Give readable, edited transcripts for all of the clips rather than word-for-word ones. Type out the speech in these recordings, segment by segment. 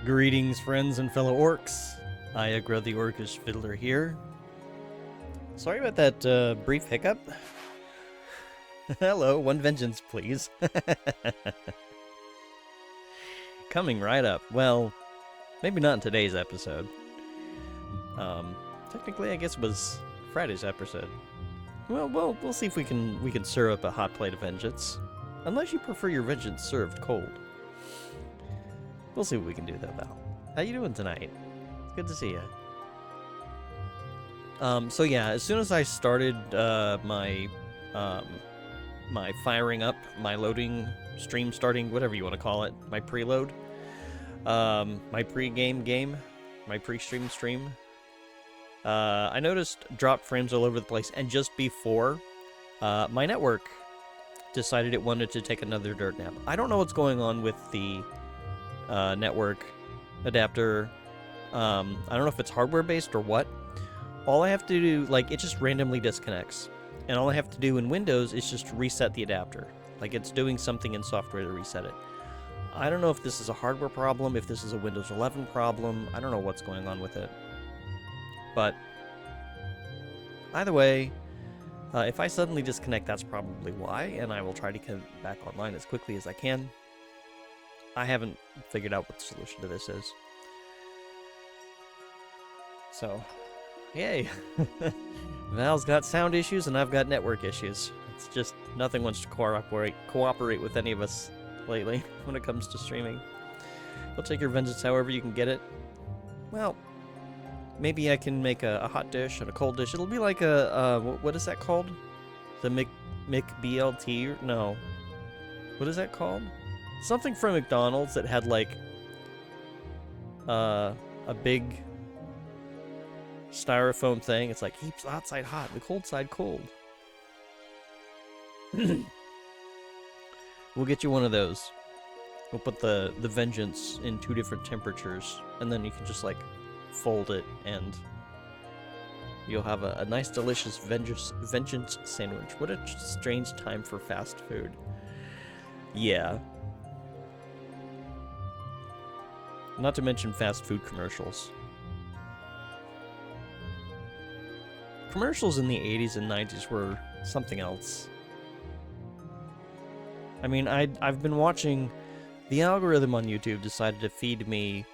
Greetings, friends and fellow orcs. Iagra the Orcish Fiddler here. Sorry about that brief hiccup. Hello, one vengeance, please. Coming right up. Well, maybe not in today's episode. Technically, I guess it was Friday's episode. Well, we'll see if we can serve up a hot plate of vengeance. Unless you prefer your vengeance served cold. We'll see what we can do though, Val. How you doing tonight? It's good to see you. So yeah, as soon as I started my firing up, my loading, stream starting, whatever you want to call it, my preload, my pre-game, my pre-stream stream, I noticed drop frames all over the place, and just before, my network decided it wanted to take another dirt nap. I don't know what's going on with the network adapter. I don't know if it's hardware based or what. All I have to do, like, it just randomly disconnects, and all I have to do in Windows is just reset the adapter. Like, it's doing something in software to reset it. I don't know if this is a hardware problem, if this is a Windows 11 problem. I don't know what's going on with it, but either way, if I suddenly disconnect, that's probably why, and I will try to come back online as quickly as I can. I haven't figured out what the solution to this is. So, yay. Val's got sound issues and I've got network issues. It's just nothing wants to cooperate with any of us lately when it comes to streaming. You'll take your vengeance however you can get it. Well, maybe I can make a hot dish and a cold dish. It'll be like a, what is that called? The McBLT? No. What is that called? Something from McDonald's that had like a big styrofoam thing. It's like keeps the hot side hot, the cold side cold. We'll get you one of those. We'll put the vengeance in 2 different temperatures, and then you can just like fold it, and you'll have a nice, delicious vengeance sandwich. What a strange time for fast food. Yeah. Not to mention fast food commercials. Commercials in the 80s and 90s were something else. I mean, I've been watching... The algorithm on YouTube decided to feed me...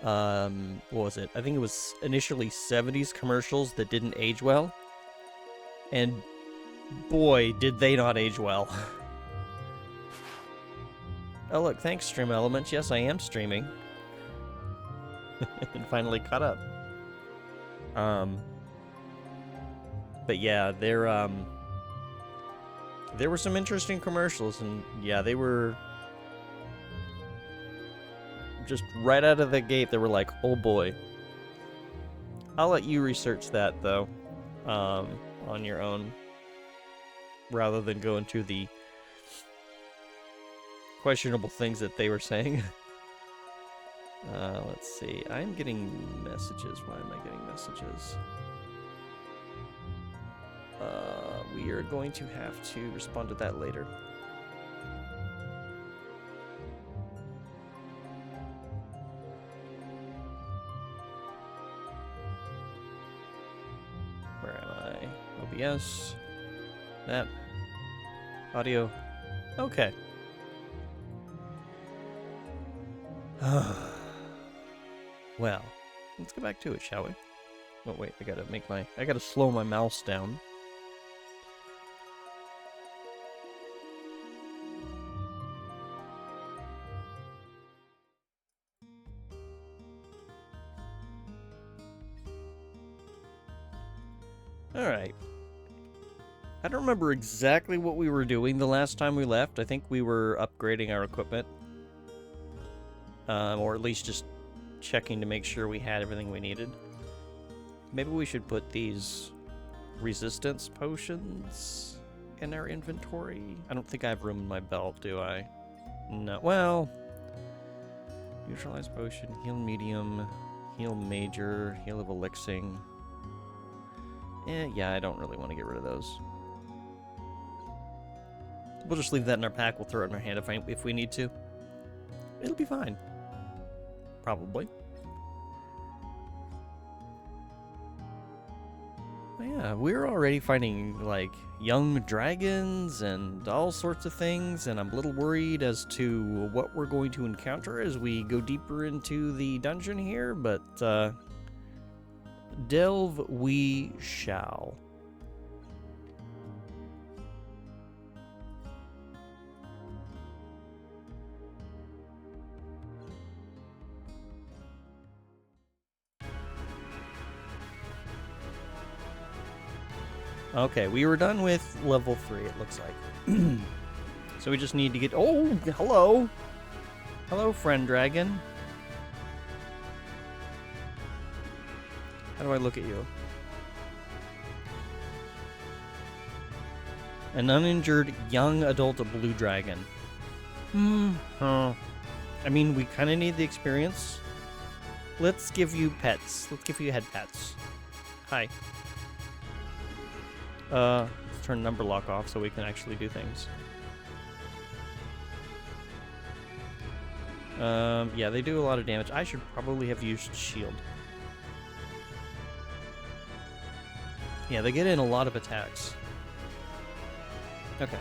what was it? I think it was initially 70s commercials that didn't age well. And boy, did they not age well. Oh look, thanks Stream Elements. Yes, I am streaming. And finally caught up. But yeah, there were some interesting commercials, and yeah, they were just right out of the gate. They were like, oh boy. I'll let you research that though, on your own, rather than go into the questionable things that they were saying. Let's see. I'm getting messages. Why am I getting messages? We are going to have to respond to that later. Where am I? OBS. That. Audio. Okay. Well, let's get back to it, shall we? Oh wait, I gotta slow my mouse down. Alright. I don't remember exactly what we were doing the last time we left. I think we were upgrading our equipment. Or at least just checking to make sure we had everything we needed. Maybe we should put these resistance potions in our inventory. I don't think I have room in my belt, do I? No. Well, neutralize potion, heal medium, heal major, heal of elixing. Yeah, I don't really want to get rid of those. We'll just leave that in our pack. We'll throw it in our hand if we need to. It'll be fine. Probably. Yeah, we're already finding, like, young dragons and all sorts of things, and I'm a little worried as to what we're going to encounter as we go deeper into the dungeon here, but, delve we shall. Okay, we were done with level 3, it looks like. So we just need to get... Oh, hello! Hello, friend dragon. How do I look at you? An uninjured young adult blue dragon. I mean, we kind of need the experience. Let's give you pets. Let's give you head pets. Hi. Let's turn number lock off so we can actually do things. Yeah, they do a lot of damage. I should probably have used shield. Yeah, they get in a lot of attacks. Okay.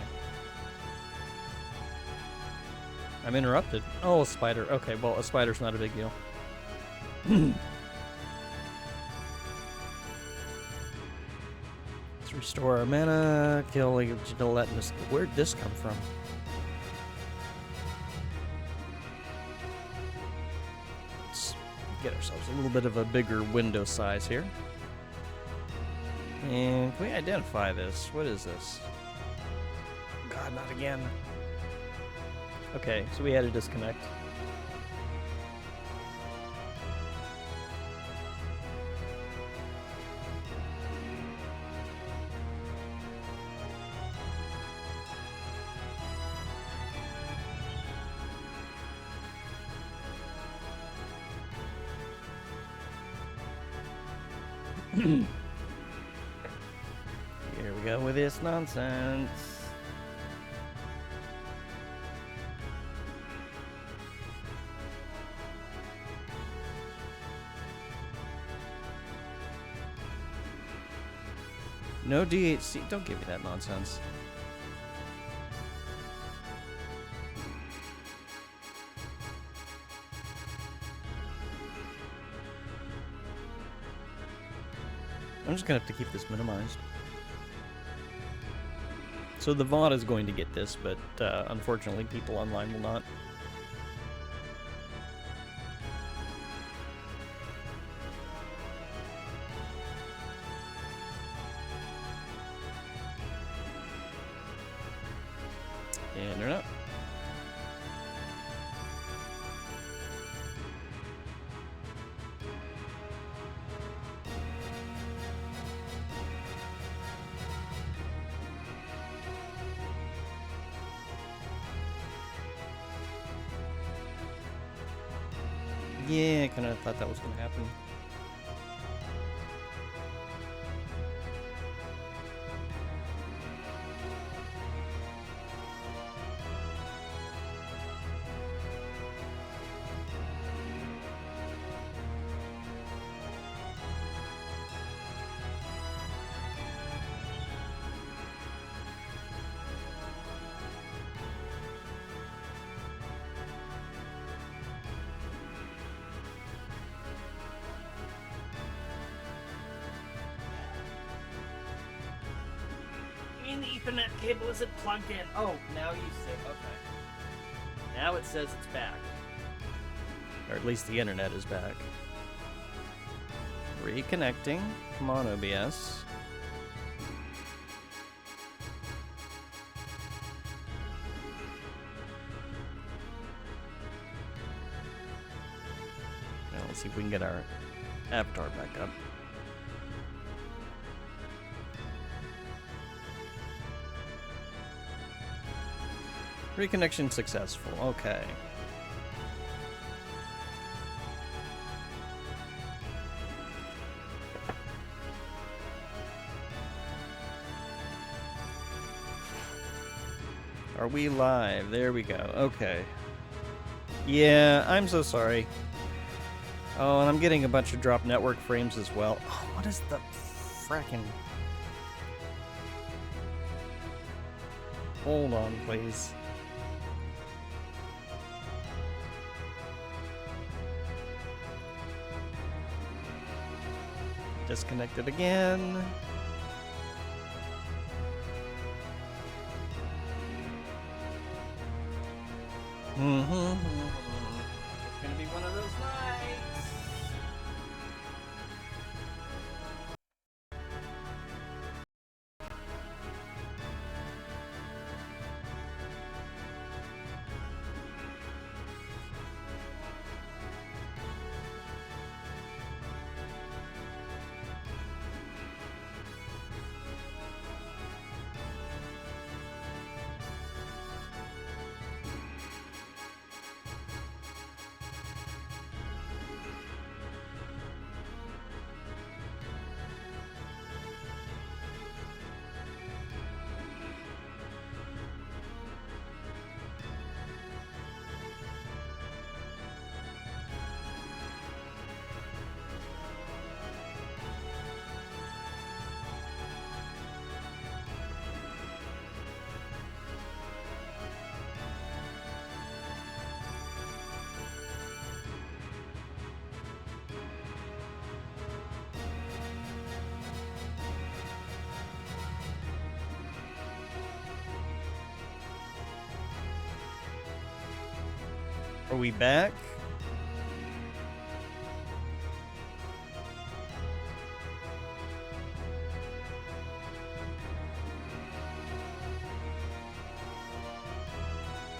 I'm interrupted. Oh, a spider. Okay, well, a spider's not a big deal. Let's restore our mana, kill gelatinous. Where'd this come from? Let's get ourselves a little bit of a bigger window size here. And can we identify this? What is this? God, not again. Okay, so we had a disconnect. Here we go with this nonsense. No DHC. Don't give me that nonsense. I'm just gonna have to keep this minimized. So the VOD is going to get this, but unfortunately people online will not. And they're not. Yeah, I kind of thought that was going to happen. The Ethernet cable isn't plugged in. Oh, now you say, okay. Now it says it's back. Or at least the internet is back. Reconnecting. Come on, OBS. Now let's see if we can get our avatar back up. Reconnection successful. Okay. Are we live? There we go. Okay. Yeah, I'm so sorry. Oh, and I'm getting a bunch of drop network frames as well. Oh, what is the fracking... Hold on, please. Disconnected again. It's gonna be one of those nights. Are we back?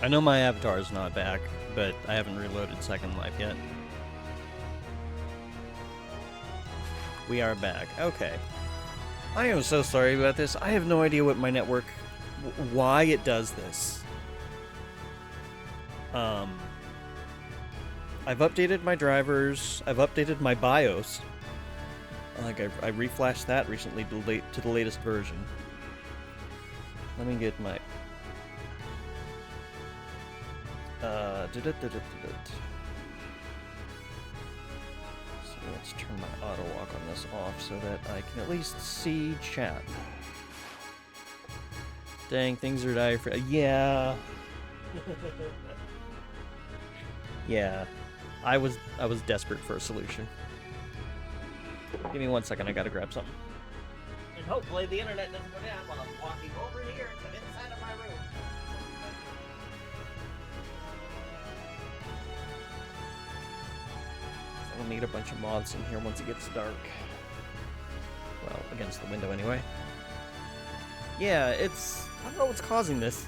I know my avatar is not back, but I haven't reloaded Second Life yet. We are back. Okay. I am so sorry about this. I have no idea what my network... why it does this. I've updated my drivers. I've updated my BIOS. Like, I reflashed that recently to the latest version. Let me get my... So let's turn my auto walk on this off so that I can at least see chat. Dang, things are dying for... yeah. Yeah. I was desperate for a solution. Give me 1 second, I gotta grab something. And hopefully the internet doesn't go down while I'm walking over here to the inside of my room. So I'll need a bunch of mods in here once it gets dark. Well, against the window anyway. Yeah, it's... I don't know what's causing this.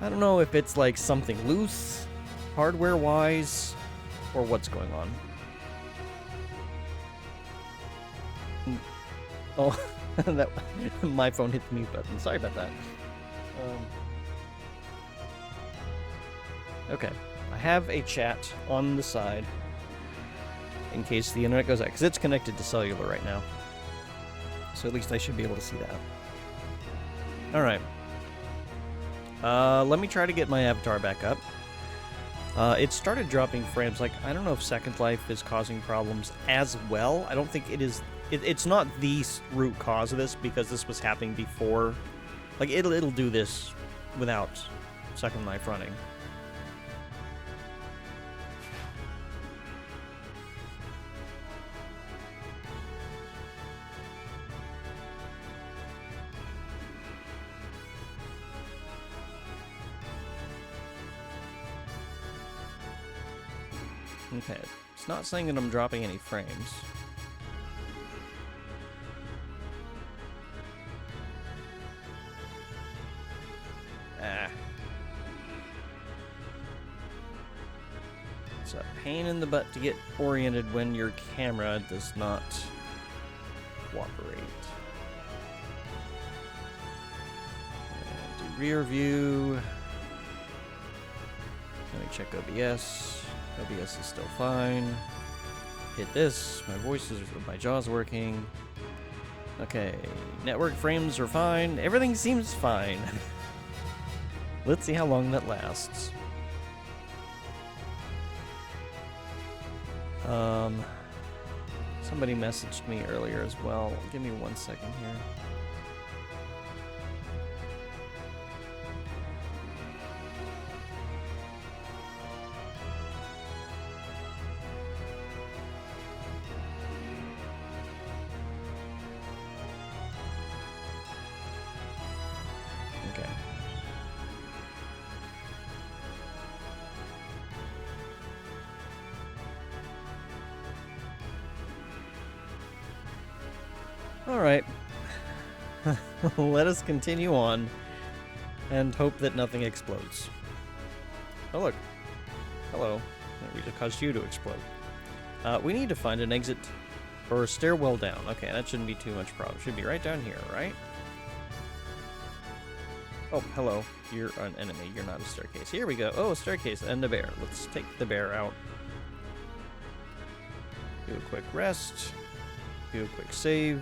I don't know if it's like something loose, hardware-wise, or what's going on. Oh, that my phone hit the mute button. Sorry about that. Okay, I have a chat on the side in case the internet goes out, because it's connected to cellular right now. So at least I should be able to see that. Alright. Let me try to get my avatar back up. It started dropping frames. Like, I don't know if Second Life is causing problems as well. I don't think it is... It's not the root cause of this, because this was happening before. Like, it'll do this without Second Life running. Okay, it's not saying that I'm dropping any frames. It's a pain in the butt to get oriented when your camera does not cooperate. And do rear view. Let me check OBS. OBS is still fine. Hit this. My jaw's working. Okay, network frames are fine. Everything seems fine. Let's see how long that lasts. Somebody messaged me earlier as well. Give me 1 second here. Okay. All right. Let us continue on and hope that nothing explodes. Oh, look. Hello. We just caused you to explode. We need to find an exit or a stairwell down. Okay, that shouldn't be too much problem. Should be right down here, right? Oh, hello. You're an enemy. You're not a staircase. Here we go. Oh, a staircase and a bear. Let's take the bear out. Do a quick rest. Do a quick save.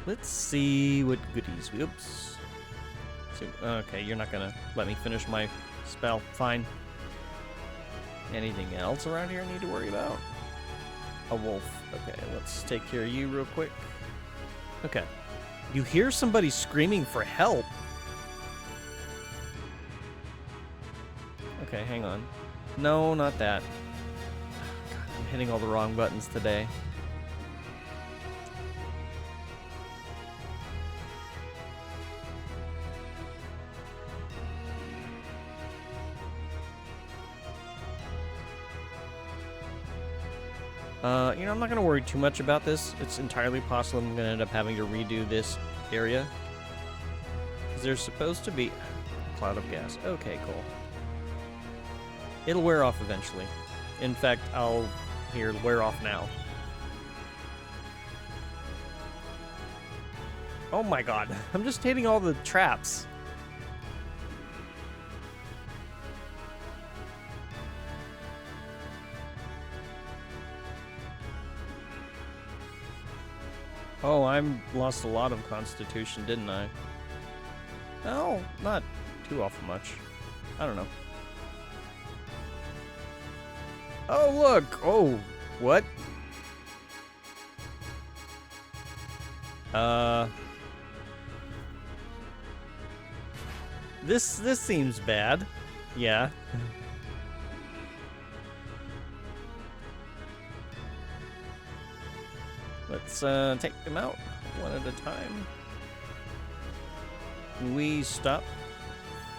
Let's see what goodies. Oops. So, okay, you're not gonna let me finish my spell. Fine. Anything else around here I need to worry about? A wolf. Okay, let's take care of you real quick. Okay. You hear somebody screaming for help. Okay, hang on. No, not that. God, I'm hitting all the wrong buttons today. You know, I'm not going to worry too much about this. It's entirely possible I'm going to end up having to redo this area. Because there's supposed to be a cloud of gas. Okay, cool. It'll wear off eventually. In fact, here, wear off now. Oh my god. I'm just hitting all the traps. Oh, I lost a lot of constitution, didn't I? No, not too awful much. I don't know. Oh, look! Oh, what? This seems bad. Yeah. Let's take them out one at a time. Can we stop?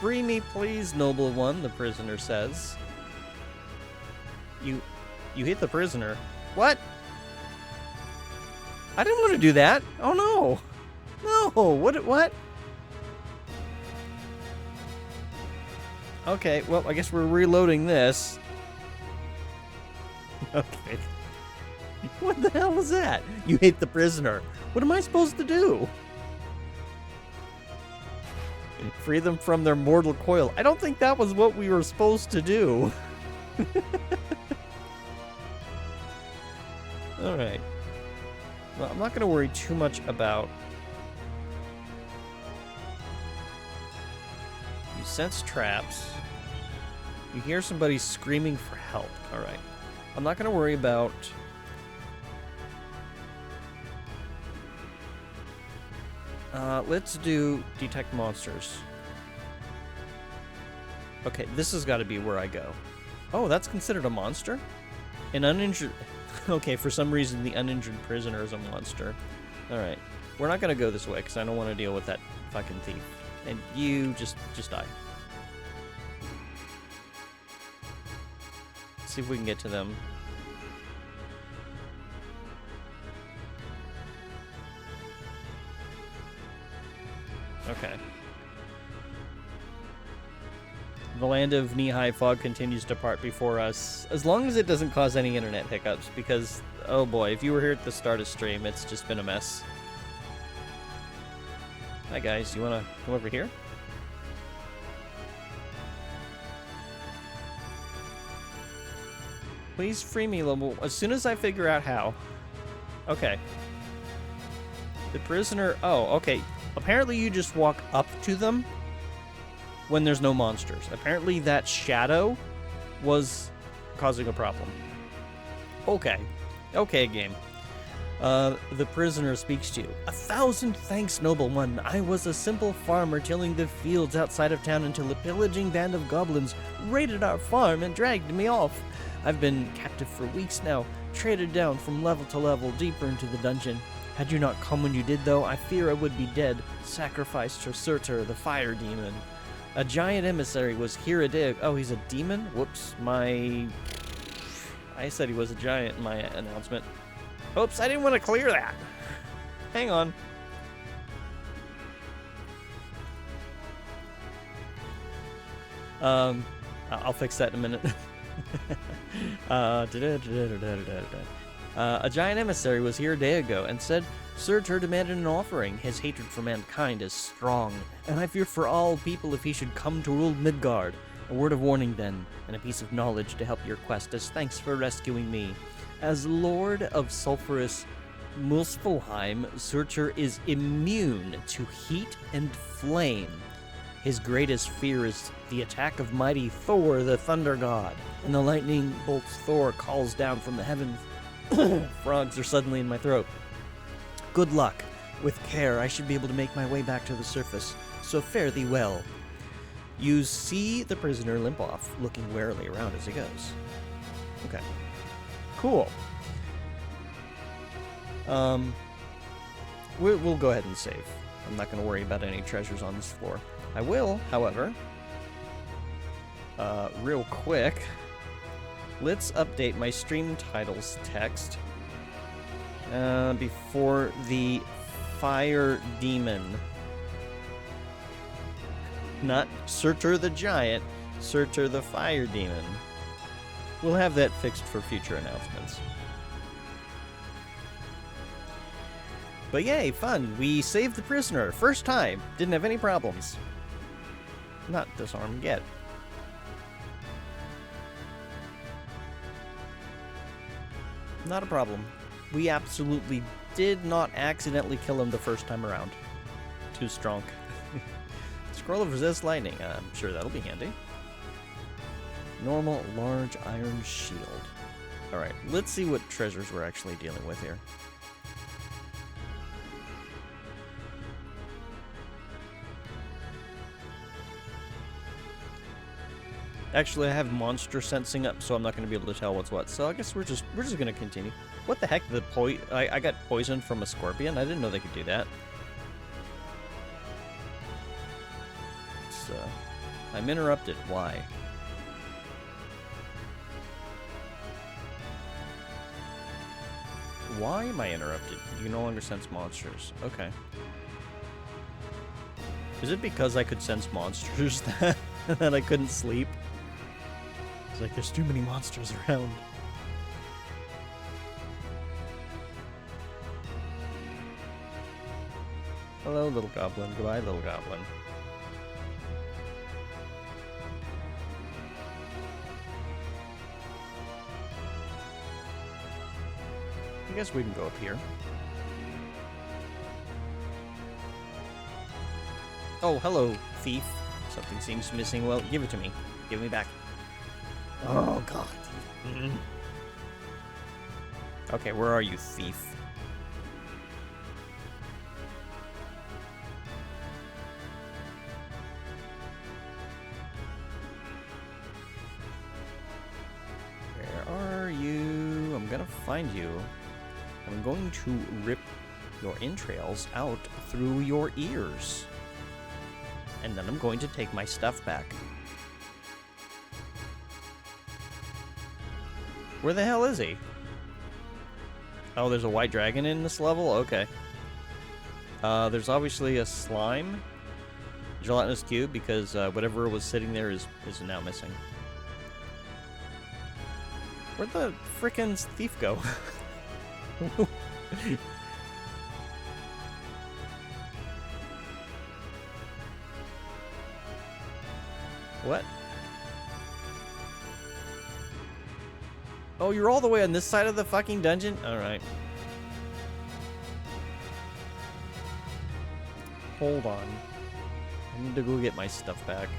Free me, please, noble one, the prisoner says. You hit the prisoner. What? I didn't want to do that. Oh no. No, what? Okay, well, I guess we're reloading this. Okay. What the hell was that? You hit the prisoner. What am I supposed to do? Free them from their mortal coil. I don't think that was what we were supposed to do. Alright. Well, I'm not going to worry too much about... You sense traps. You hear somebody screaming for help. Alright. I'm not going to worry about... let's do detect monsters. Okay, this has got to be where I go. Oh, that's considered a monster? An uninjured... Okay, for some reason the uninjured prisoner is a monster. Alright. We're not going to go this way because I don't want to deal with that fucking thief. And you just die. Let's see if we can get to them. Okay. The land of knee-high fog continues to part before us, as long as it doesn't cause any internet hiccups, because, oh boy, if you were here at the start of stream, it's just been a mess. Hi guys, you wanna come over here? Please free me, Lobo, as soon as I figure out how. Okay. The prisoner, oh, okay. Apparently you just walk up to them when there's no monsters. Apparently that shadow was causing a problem. Okay. Okay, game. The prisoner speaks to you. 1,000 thanks, noble one. I was a simple farmer tilling the fields outside of town until a pillaging band of goblins raided our farm and dragged me off. I've been captive for weeks now, traded down from level to level deeper into the dungeon. Had you not come when you did, though, I fear I would be dead, sacrificed to Surtur, the fire demon. A giant emissary was here a day ago. Oh, he's a demon? Whoops, I said he was a giant in my announcement. Oops, I didn't want to clear that. Hang on. I'll fix that in a minute. A giant emissary was here a day ago and said Surtur demanded an offering. His hatred for mankind is strong, and I fear for all people if he should come to rule Midgard. A word of warning then, and a piece of knowledge to help your quest as thanks for rescuing me. As Lord of Sulphurous Muspelheim, Surtur is immune to heat and flame. His greatest fear is the attack of mighty Thor, the thunder god. And the lightning bolts Thor calls down from the heavens. Frogs are suddenly in my throat. Good luck. With care, I should be able to make my way back to the surface, so fare thee well. You see the prisoner limp off, looking warily around as he goes. Okay. Cool. We'll go ahead and save. I'm not going to worry about any treasures on this floor. I will, however, real quick, let's update my stream titles text before the fire demon. Not Surtur the giant, Surtur the fire demon. We'll have that fixed for future announcements. But yay, fun. We saved the prisoner. First time. Didn't have any problems. Not disarmed yet. Not a problem. We absolutely did not accidentally kill him the first time around. Too strong. Scroll of resist lightning. I'm sure that'll be handy. Normal large iron shield. Alright, let's see what treasures we're actually dealing with here. Actually, I have monster sensing up, so I'm not going to be able to tell what's what. So I guess we're just going to continue. What the heck? I got poisoned from a scorpion? I didn't know they could do that. So, I'm interrupted. Why? Why am I interrupted? You no longer sense monsters. Okay. Is it because I could sense monsters that I couldn't sleep? It's like there's too many monsters around. Hello, little goblin. Goodbye, little goblin. I guess we can go up here. Oh, hello, thief. Something seems missing. Well, give it to me. Give me back. Oh, God. Okay, where are you, thief? Where are you? I'm gonna find you. I'm going to rip your entrails out through your ears. And then I'm going to take my stuff back. Where the hell is he? Oh, there's a white dragon in this level? Okay. There's obviously a slime. Gelatinous cube, because whatever was sitting there is now missing. Where'd the frickin' thief go? What? Oh, you're all the way on this side of the fucking dungeon? Alright. Hold on. I need to go get my stuff back.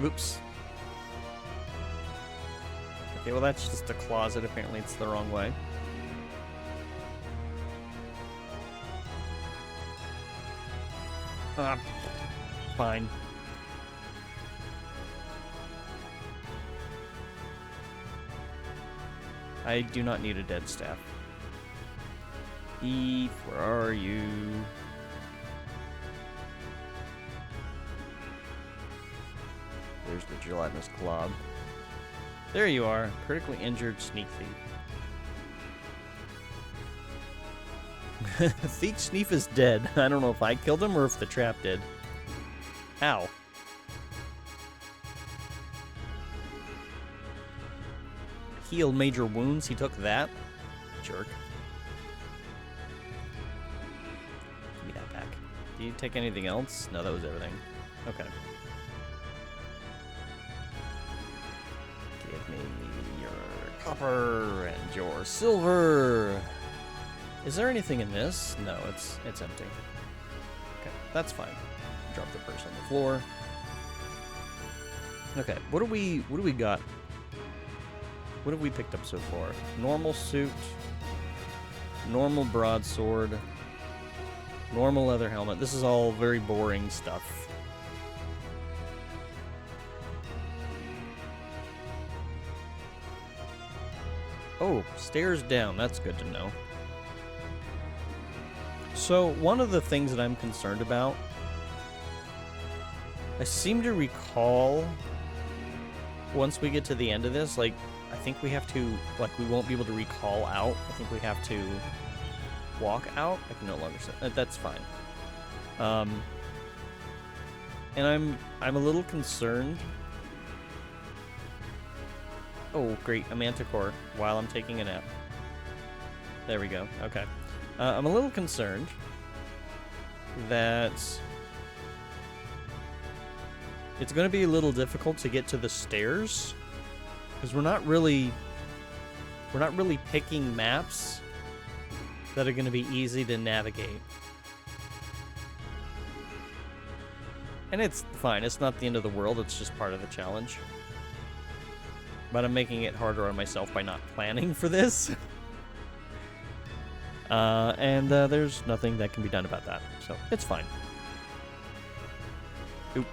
Oops. Okay, well that's just a closet. Apparently it's the wrong way. Fine. I do not need a dead staff. Eve, where are you? There's the gelatinous glob. There you are, critically injured sneak thief. Thief Sneef is dead. I don't know if I killed him or if the trap did. Ow. Heal major wounds. He took that. Jerk. Give me that back. Did you take anything else? No, that was everything. Okay. Give me your copper and your silver. Is there anything in this? No, it's empty. Okay, that's fine. Drop the purse on the floor. Okay, what do we got? What have we picked up so far? Normal suit, normal broadsword, normal leather helmet. This is all very boring stuff. Oh, stairs down. That's good to know. So, one of the things that I'm concerned about, I seem to recall, once we get to the end of this, like, I think we have to, like, we won't be able to recall out. I think we have to walk out. I can no longer say that's fine. And I'm a little concerned. Oh, great, a manticore while I'm taking a nap. There we go. Okay. I'm a little concerned that it's going to be a little difficult to get to the stairs. Because we're not really picking maps that are going to be easy to navigate. And it's fine. It's not the end of the world. It's just part of the challenge. But I'm making it harder on myself by not planning for this. And there's nothing that can be done about that. So it's fine. Oop.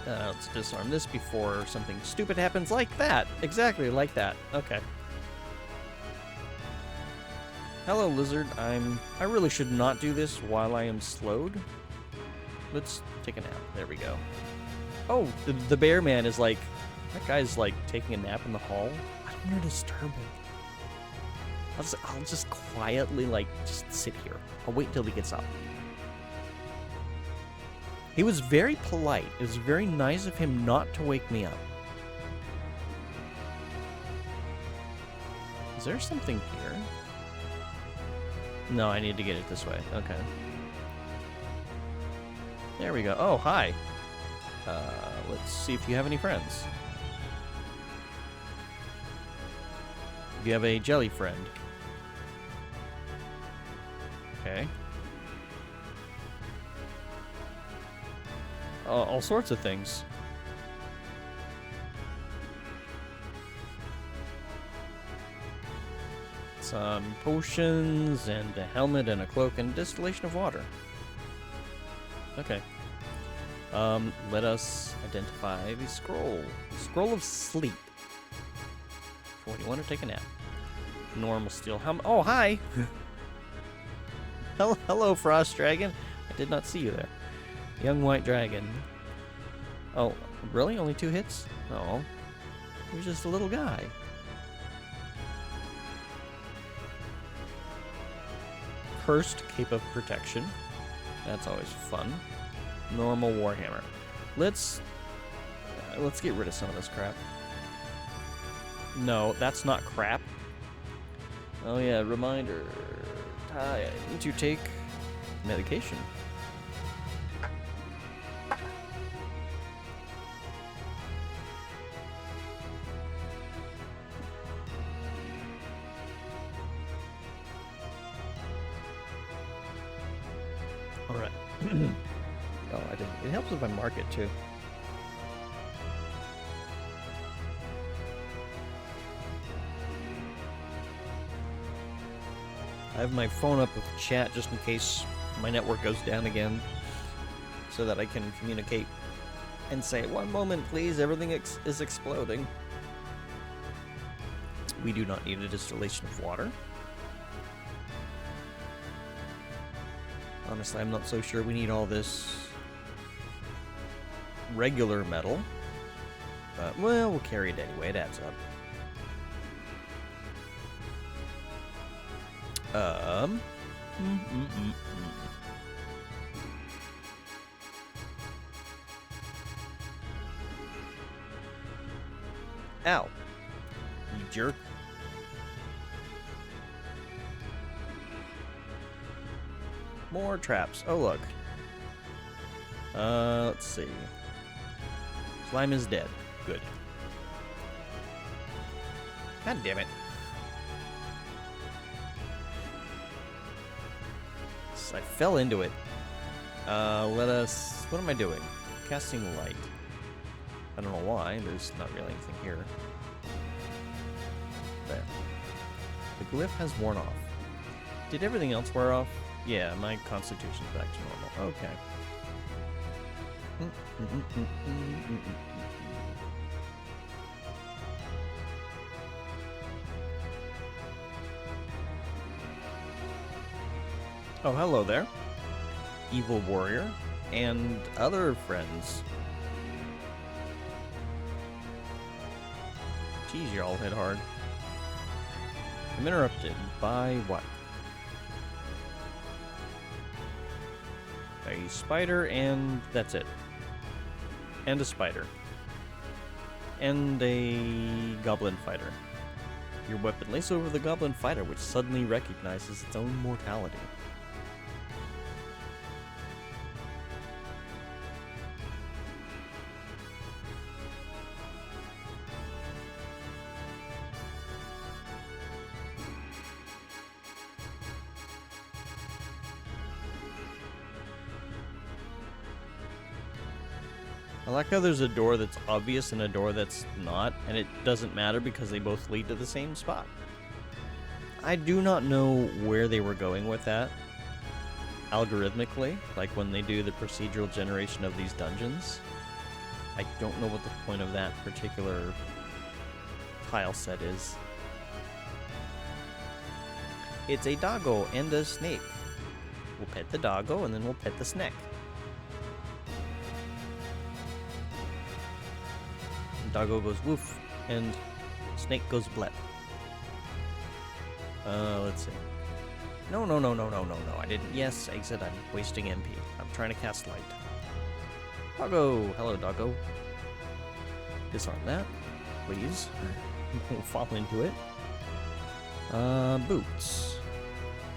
Let's disarm this before something stupid happens like that. Exactly like that. Okay. Hello, lizard. I really should not do this while I am slowed. Let's take a nap. There we go. Oh, the bear man is like... That guy's like taking a nap in the hall. I don't want to disturb him. I'll just quietly like just sit here. I'll wait until he gets up. He was very polite. It was very nice of him not to wake me up. Is there something here? No, I need to get it this way. Okay. There we go. Oh, hi. Let's see if you have any friends. You have a jelly friend. Okay. All sorts of things. Some potions and a helmet and a cloak and distillation of water. Okay. Let us identify the scroll. Scroll of sleep. For when you want to take a nap. Normal steel helmet. Oh, hi! Hello, Frost Dragon. I did not see you there. Young white dragon. Oh, really? Only 2 hits? Oh. He was just a little guy. Cursed Cape of Protection. That's always fun. Normal Warhammer. Let's get rid of some of this crap. No, that's not crap. Oh yeah, reminder. I need to take medication. All right. Oh, I didn't. It helps if I mark it too. I have my phone up with chat just in case my network goes down again, so that I can communicate and say, "One moment, please, everything is exploding." We do not need a distillation of water. Honestly, I'm not so sure we need all this regular metal. But, well, we'll carry it anyway, it adds up. Ow. You jerk. More traps. Oh, look. Let's see. Slime is dead. Good. God damn it. I fell into it. Let us... What am I doing? Casting light. I don't know why. There's not really anything here. There. The glyph has worn off. Did everything else wear off? Yeah, my constitution's back to normal. Okay. Oh, hello there. Evil warrior and other friends. Jeez, you all hit hard. I'm interrupted by what? A spider, and that's it. And a spider. And a goblin fighter. Your weapon lays over the goblin fighter, which suddenly recognizes its own mortality. I like how there's a door that's obvious and a door that's not, and it doesn't matter because they both lead to the same spot. I do not know where they were going with that algorithmically, like when they do the procedural generation of these dungeons. I don't know what the point of that particular tile set is. It's a doggo and a snake. We'll pet the doggo and then we'll pet the snake. Doggo goes woof, and snake goes blep. Let's see. No, I didn't. Yes, exit, I'm wasting MP. I'm trying to cast light. Doggo! Hello, doggo. Disarm that, please. We'll fall into it. Boots.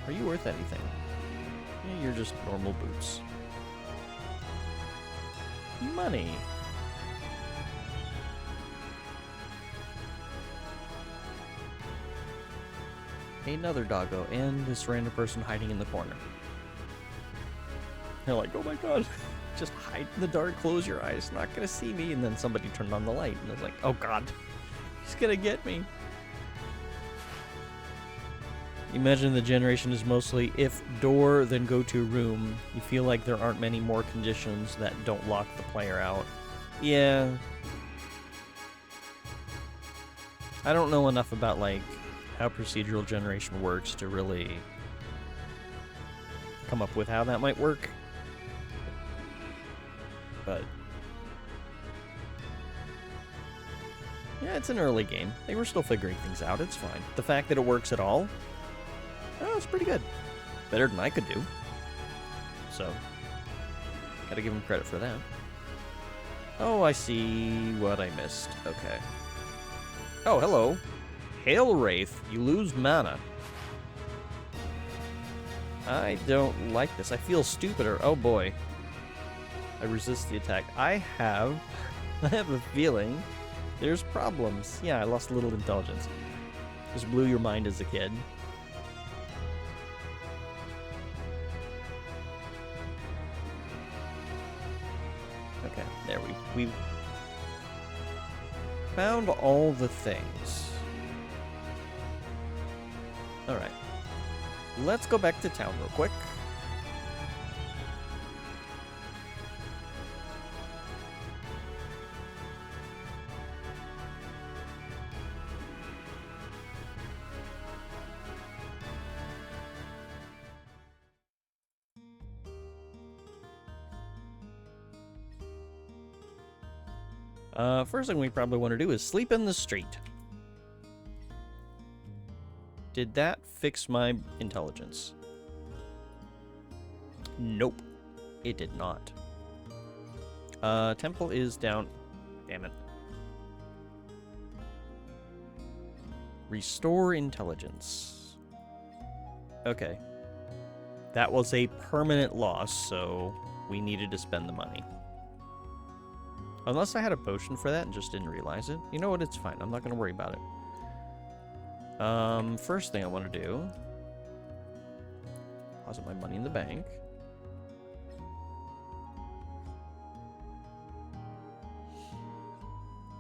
Are you worth anything? Yeah, you're just normal boots. Money. Another doggo, and this random person hiding in the corner. They're like, oh my god, just hide in the dark, close your eyes, not gonna see me. And then somebody turned on the light, and it's like, oh god, he's gonna get me. Imagine the generation is mostly, if door, then go to room. You feel like there aren't many more conditions that don't lock the player out. Yeah. I don't know enough about, like, how procedural generation works to really come up with how that might work. But yeah, it's an early game. They were still figuring things out. It's fine. The fact that it works at all, oh, it's pretty good. Better than I could do. So, gotta give them credit for that. Oh, I see what I missed. Okay. Oh, hello. Hail Wraith, you lose mana. I don't like this. I feel stupider. Oh boy. I resist the attack. I have a feeling there's problems. Yeah, I lost a little intelligence. Just blew your mind as a kid. Okay, there we found all the things. Alright. let's go back to town real quick. First thing we probably want to do is sleep in the street. Did that fix my intelligence? Nope, it did not. Temple is down. Damn it. Restore intelligence. Okay. That was a permanent loss, so we needed to spend the money. Unless I had a potion for that and just didn't realize it. You know what? It's fine. I'm not going to worry about it. First thing I want to do... deposit my money in the bank.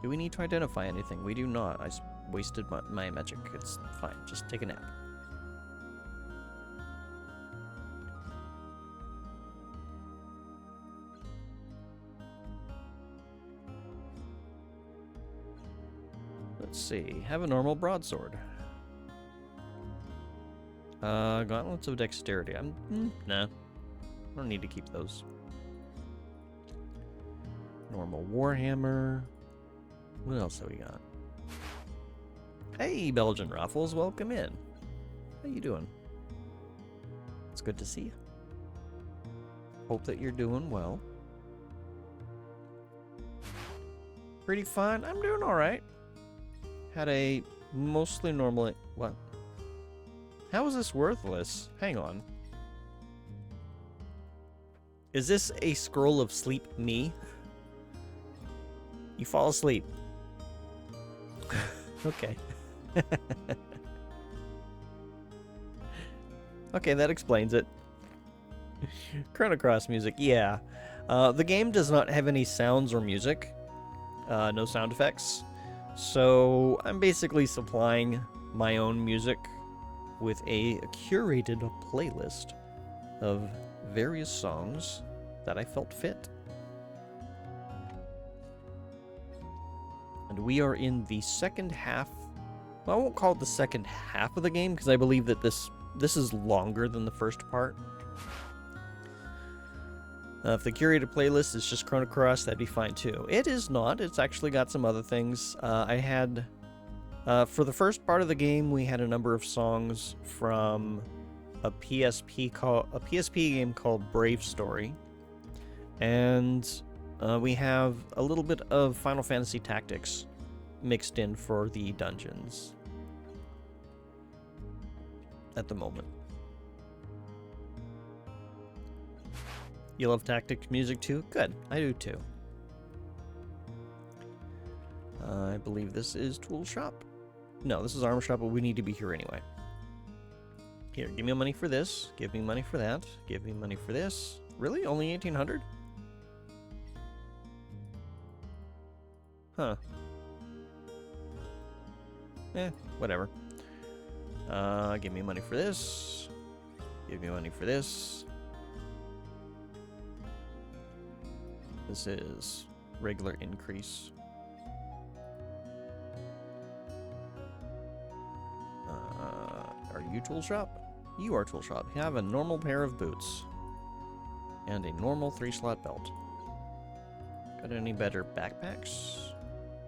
Do we need to identify anything? We do not. I wasted my magic. It's fine. Just take a nap. Let's see. Have a normal broadsword. Gauntlets of dexterity. Nah. I don't need to keep those. Normal warhammer. What else have we got? Hey, Belgian Ruffles, welcome in. How you doing? It's good to see you. Hope that you're doing well. Pretty fine. I'm doing all right. Had a mostly normal... What? How is this worthless? Hang on. Is this a scroll of sleep me? You fall asleep. Okay. Okay, that explains it. Chrono Cross music, yeah. The game does not have any sounds or music. No sound effects. So I'm basically supplying my own music with a curated playlist of various songs that I felt fit. And we are in the second half. Well, I won't call it the second half of the game because I believe that this is longer than the first part. If the curated playlist is just Chrono Cross, that'd be fine too. It is not. It's actually got some other things. I had, for the first part of the game, we had a number of songs from a PSP game called Brave Story, and we have a little bit of Final Fantasy Tactics mixed in for the dungeons at the moment. You love Tactics music too? Good, I do too. I believe this is Tool Shop. No, this is Armor Shop, but we need to be here anyway. Here, give me money for this. Give me money for that. Give me money for this. Really? Only 1,800? Huh. Whatever. Give me money for this. Give me money for this. This is regular increase. Are you Tool Shop? You are Tool Shop. You have a normal pair of boots. And a normal 3-slot belt. Got any better backpacks?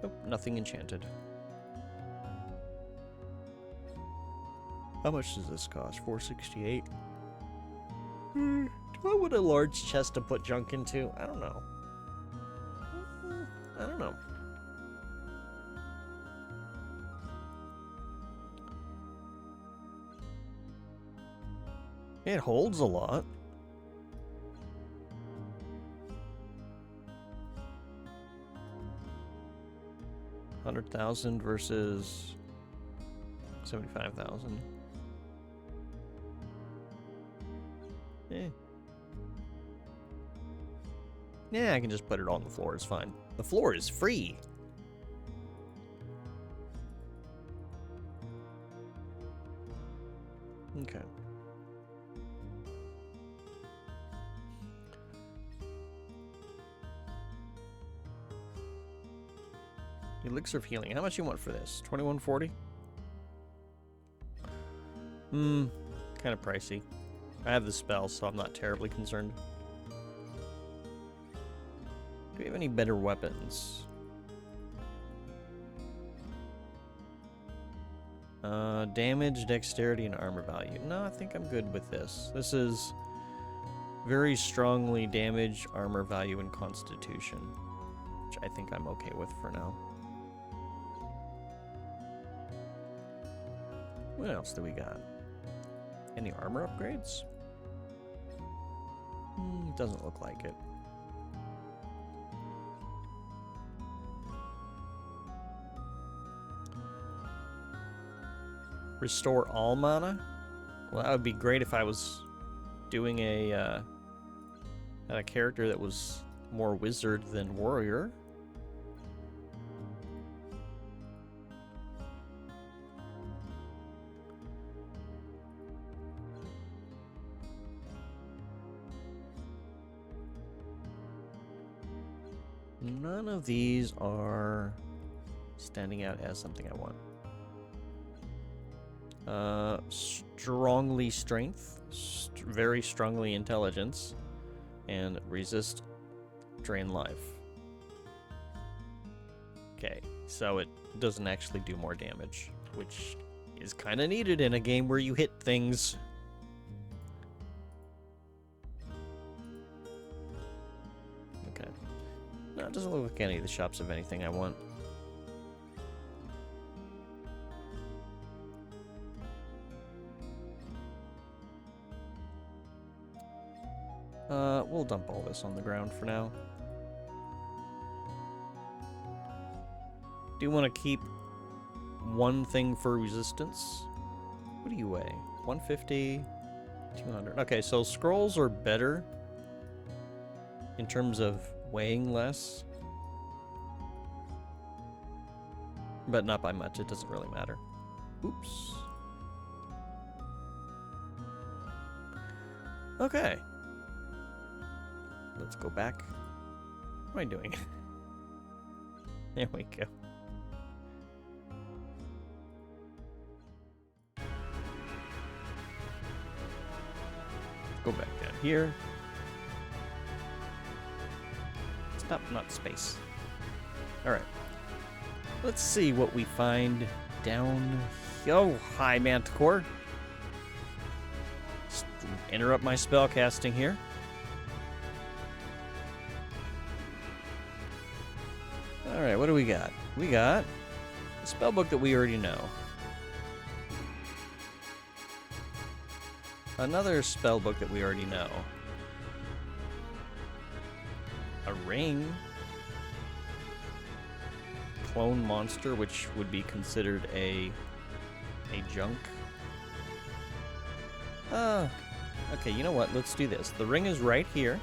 Nope, nothing enchanted. How much does this cost? $468? Do I want a large chest to put junk into? I don't know. I don't know. It holds a lot. $100,000 versus 75,000. Yeah, I can just put it on the floor. It's fine. The floor is free. Okay. Elixir of Healing. How much you want for this? 2140? Kind of pricey. I have the spell, so I'm not terribly concerned. Do we have any better weapons? Damage, dexterity, and armor value. No, I think I'm good with this. This is very strongly damage, armor value, and constitution, which I think I'm okay with for now. What else do we got? Any armor upgrades? Doesn't look like it. Restore all mana? Well, that would be great if I was doing a character that was more wizard than warrior. None of these are standing out as something I want. Strongly strength, very strongly intelligence, and resist drain life. Okay, so it doesn't actually do more damage, which is kind of needed in a game where you hit things. Okay. No, it doesn't look like any of the shops have anything I want. We'll dump all this on the ground for now. Do you want to keep one thing for resistance? What do you weigh? 150, 200. Okay, so scrolls are better in terms of weighing less, but not by much. It doesn't really matter. Oops. Okay. Let's go back. What am I doing? There we go. Go back down here. Stop, not space. Alright. Let's see what we find down here. Oh, hi, Manticore. Just interrupt my spell casting here. Alright, what do we got? We got a spellbook that we already know. Another spellbook that we already know. A ring. Clone monster, which would be considered a junk. Okay, you know what? Let's do this. The ring is right here.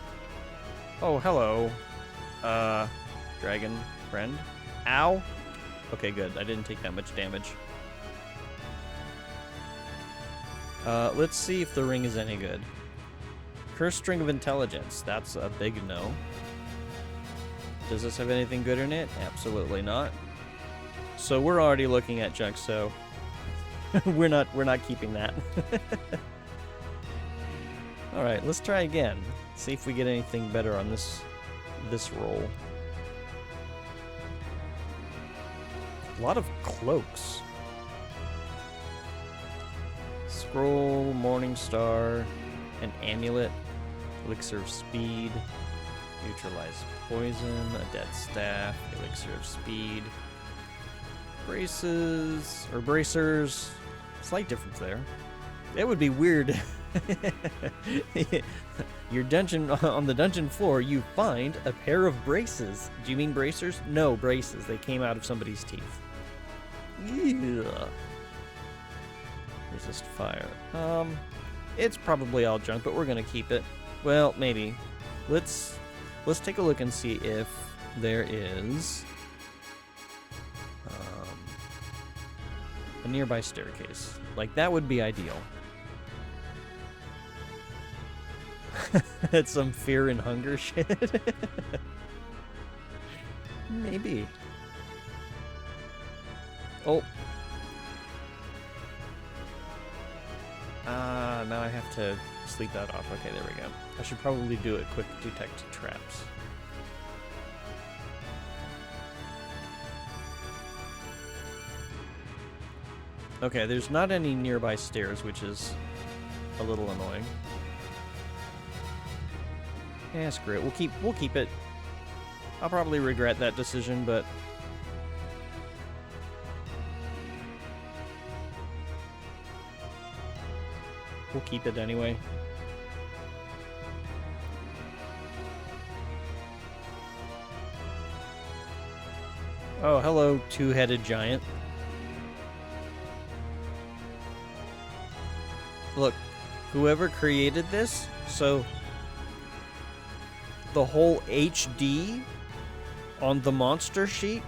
Oh, hello. Dragon friend. Ow. Okay, good. I didn't take that much damage. Let's see if the ring is any good. Cursed String of Intelligence. That's a big no. Does this have anything good in it? Absolutely not. So we're already looking at junk, so we're not keeping that. All right, let's try again. See if we get anything better on this roll. A lot of cloaks. Scroll, Morningstar, an amulet, elixir of speed, neutralize poison, a dead staff, elixir of speed, braces, or bracers, slight difference there. It would be weird. Your dungeon, on the dungeon floor, you find a pair of braces. Do you mean bracers? No, braces. They came out of somebody's teeth. Yeah. Resist fire. It's probably all junk, but we're gonna keep it. Well, maybe. Let's take a look and see if there is a nearby staircase. Like, that would be ideal. That's some fear and hunger shit. Maybe. Oh. Now I have to sleep that off. Okay, there we go. I should probably do a quick detect traps. Okay, there's not any nearby stairs, which is a little annoying. Yeah, screw it. We'll keep it. I'll probably regret that decision, but we'll keep it anyway. Oh, hello, two-headed giant. Look, whoever created this, so the whole HD on the monster sheet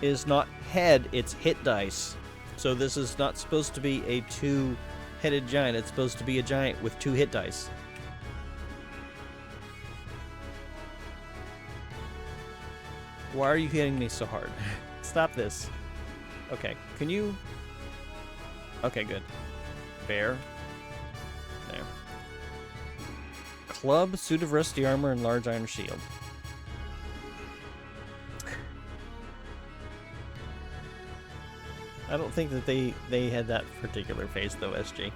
is not head, it's hit dice. So this is not supposed to be a two-headed giant, it's supposed to be a giant with 2 hit dice. Why are you hitting me so hard? Stop this. Okay, can you... Okay, good. Bear. There. Club, suit of rusty armor, and large iron shield. I don't think that they had that particular face, though, SG.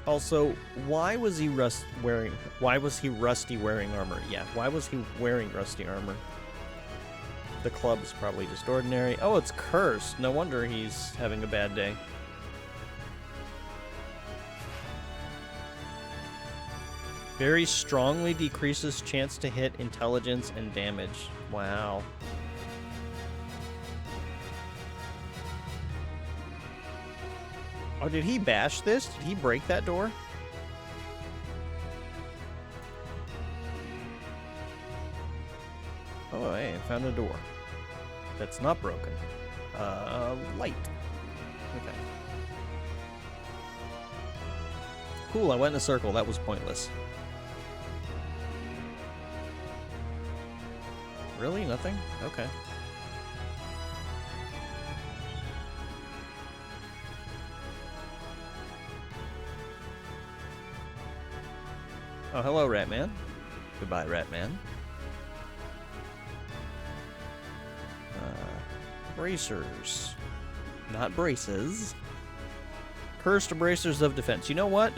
Also, why was he rusty wearing armor? Yeah, why was he wearing rusty armor? The club is probably just ordinary. Oh, it's cursed. No wonder he's having a bad day. Very strongly decreases chance to hit, intelligence, and damage. Wow. Oh, did he bash this? Did he break that door? Oh, hey, I found a door. That's not broken. Light. Okay. Cool, I went in a circle. That was pointless. Really? Nothing? Okay. Oh, hello, Ratman. Goodbye, Ratman. Bracers. Not braces. Cursed bracers of defense. You know what?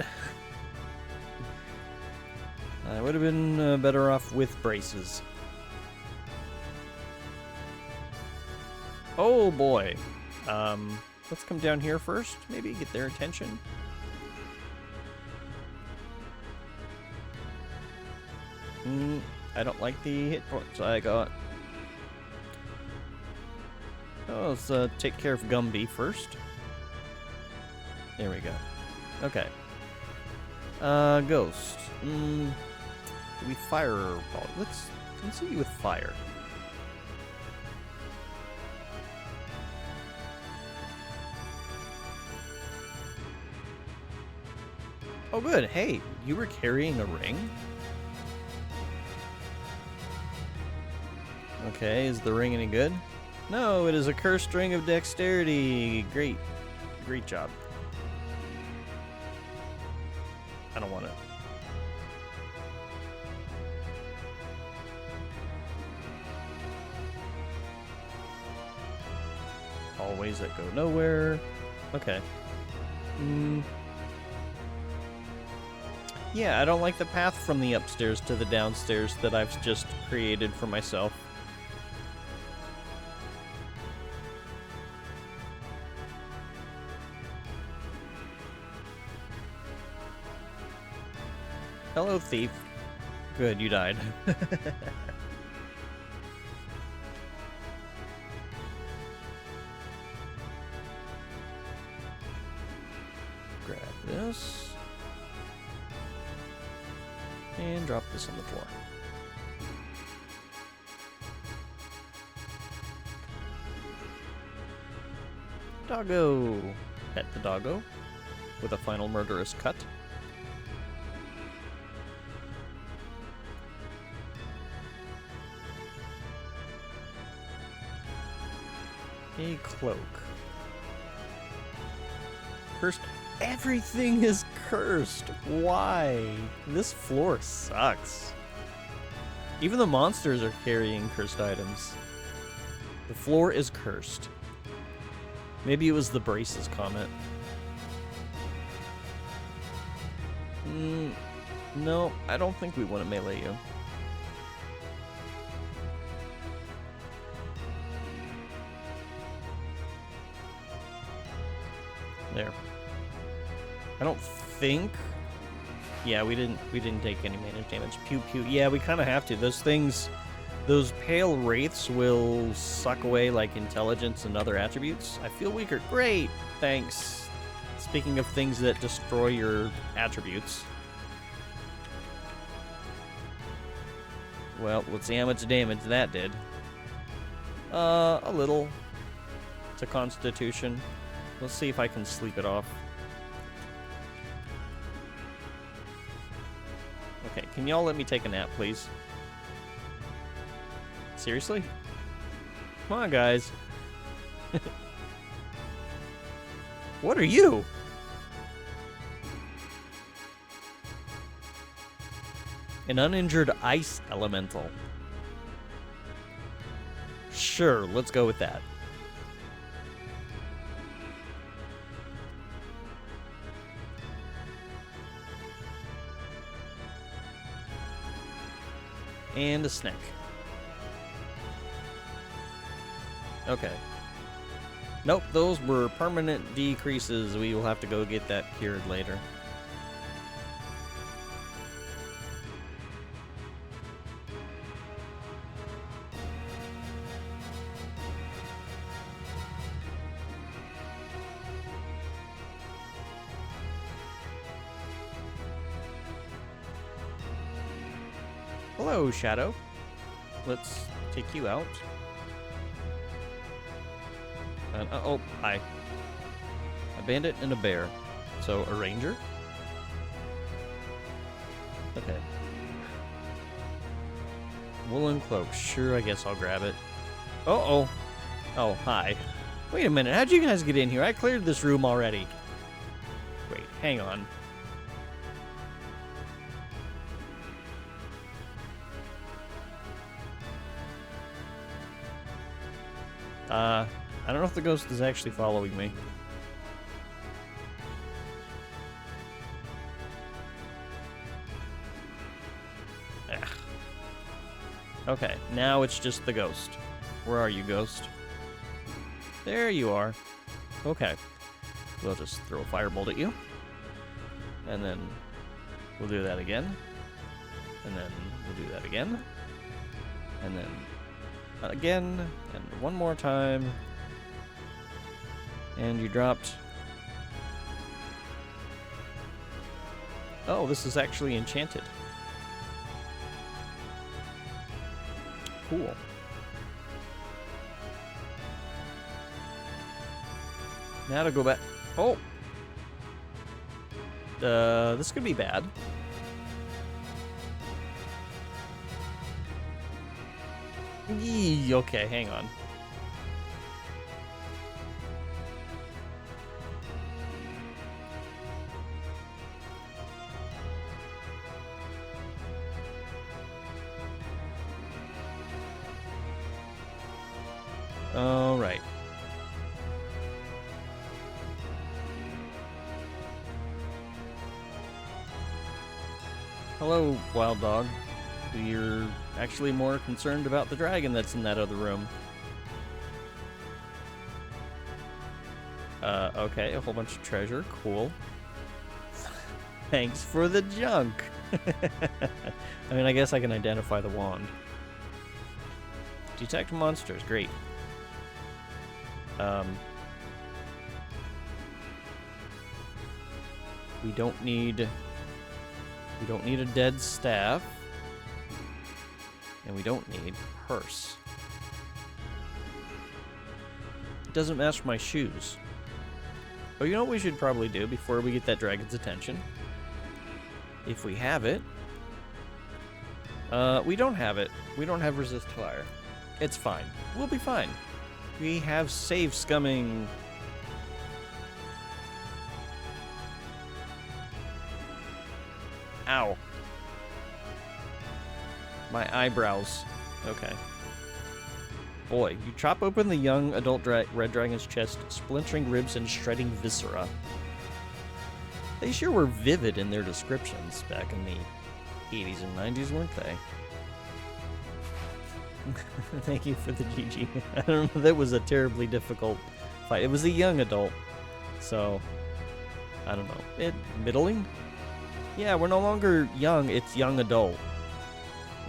I would have been better off with braces. Oh, boy. Let's come down here first. Maybe get their attention. I don't like the hit points I got. Oh, let's take care of Gumby first. There we go. Okay. Ghost. Do we fireball? Let's see you with fire. Oh, good. Hey, you were carrying a ring? Okay, is the ring any good? No, it is a cursed ring of dexterity. Great. Great job. I don't want it. Hallways that go nowhere. Okay. Yeah, I don't like the path from the upstairs to the downstairs that I've just created for myself. Hello, thief. Good, you died. Grab this. And drop this on the floor. Doggo! Pet the doggo with a final murderous cut. A cloak. Cursed. Everything is cursed. Why? This floor sucks. Even the monsters are carrying cursed items. The floor is cursed. Maybe it was the braces comment. No, I don't think we want to melee you. There. I don't think. Yeah, we didn't take any managed damage. Pew pew. Yeah, we kind of have to. Those things, those pale wraiths will suck away like intelligence and other attributes. I feel weaker. Great. Thanks. Speaking of things that destroy your attributes. Well, let's see how much damage that did. A little. It's a constitution. Let's see if I can sleep it off. Okay, can y'all let me take a nap, please? Seriously? Come on, guys. What are you? An uninjured ice elemental. Sure, let's go with that. And a snack. Okay. Nope, those were permanent decreases. We will have to go get that cured later. Hello, Shadow. Let's take you out. And, oh, hi. A bandit and a bear. So, a ranger? Okay. Woolen cloak. Sure, I guess I'll grab it. Uh-oh. Oh, hi. Wait a minute. How'd you guys get in here? I cleared this room already. Wait, hang on. I don't know if the ghost is actually following me. Ugh. Okay, now it's just the ghost. Where are you, ghost? There you are. Okay. We'll just throw a firebolt at you. And then we'll do that again. And then we'll do that again. And then again, and one more time. And you dropped. Oh, this is actually enchanted. Cool. Now to go back. Oh! This could be bad. Yee, okay, hang on. All right. Hello, wild dog. We're actually more concerned about the dragon that's in that other room. Okay, a whole bunch of treasure. Cool. Thanks for the junk. I mean, I guess I can identify the wand. Detect monsters. Great. We don't need a dead staff. And we don't need purse. It doesn't match my shoes. Oh, you know what we should probably do before we get that dragon's attention? If we have it. We don't have it. We don't have resist fire. It's fine. We'll be fine. We have safes coming. Ow. My eyebrows. Okay. Boy, you chop open the young adult red dragon's chest, splintering ribs and shredding viscera. They sure were vivid in their descriptions back in the 80s and 90s, weren't they? Thank you for the GG. I don't know, that was a terribly difficult fight. It was a young adult, so I don't know. Middling? Yeah, we're no longer young, it's young adult.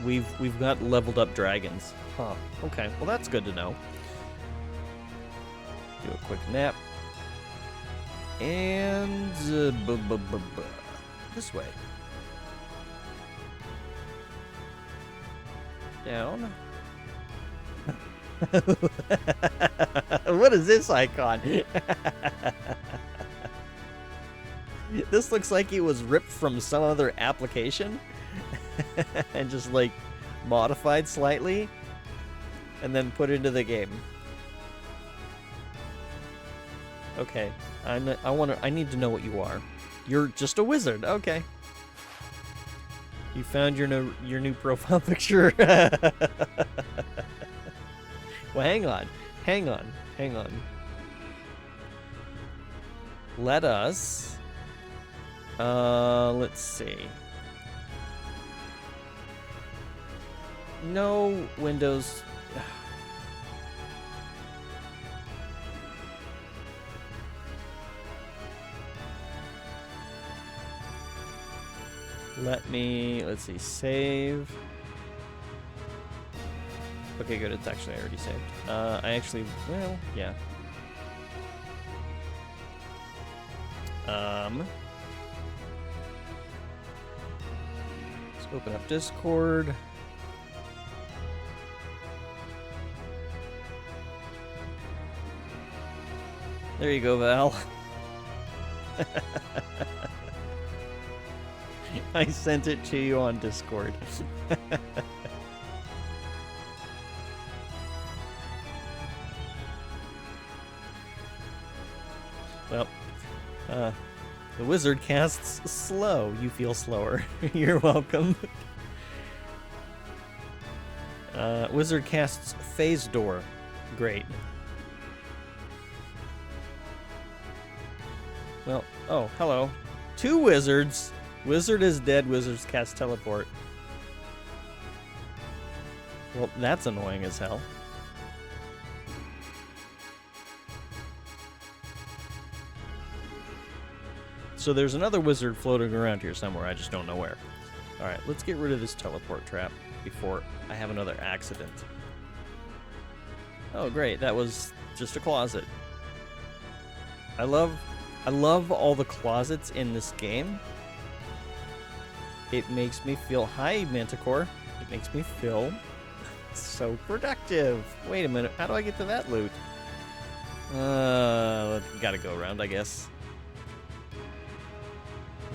We've got leveled up dragons. Huh. Okay, well that's good to know. Do a quick nap. And this way. Down. What is this icon? This looks like it was ripped from some other application and just like modified slightly and then put into the game. Okay, I need to know what you are. You're just a wizard. Okay. You found your new profile picture. Well, hang on. Let us let's see. No Windows. Let's see, save. Okay, good, it's actually already saved. Well, yeah. Let's open up Discord. There you go, Val. I sent it to you on Discord. Well, the wizard casts slow. You feel slower. You're welcome. Wizard casts phase door. Great. Well, oh, hello. 2 wizards. Wizard is dead, wizards cast teleport. Well, that's annoying as hell. So there's another wizard floating around here somewhere, I just don't know where. Alright, let's get rid of this teleport trap before I have another accident. Oh great, that was just a closet. I love all the closets in this game. It makes me feel, hi Manticore, it makes me feel so productive. Wait a minute, how do I get to that loot? Gotta go around, I guess.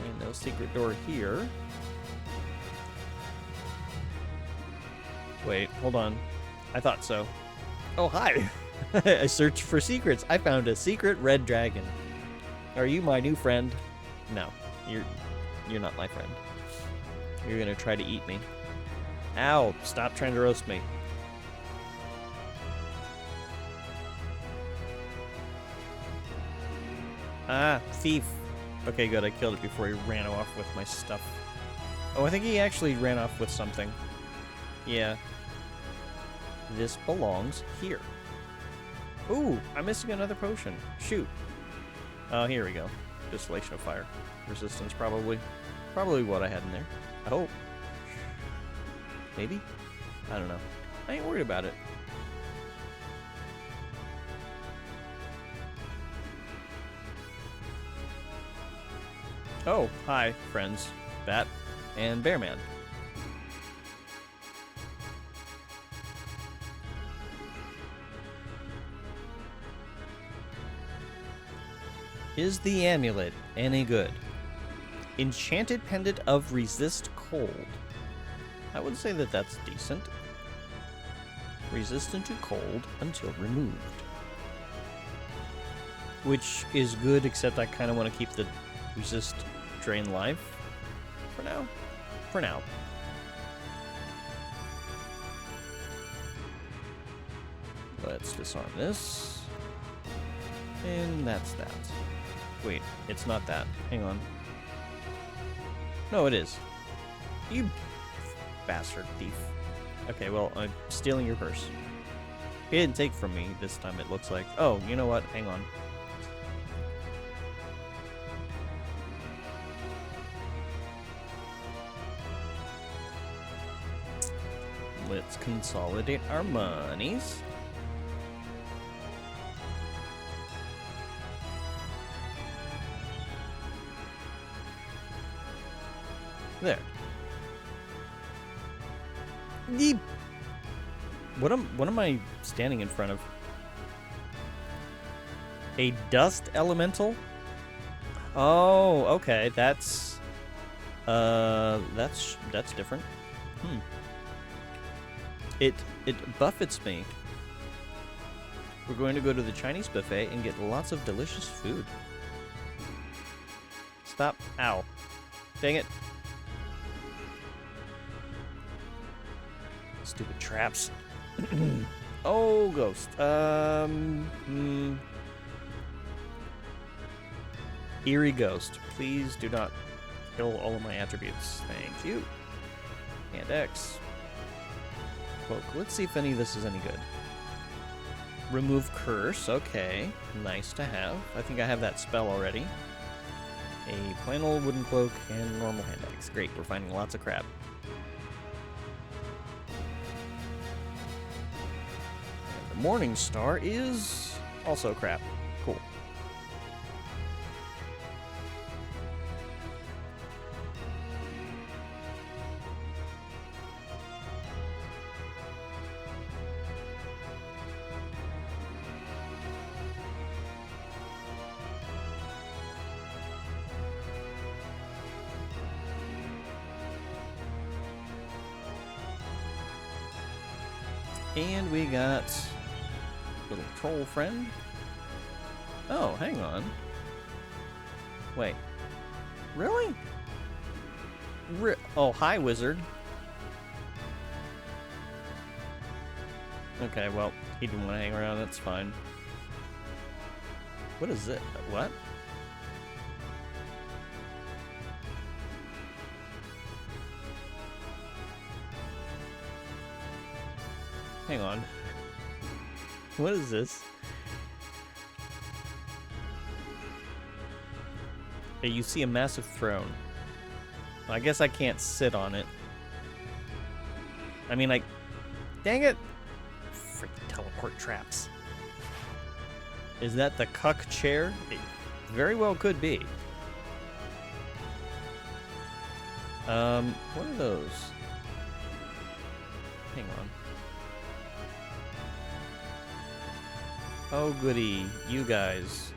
And no secret door here. Wait, hold on. I thought so. Oh, hi! I searched for secrets. I found a secret red dragon. Are you my new friend? No, you're not my friend. You're gonna try to eat me. Ow! Stop trying to roast me. Ah, thief. Okay, good. I killed it before he ran off with my stuff. Oh, I think he actually ran off with something. Yeah. This belongs here. Ooh, I'm missing another potion. Shoot. Oh, here we go. Distillation of fire. Resistance, probably. Probably what I had in there. I hope. Maybe? I don't know. I ain't worried about it. Oh, hi, friends. Bat and Bearman. Is the amulet any good? Enchanted pendant of resist cold. I would say that that's decent. Resistant to cold until removed. which is good, except I kind of want to keep the resist drain life for now. For now. Let's disarm this. And that's that. Wait, it's not that. Hang on. No, it is. You bastard thief. Okay, well, I'm stealing your purse. He didn't take from me this time, it looks like. Oh, you know what? Hang on. Let's consolidate our monies. There. Yeep. What am I standing in front of? A dust elemental? Oh, okay. That's different. It buffets me. We're going to go to the Chinese buffet and get lots of delicious food. Stop. Ow. Dang it. Stupid traps. Oh, ghost. Eerie ghost. Please do not kill all of my attributes. Thank you. And X. Cloak. Let's see if any of this is any good. Remove curse. Okay. Nice to have. I think I have that spell already. A plain old wooden cloak and normal hand axe. Great. We're finding lots of crap. Morning Star is also crap. Cool. And we got little troll friend. Oh, hang on. Wait. Really? Oh, hi, wizard. Okay, well, he didn't want to hang around. That's fine. What is it? What? Hang on. What is this? Hey, you see a massive throne. I guess I can't sit on it. I mean, dang it! Freaking teleport traps. Is that the cuck chair? It very well could be. What are those? Hang on. Oh, goody. You guys.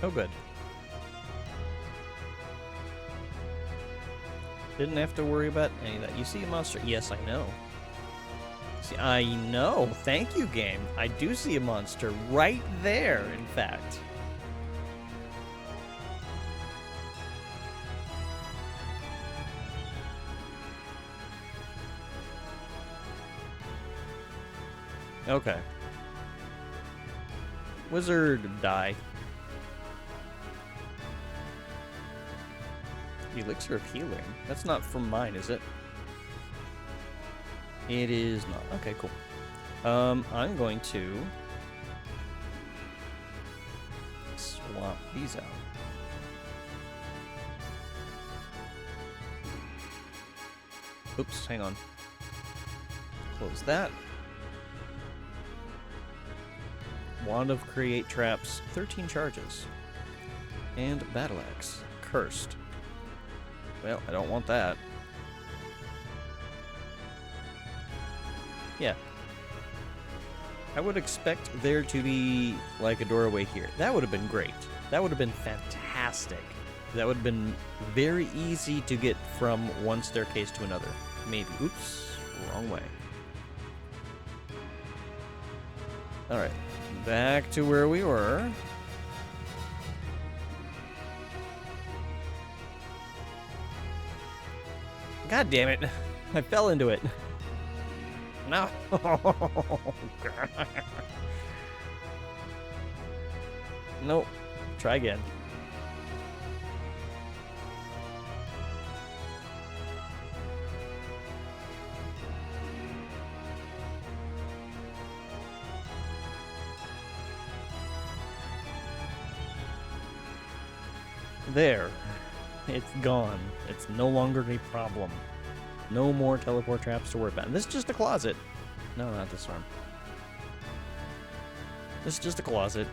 Oh, good. Didn't have to worry about any of that. You see a monster? Yes, I know. See, I know. Thank you, game. I do see a monster right there, in fact. Okay. Wizard, die. Elixir of healing. That's not from mine, is it? It is not. Okay, cool. I'm going to swap these out. Oops, hang on. Close that. Wand of Create Traps, 13 charges. And Battle Axe, Cursed. Well, I don't want that. Yeah. I would expect there to be like a doorway here. That would have been great. That would have been fantastic. That would have been very easy to get from one staircase to another. Maybe. Oops. Wrong way. Alright. Back to where we were. God damn it. I fell into it. No. Nope. Try again. There. It's gone. It's no longer a problem. No more teleport traps to worry about. And this is just a closet. No, not this one. This is just a closet.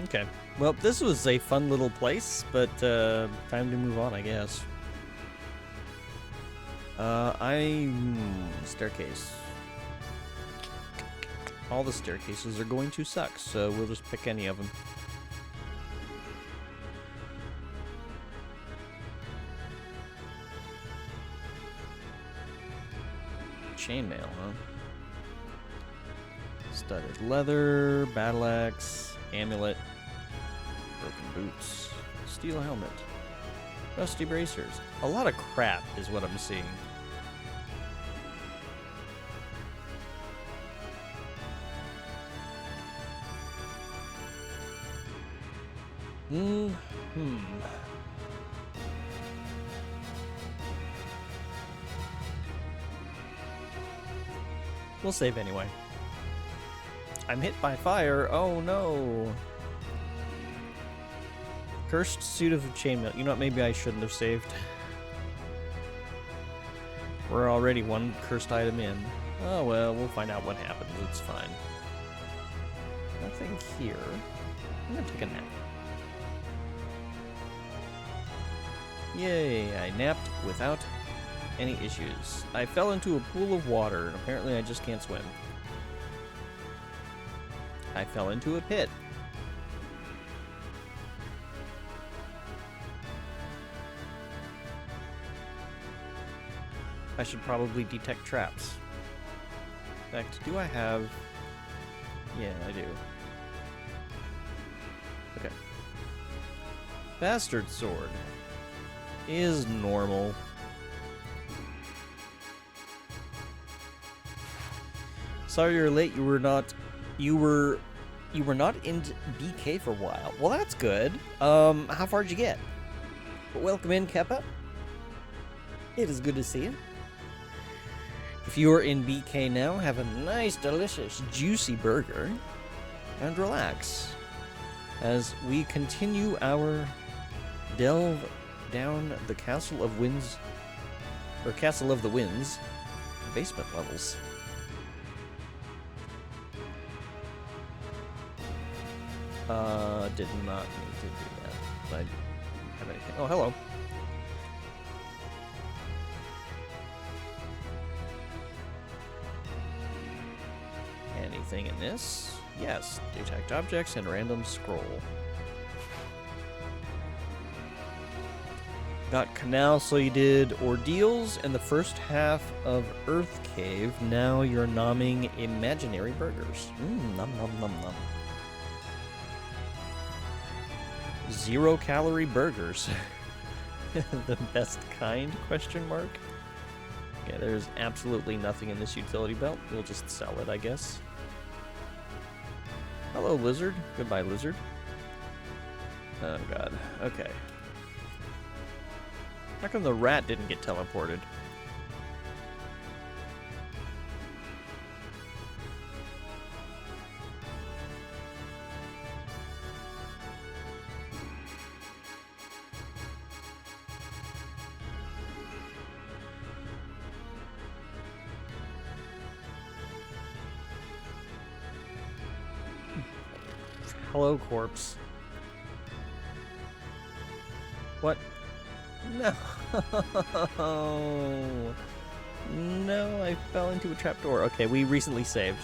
Okay. Well, this was a fun little place, but time to move on, I guess. Staircase. All the staircases are going to suck, so we'll just pick any of them. Chainmail, huh? Studded leather, battle axe, amulet, broken boots, steel helmet, rusty bracers. A lot of crap is what I'm seeing. We'll save anyway. I'm hit by fire. Oh no. Cursed suit of chainmail. You know what? Maybe I shouldn't have saved. We're already one cursed item in. Oh well, we'll find out what happens. It's fine. Nothing here. I'm gonna take a nap. Yay, I napped without any issues. I fell into a pool of water, and apparently I just can't swim. I fell into a pit. I should probably detect traps. In fact, do I have... Yeah, I do. Okay. Bastard sword is normal. Sorry you're late. You were not in BK for a while. Well, that's good. How far did you get? Welcome in, Keppa. It is good to see you. If you are in BK now, have a nice, delicious, juicy burger and relax as we continue our delve down the Castle of Winds, or Castle of the Winds basement levels. Did not need to do that. But I didn't have anything. Oh, hello. Anything in this? Yes. Detect objects and random scroll. Got Canal, so you did Ordeals and the first half of Earth Cave. Now you're nomming imaginary burgers. Nom nom nom nom. 0-calorie burgers. The best kind? Question mark. Okay, there's absolutely nothing in this utility belt. We'll just sell it, I guess. Hello, lizard. Goodbye, lizard. Oh, God. Okay. How come the rat didn't get teleported? Hello, corpse. What? No. No, I fell into a trapdoor. Okay, we recently saved.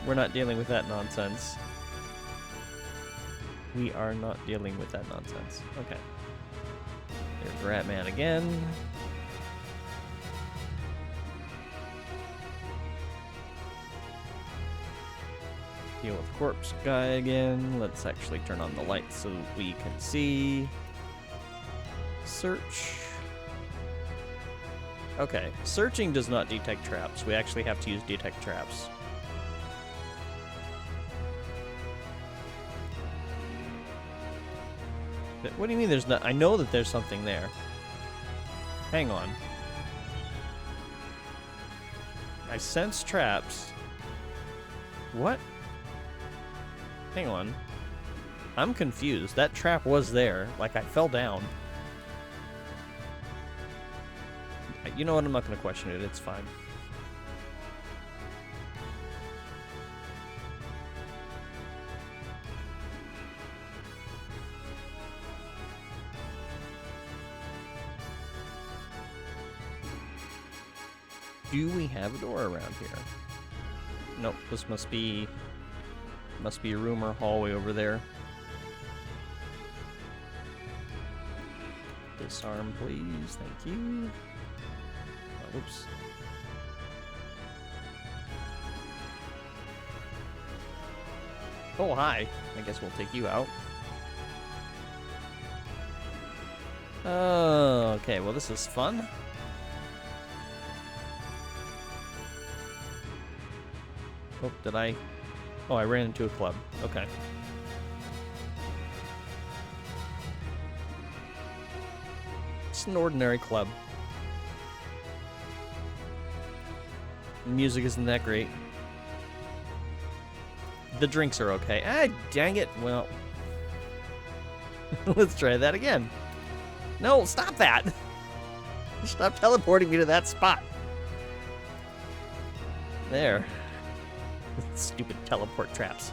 We're not dealing with that nonsense. We are not dealing with that nonsense. Okay. There's Ratman again. Deal with corpse guy again. Let's actually turn on the lights so we can see. Search. Okay, searching does not detect traps. We actually have to use detect traps. But what do you mean there's not? I know that there's something there. Hang on. I sense traps. What? Hang on. I'm confused. That trap was there. Like, I fell down. You know what? I'm not going to question it. It's fine. Do we have a door around here? Nope. This must be a room or hallway over there. Disarm, please. Thank you. Oh, oops. Oh, hi. I guess we'll take you out. Oh, okay. Well, this is fun. Oh, did I? Oh, I ran into a club. Okay. It's an ordinary club. The music isn't that great. The drinks are okay. Ah, dang it. Well, let's try that again. No, stop that. Stop teleporting me to that spot. There. Stupid teleport traps.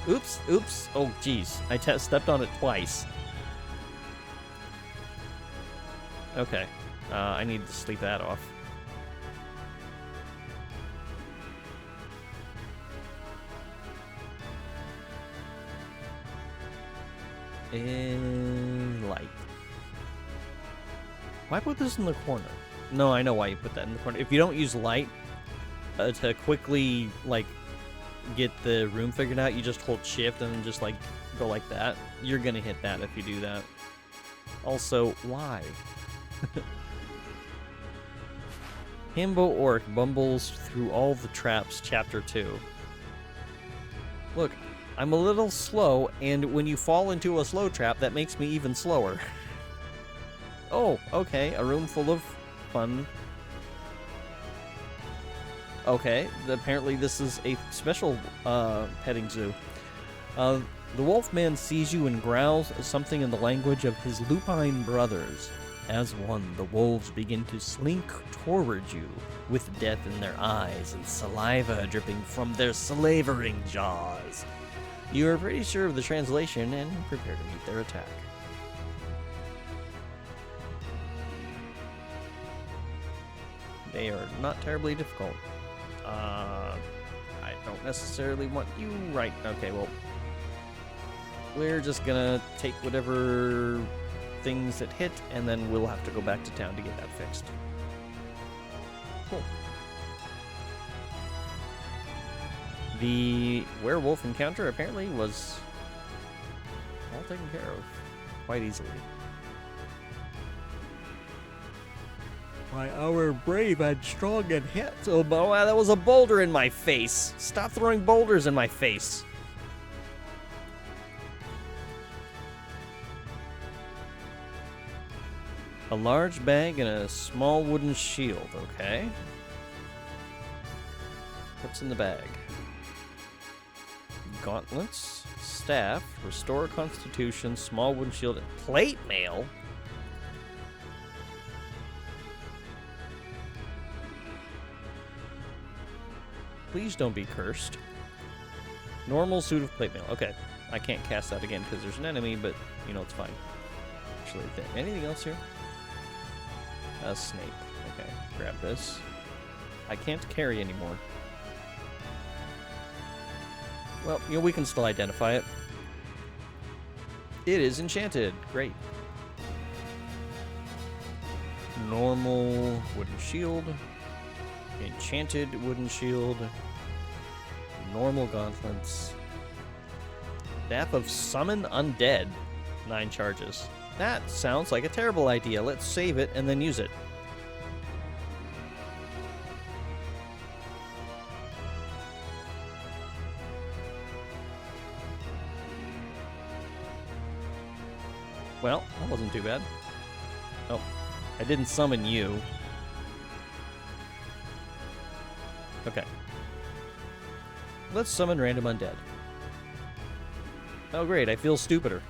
Oops, oops. Oh, jeez. I stepped on it twice. Okay. I need to sleep that off. In light. Why put this in the corner? No, I know why you put that in the corner. If you don't use light to quickly, like, get the room figured out, you just hold shift and then just, like, go like that. You're gonna hit that if you do that. Also, why? Himbo Orc bumbles through all the traps, Chapter 2. Look, I'm a little slow, and when you fall into a slow trap, that makes me even slower. Oh, okay, a room full of fun. Okay, apparently this is a special petting zoo. The Wolfman sees you and growls something in the language of his lupine brothers. As one, the wolves begin to slink toward you, with death in their eyes and saliva dripping from their slavering jaws. You are pretty sure of the translation and prepare to meet their attack. They are not terribly difficult. I don't necessarily want you right. Okay, well, we're just gonna take whatever things that hit, and then we'll have to go back to town to get that fixed. Cool. The werewolf encounter apparently was all taken care of quite easily. Why, our brave and strong and handsome. Oh, wow, that was a boulder in my face. Stop throwing boulders in my face. A large bag and a small wooden shield, okay. What's in the bag? Gauntlets, staff, restore constitution, small wooden shield, and plate mail? Please don't be cursed. Normal suit of plate mail. Okay, I can't cast that again because there's an enemy, but, you know, it's fine. actually a thing. Anything else here? A snake. Okay, grab this. I can't carry anymore. Well, you know, we can still identify it. It is enchanted. Great. Normal wooden shield. Enchanted wooden shield. Normal gauntlets. Staff of Summon Undead. 9 charges. That sounds like a terrible idea. Let's save it and then use it. Well, that wasn't too bad. Oh, I didn't summon you. Okay. Let's summon random undead. Oh great, I feel stupider.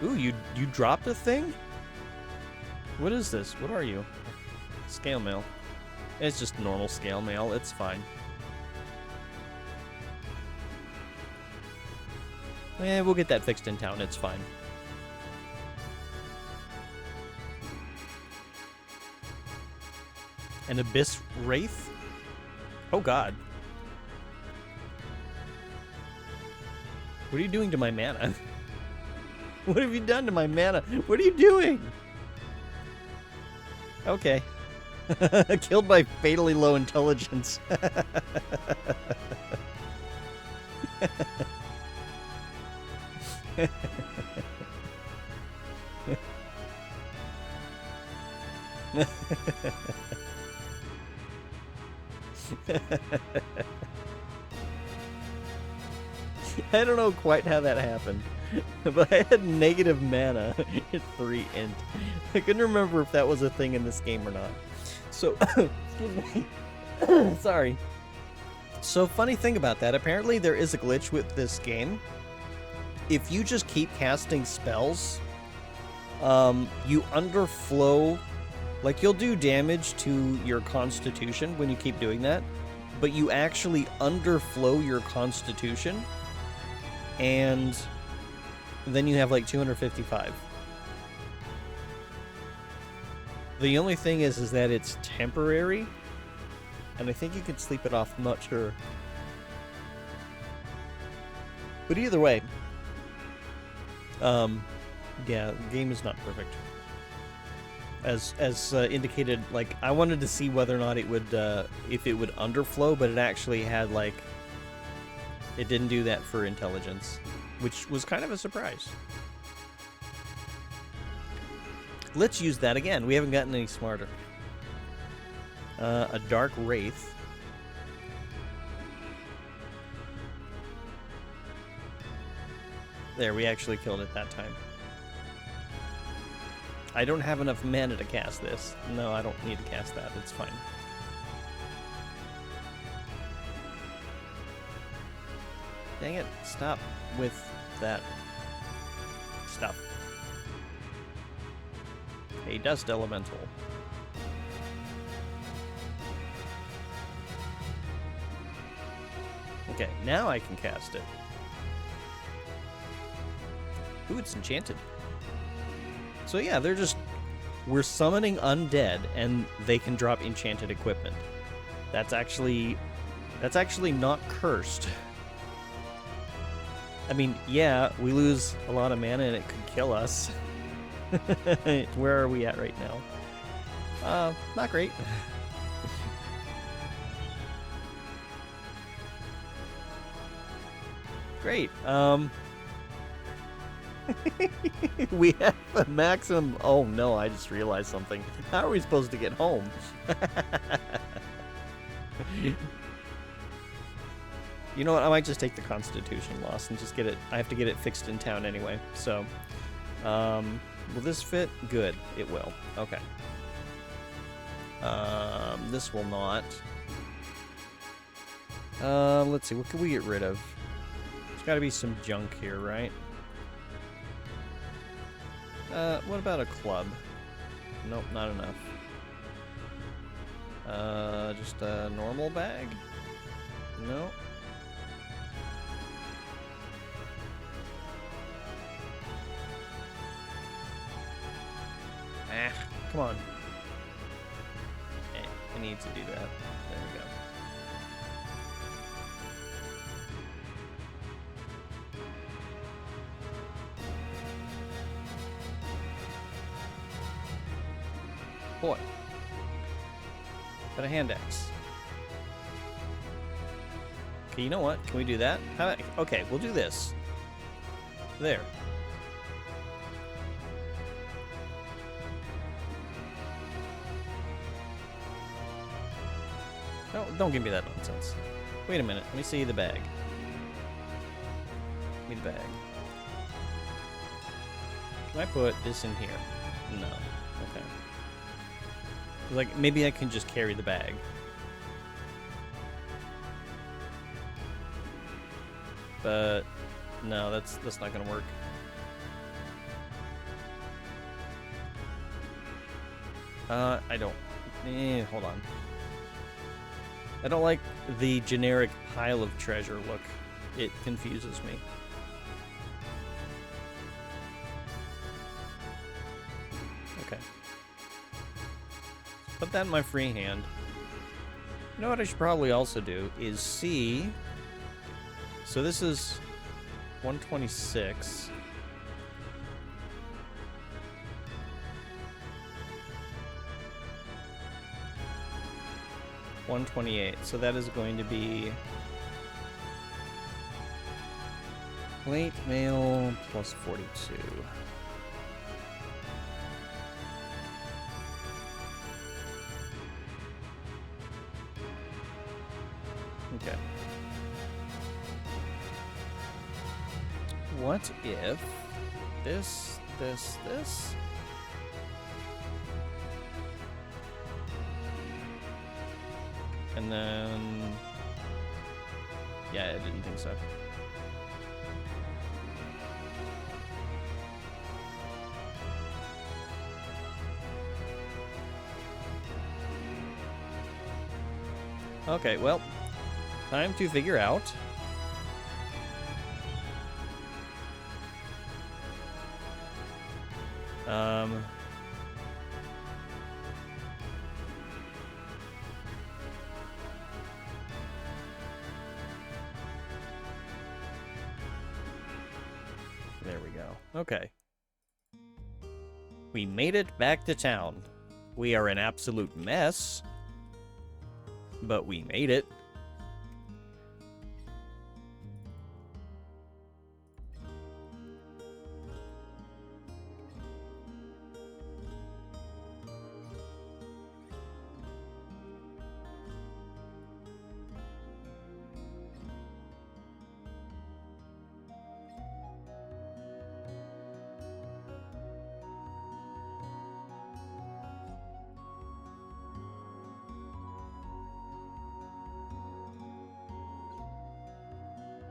Ooh, you dropped a thing? What is this? What are you? Scale mail. It's just normal scale mail, it's fine. Eh, we'll get that fixed in town, it's fine. An Abyss Wraith? Oh god. What are you doing to my mana? What have you done to my mana? What are you doing? Okay. Killed by fatally low intelligence. I don't know quite how that happened, but I had negative mana at 3 int. I couldn't remember if that was a thing in this game or not. So, excuse me. Sorry. So, funny thing about that, apparently there is a glitch with this game. If you just keep casting spells, you underflow, like you'll do damage to your constitution when you keep doing that, but you actually underflow your constitution, and then you have like 255. The only thing is that it's temporary, and I think you can sleep it off, I'm not sure. But either way, yeah, the game is not perfect. As indicated, like, I wanted to see whether or not it would, if it would underflow, but it actually had, like, it didn't do that for intelligence, which was kind of a surprise. Let's use that again. We haven't gotten any smarter. A Dark Wraith. There, we actually killed it that time. I don't have enough mana to cast this. No, I don't need to cast that. It's fine. Dang it. Stop with that stuff. A Dust Elemental. Okay, now I can cast it. Ooh, it's enchanted. So yeah, we're summoning undead, and they can drop enchanted equipment. That's actually not cursed. I mean, yeah, we lose a lot of mana and it could kill us. Where are we at right now? Not great. Great. We have a maximum. Oh no, I just realized something. How are we supposed to get home? You know what? I might just take the Constitution loss and just get it. I have to get it fixed in town anyway. So, will this fit? Good. It will. Okay. This will not. Let's see. What can we get rid of? There's got to be some junk here, right? What about a club? Nope, not enough. Just a normal bag? No. Come on. I need to do that. There we go. Boy. Got a hand axe. Okay, you know what? Can we do that? Okay, we'll do this. There. No, don't give me that nonsense. Wait a minute. Let me see the bag. Give me the bag. Can I put this in here? No. Okay. Like, maybe I can just carry the bag. But no, that's not gonna work. I don't. Hold on. I don't like the generic pile of treasure look. It confuses me. Okay. Put that in my free hand. You know what I should probably also do is see. So this is 126. $128. So that is going to be plate mail plus 42. Okay. What if this? And then... yeah, I didn't think so. Okay, well, time to figure out there we go. Okay. We made it back to town. We are an absolute mess, but we made it.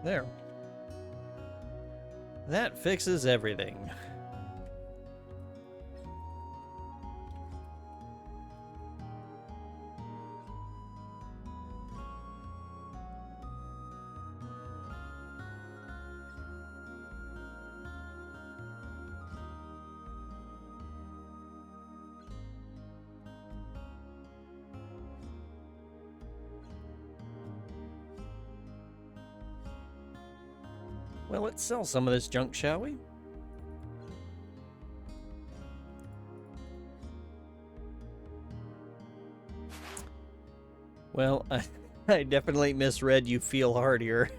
There. That fixes everything. Well, let's sell some of this junk, shall we? Well, I definitely misread you feel hardier.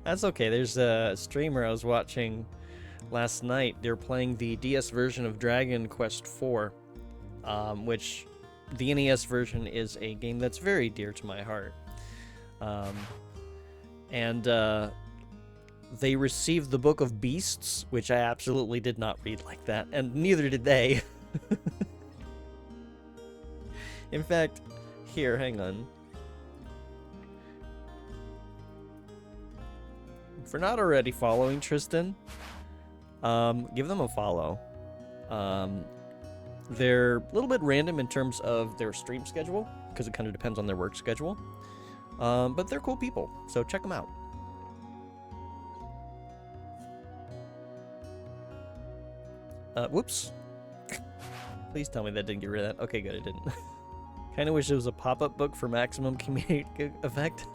That's okay. There's a streamer I was watching last night. They're playing the DS version of Dragon Quest IV, which the NES version is a game that's very dear to my heart. And they received the Book of Beasts, which I absolutely did not read like that, and neither did they. In fact, here, hang on. If you're not already following Tristan, give them a follow. They're a little bit random in terms of their stream schedule, because it kind of depends on their work schedule. But they're cool people, so check them out. Whoops. Please tell me that didn't get rid of that. Okay, good, it didn't. Kind of wish it was a pop-up book for maximum comedic effect.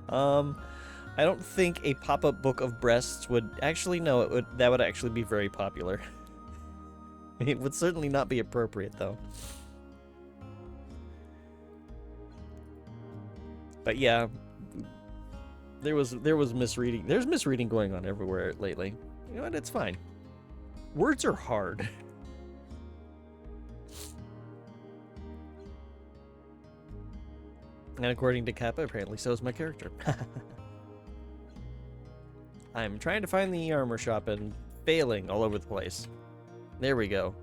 I don't think a pop-up book of breasts would actually, no, that would actually be very popular. It would certainly not be appropriate though. But yeah, there was misreading. There's misreading going on everywhere lately. You know what? It's fine. Words are hard. And according to Kappa, apparently so is my character. I'm trying to find the armor shop and failing all over the place. There we go.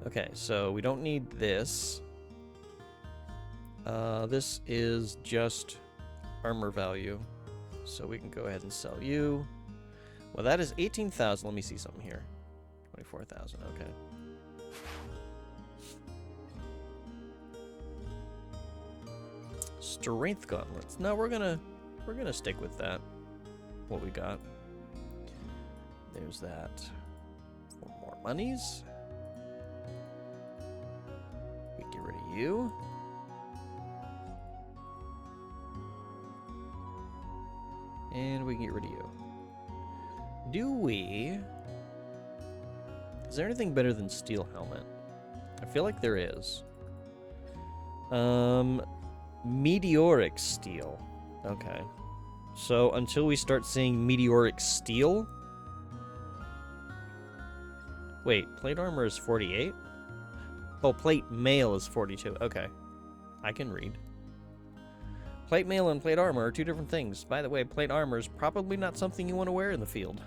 Okay, so we don't need this. This is just armor value. So we can go ahead and sell you. Well, that is 18,000. Let me see something here. 24,000, okay. Strength gauntlets. No, we're gonna stick with that. What we got. There's that. 4 more monies. We get rid of you. And we can get rid of you. Do we? Is there anything better than steel helmet? I feel like there is. Meteoric steel. Okay. So until we start seeing meteoric steel. Wait, plate armor is 48? Oh, plate mail is 42. Okay. I can read. Plate mail and plate armor are 2 different things. By the way, plate armor is probably not something you want to wear in the field.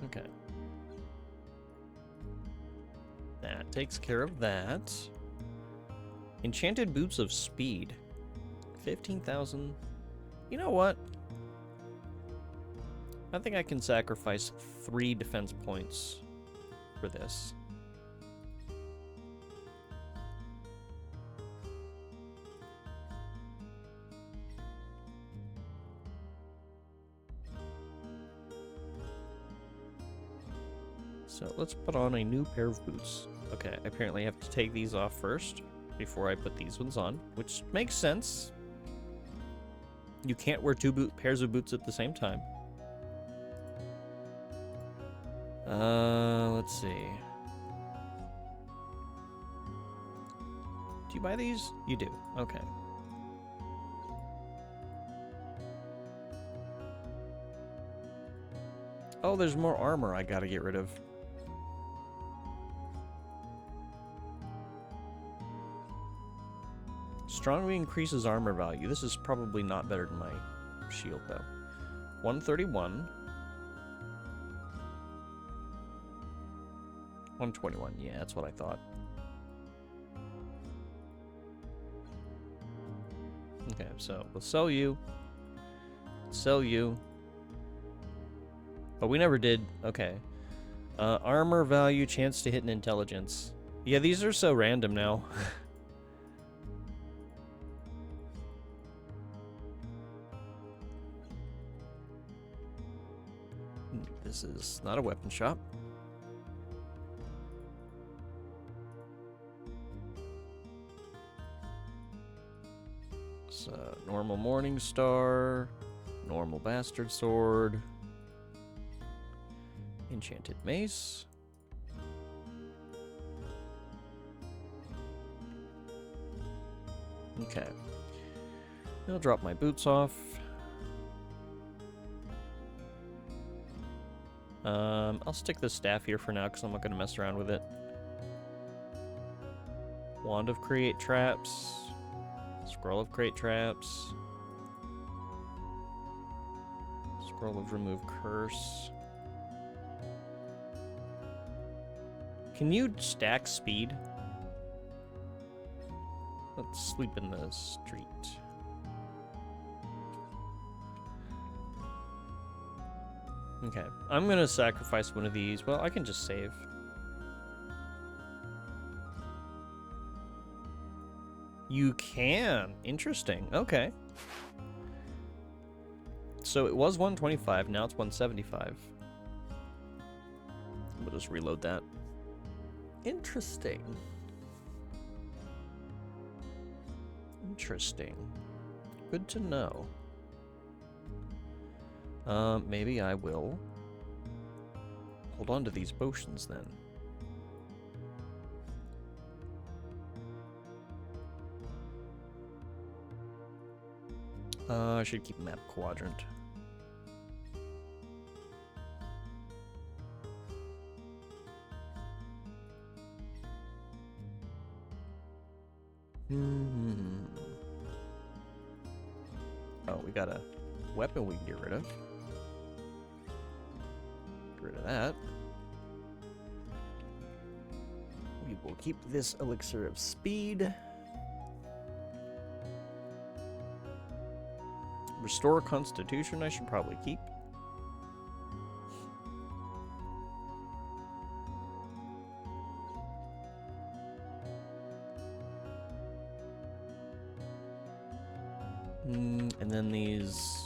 Okay. That takes care of that. Enchanted boots of speed. 15,000. You know what? I think I can sacrifice 3 defense points for this. So let's put on a new pair of boots. Okay, apparently I have to take these off first before I put these ones on, which makes sense. You can't wear 2 pairs of boots at the same time. Let's see. Do you buy these? You do. Okay. Oh, there's more armor I gotta get rid of. Strongly increases armor value. This is probably not better than my shield, though. 131. 121. Yeah, that's what I thought. Okay, so we'll sell you. Sell you. But we never did. Okay. Armor value, chance to hit, and intelligence. Yeah, these are so random now. This is not a weapon shop. It's a normal Morning Star, normal Bastard Sword, enchanted mace. Okay. I'll drop my boots off. I'll stick the staff here for now because I'm not going to mess around with it. Wand of Create Traps. Scroll of Create Traps. Scroll of Remove Curse. Can you stack speed? Let's sleep in the street. Okay, I'm gonna sacrifice one of these. Well, I can just save. You can. Interesting. Okay. So it was 125, now it's 175. We'll just reload that. Interesting. Interesting. Good to know. Maybe I will hold on to these potions then. I should keep map quadrant. Oh, we got a weapon we can get rid of. Get rid of that. We will keep this elixir of speed. Restore Constitution I should probably keep. And then these...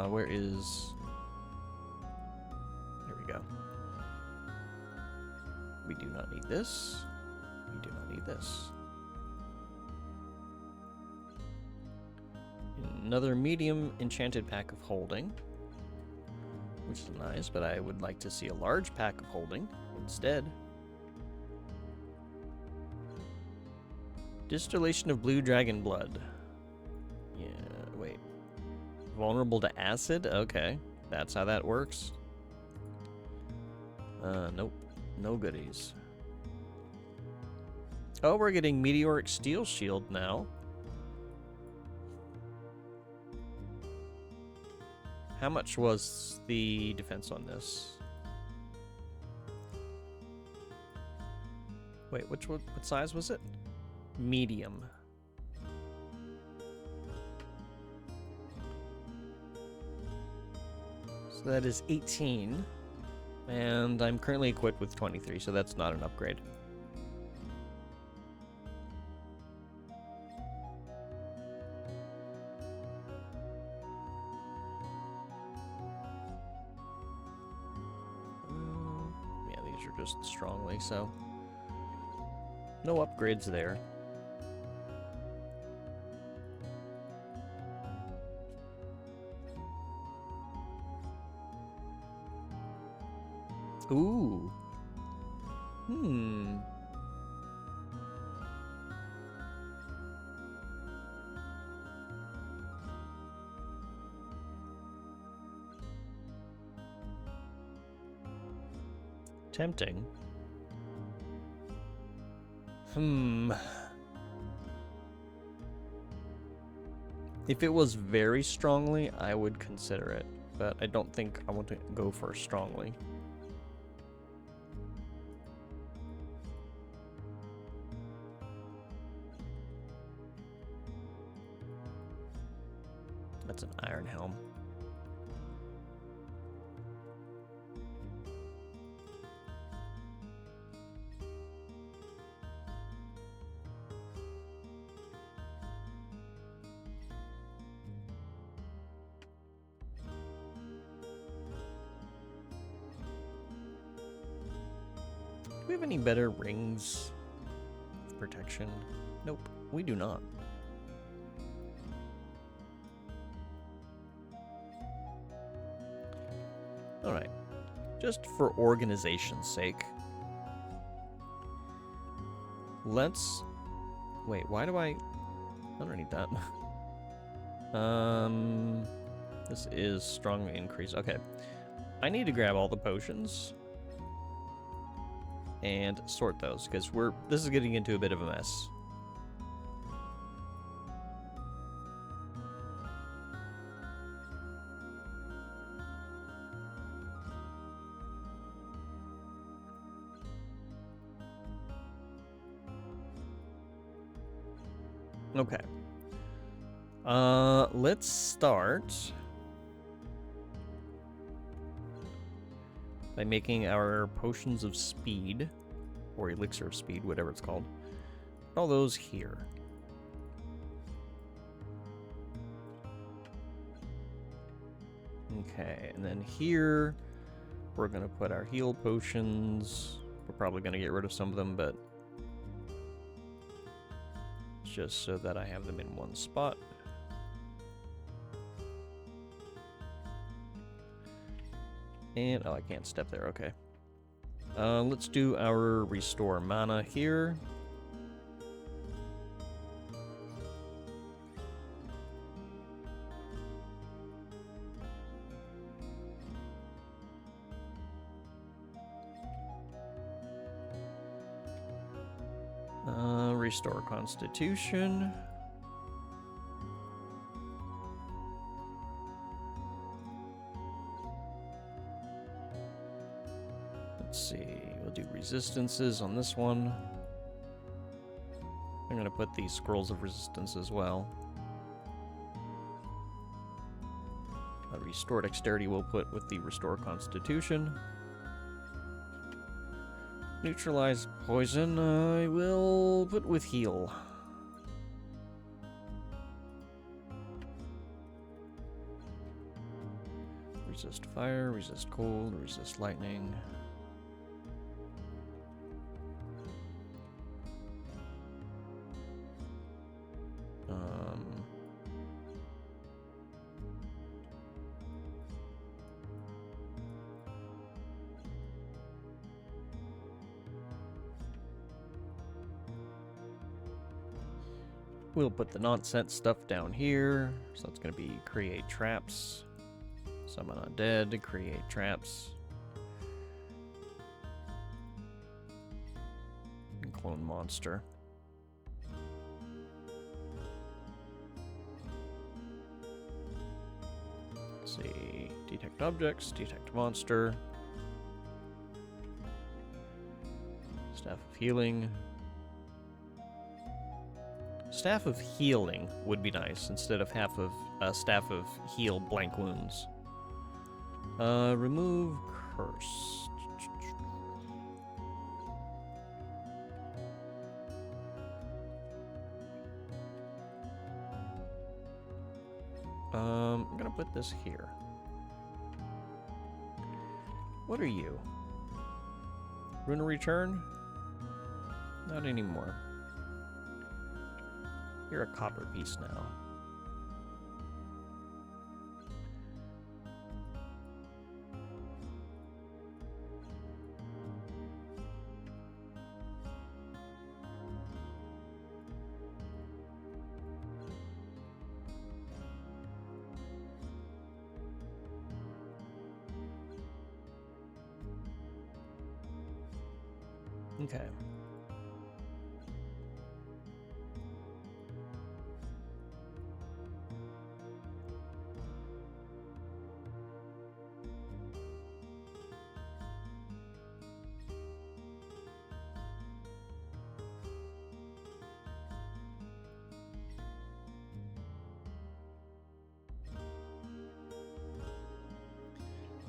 where is... Here we go. We do not need this. We do not need this. Another medium enchanted pack of holding, which is nice, but I would like to see a large pack of holding instead. Distillation of blue dragon blood. Yeah, wait. Vulnerable to acid? Okay, that's how that works. Nope. No goodies. Oh, we're getting meteoric steel shield now. How much was the defense on this? Wait, what size was it? Medium. So that is 18. And I'm currently equipped with 23, so that's not an upgrade. Yeah, these are just strongly, so no upgrades there. Ooh. Tempting. If it was very strongly, I would consider it, but I don't think I want to go for strongly. That's an iron helm. Do we have any better rings of protection? Nope, we do not. Alright, just for organization's sake, let's... Wait, why do I don't need that. This is strong increase. Okay, I need to grab all the potions and sort those, because this is getting into a bit of a mess. Okay. Let's start by making our potions of speed. or elixir of speed, whatever it's called. All those here. Okay, and then here we're gonna put our heal potions. We're probably gonna get rid of some of them, but just so that I have them in one spot. And, oh, I can't step there, okay. Let's do our restore mana here. Restore constitution. Let's see, we'll do resistances on this one. I'm gonna put these scrolls of resistance as well. Restore dexterity we'll put with the restore constitution. Neutralize poison, I will put with heal. Resist fire, resist cold, resist lightning. We'll put the nonsense stuff down here. So that's going to be create traps. Summon undead, create traps. And clone monster. Let's see. Detect objects, detect monster. Staff of healing. Staff of healing would be nice instead of half of staff of heal blank wounds. Remove curse. I'm gonna put this here. What are you? Rune of return? Not anymore. You're a copper piece now. Okay.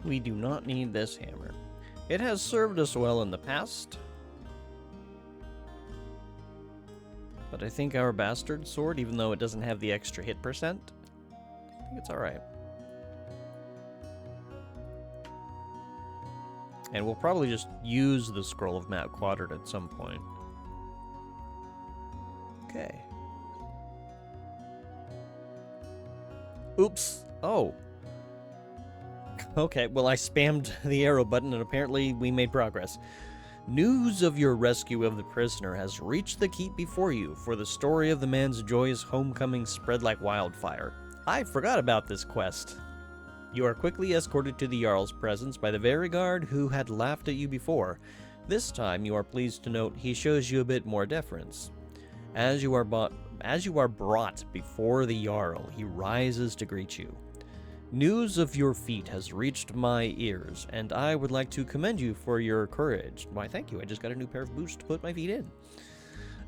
We do not need this hammer. It has served us well in the past. But I think our bastard sword, even though it doesn't have the extra hit percent, I think it's alright. And we'll probably just use the Scroll of Map Quadrant at some point. Okay. Oops. Oh. Okay, well I spammed the arrow button and apparently we made progress. News of your rescue of the prisoner has reached the keep before you, for the story of the man's joyous homecoming spread like wildfire. I forgot about this quest. You are quickly escorted to the Jarl's presence by the very guard who had laughed at you before. This time, you are pleased to note, he shows you a bit more deference. As you are brought before the Jarl, he rises to greet you. News of your feat has reached my ears, and I would like to commend you for your courage. Why, thank you. I just got a new pair of boots to put my feet in.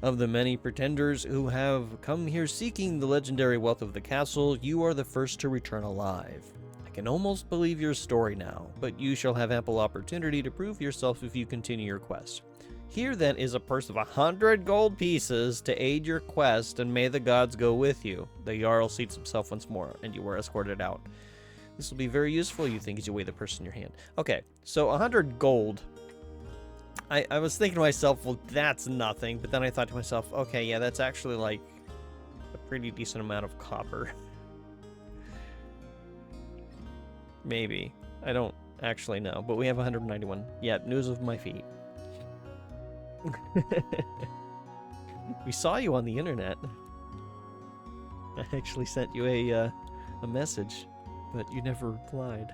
Of the many pretenders who have come here seeking the legendary wealth of the castle, you are the first to return alive. I can almost believe your story now, but you shall have ample opportunity to prove yourself if you continue your quest. Here then is a purse of 100 gold pieces to aid your quest, and may the gods go with you. The Jarl seats himself once more, and you were escorted out. This will be very useful, you think, as you weigh the purse in your hand. Okay, so 100 gold. I was thinking to myself, well, that's nothing. But then I thought to myself, okay, yeah, that's actually like a pretty decent amount of copper. Maybe. I don't actually know. But we have 191. Yeah, news of my feet. We saw you on the internet. I actually sent you a message, but you never replied.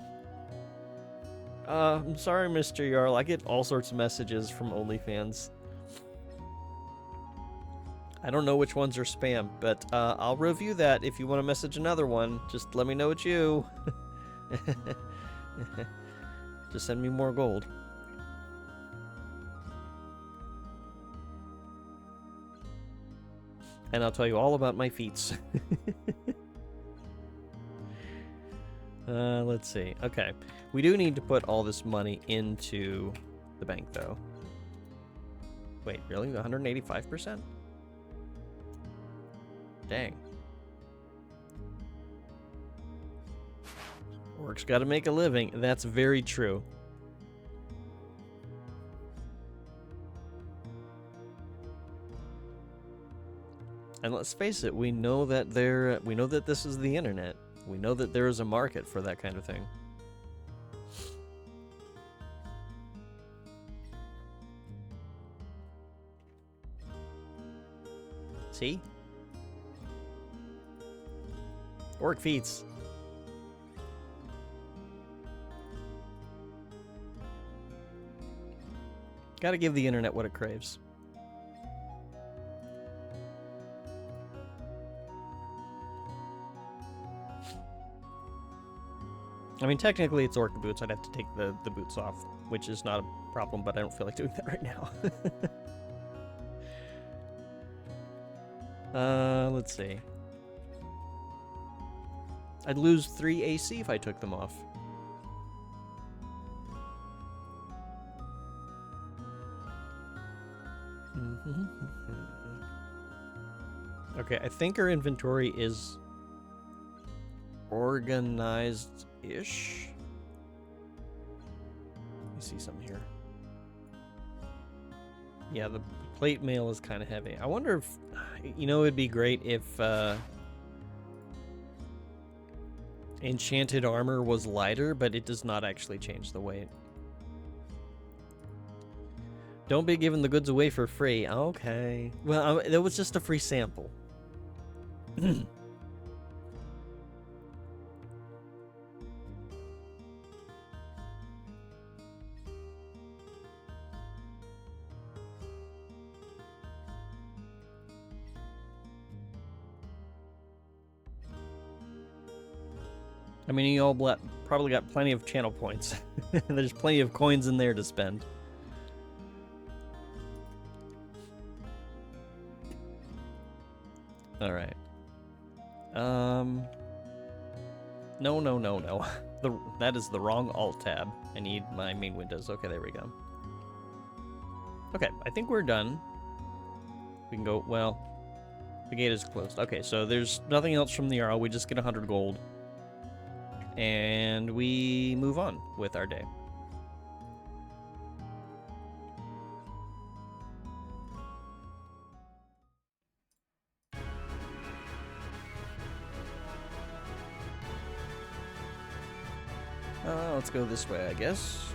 I'm sorry, Mr. Jarl. I get all sorts of messages from OnlyFans. I don't know which ones are spam, but I'll review that. If you want to message another one, just let me know it's you. Just send me more gold. And I'll tell you all about my feats. Let's see. Okay. We do need to put all this money into the bank, though. Wait, really? 185%? Dang. Orcs gotta make a living. That's very true. And let's face it, we know that this is the internet. We know that there is a market for that kind of thing. See? Orc feats. Gotta give the internet what it craves. I mean, technically it's orc boots. I'd have to take the boots off, which is not a problem, but I don't feel like doing that right now. Let's see. I'd lose 3 AC if I took them off. Okay, I think our inventory is organized-ish. Let me see something here. Yeah, the plate mail is kind of heavy. I wonder if, you know, it'd be great if enchanted armor was lighter, but it does not actually change the weight. Don't be giving the goods away for free. Okay. Well, that was just a free sample. I mean, you all probably got plenty of channel points. There's plenty of coins in there to spend. All right. No. That is the wrong alt tab. I need my main windows. Okay, there we go. Okay, I think we're done. We can go, well, the gate is closed. Okay, so there's nothing else from the Jarl. We just get 100 gold. And we move on with our day. Let's go this way, I guess.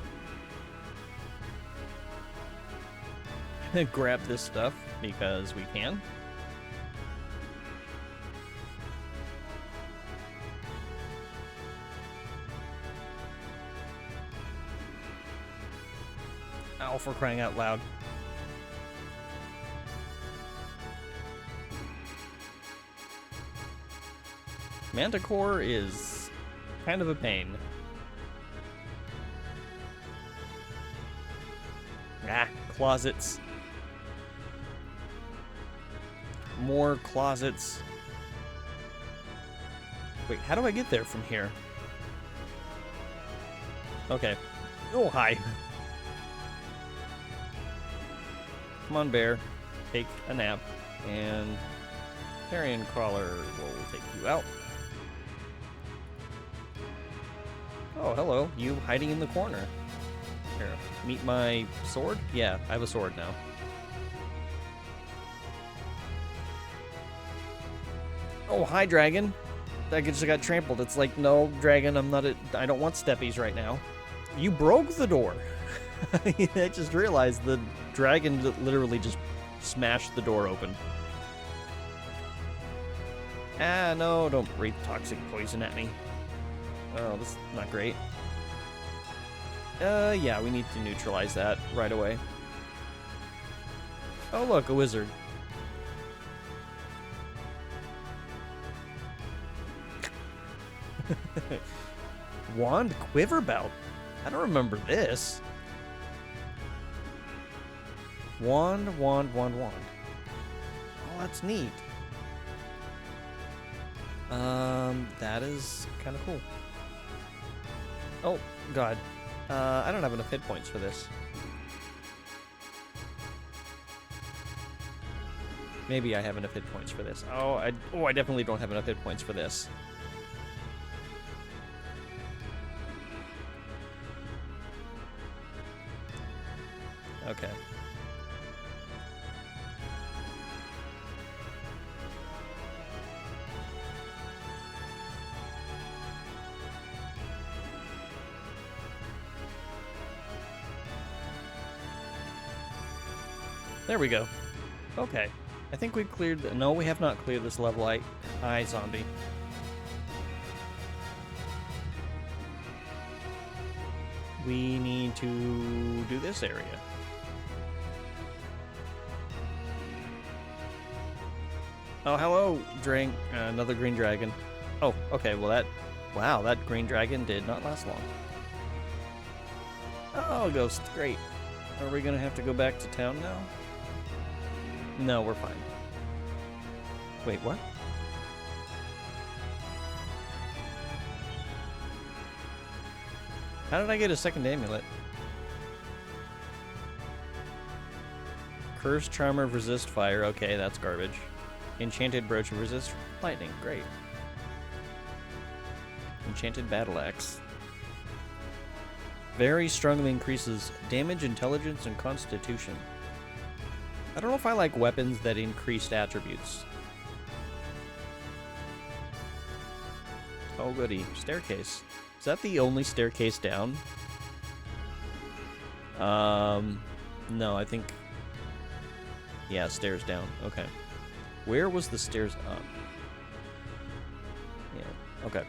Grab this stuff because we can. Ow, for crying out loud. Manticore is kind of a pain. Ah, closets. More closets. Wait, how do I get there from here? Okay. Oh, hi. Come on, bear. Take a nap. And carrion crawler will take you out. Oh, hello. You hiding in the corner. Here, meet my sword? Yeah, I have a sword now. Oh, hi, dragon. I just got trampled. It's like, no, dragon, I don't want steppies right now. You broke the door. I just realized the dragon literally just smashed the door open. Ah, no, don't breathe toxic poison at me. Oh, this is not great. Yeah, we need to neutralize that right away. Oh, look, a wizard. Wand quiver belt. I don't remember this. Wand. Oh, that's neat. That is kind of cool. Oh, God. I don't have enough hit points for this. Maybe I have enough hit points for this. Oh, I definitely don't have enough hit points for this. Okay. There we go. Okay. I think we cleared... No, we have not cleared this level. Hi, zombie. We need to do this area. Oh, hello, another green dragon. Oh, okay, well wow, that green dragon did not last long. Oh, ghost, great. Are we gonna have to go back to town now? No, we're fine. Wait, what? How did I get a second amulet? Cursed Charmer resist fire. Okay, that's garbage. Enchanted Brooch resist lightning. Great. Enchanted Battle Axe. Very strongly increases damage, intelligence, and constitution. I don't know if I like weapons that increased attributes. Oh, goody. Staircase. Is that the only staircase down? No, I think... Yeah, stairs down. Okay. Where was the stairs up? Yeah, okay.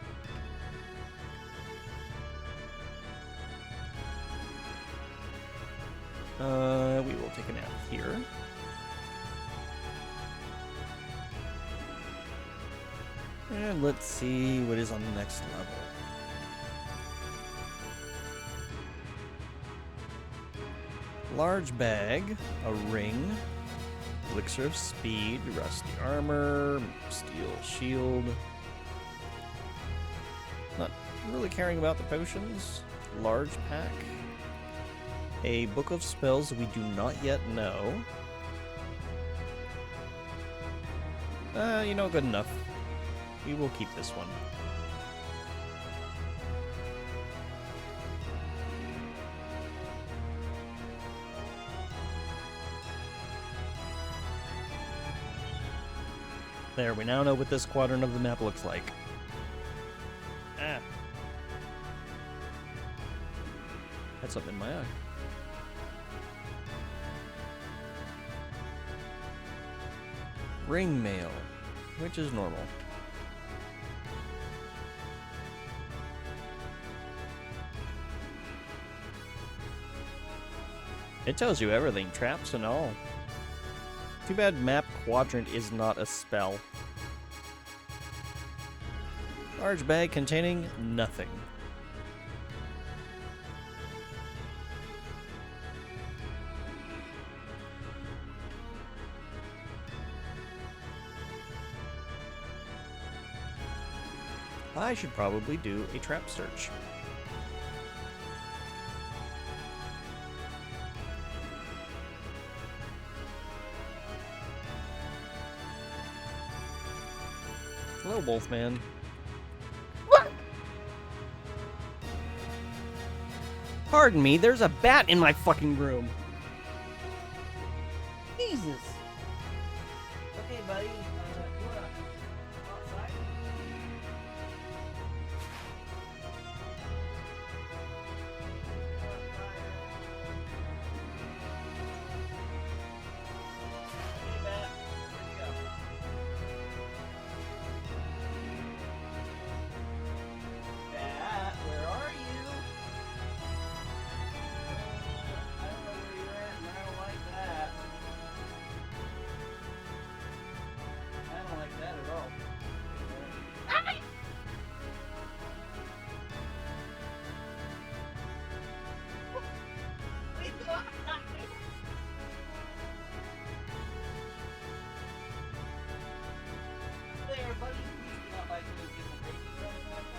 We will take a nap here. And let's see what is on the next level. Large bag, a ring, elixir of speed, rusty armor, steel shield. Not really caring about the potions. Large pack. A book of spells we do not yet know. You know, good enough. We will keep this one. There, we now know what this quadrant of the map looks like. Ah. Had something in my eye. Ring mail, which is normal. It tells you everything, traps and all. Too bad map quadrant is not a spell. Large bag containing nothing. I should probably do a trap search. Hello, Wolfman. Pardon me, there's a bat in my fucking room. Jesus. Okay, buddy. You wanna outside? Hey, bat. Where'd you go? Bat, where are you? I don't know where you're at, and I don't like that. I don't like that at all. There, buddy. Please get out by doing different things. That's nice.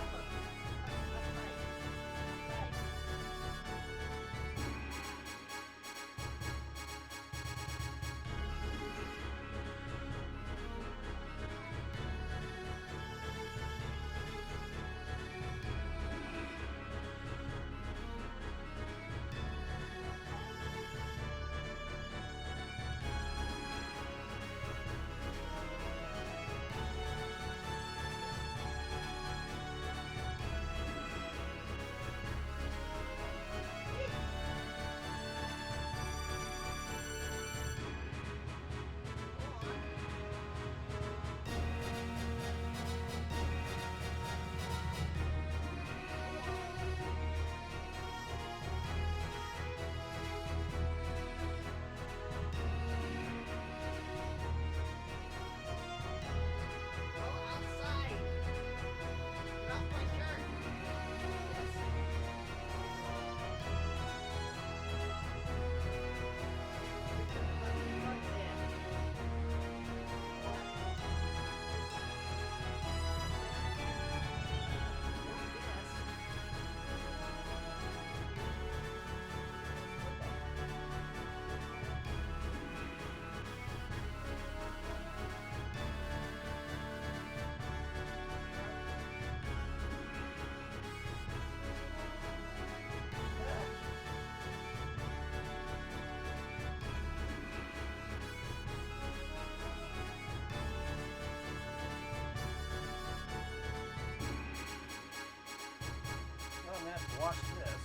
Watch this.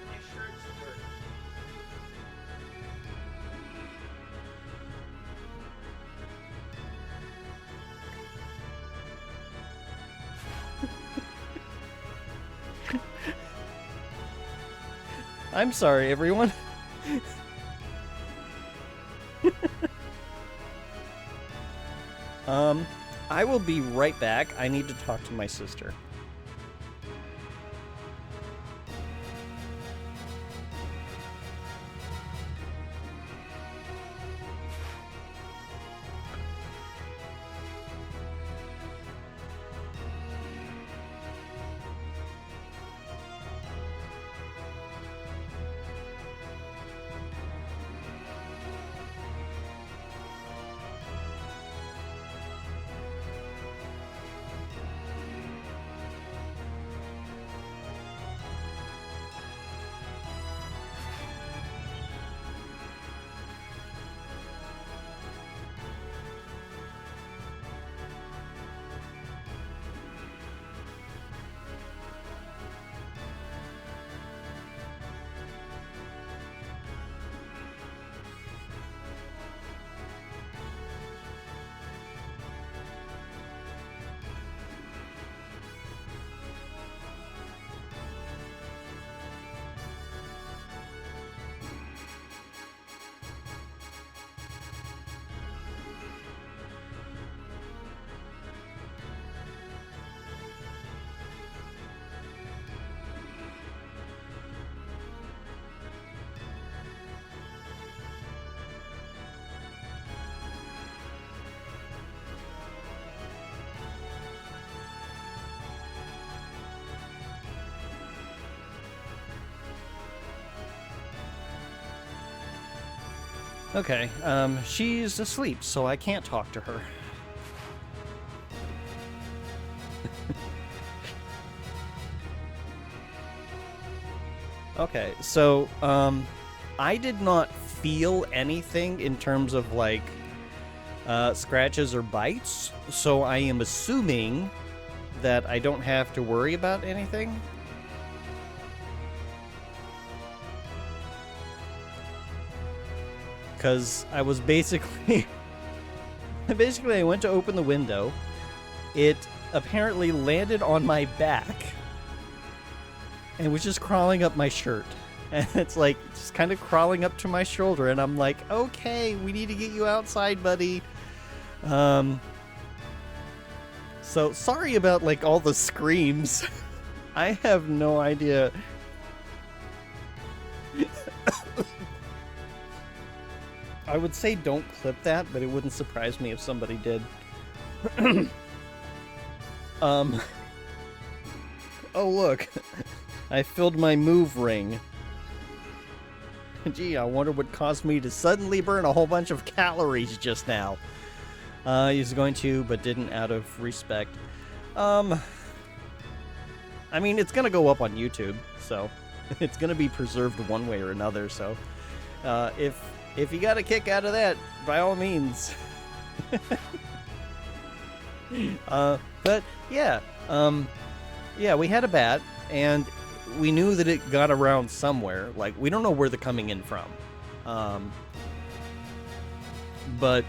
My shirt's dirty. I'm sorry, everyone. I will be right back. I need to talk to my sister. Okay, she's asleep, so I can't talk to her. Okay, so, I did not feel anything in terms of, like, scratches or bites, so I am assuming that I don't have to worry about anything. Because I was basically... I went to open the window. It apparently landed on my back and was just crawling up my shirt. And it's like, just kind of crawling up to my shoulder, and I'm like, okay, we need to get you outside, buddy. So sorry about, like, all the screams. I have no idea. I would say don't clip that, but it wouldn't surprise me if somebody did. Oh, look. I filled my move ring. Gee, I wonder what caused me to suddenly burn a whole bunch of calories just now. He's going to, but didn't out of respect. I mean, it's gonna go up on YouTube, so it's gonna be preserved one way or another, so if you got a kick out of that, by all means. But yeah, yeah, we had a bat, and we knew that it got around somewhere. Like, we don't know where they're coming in from. But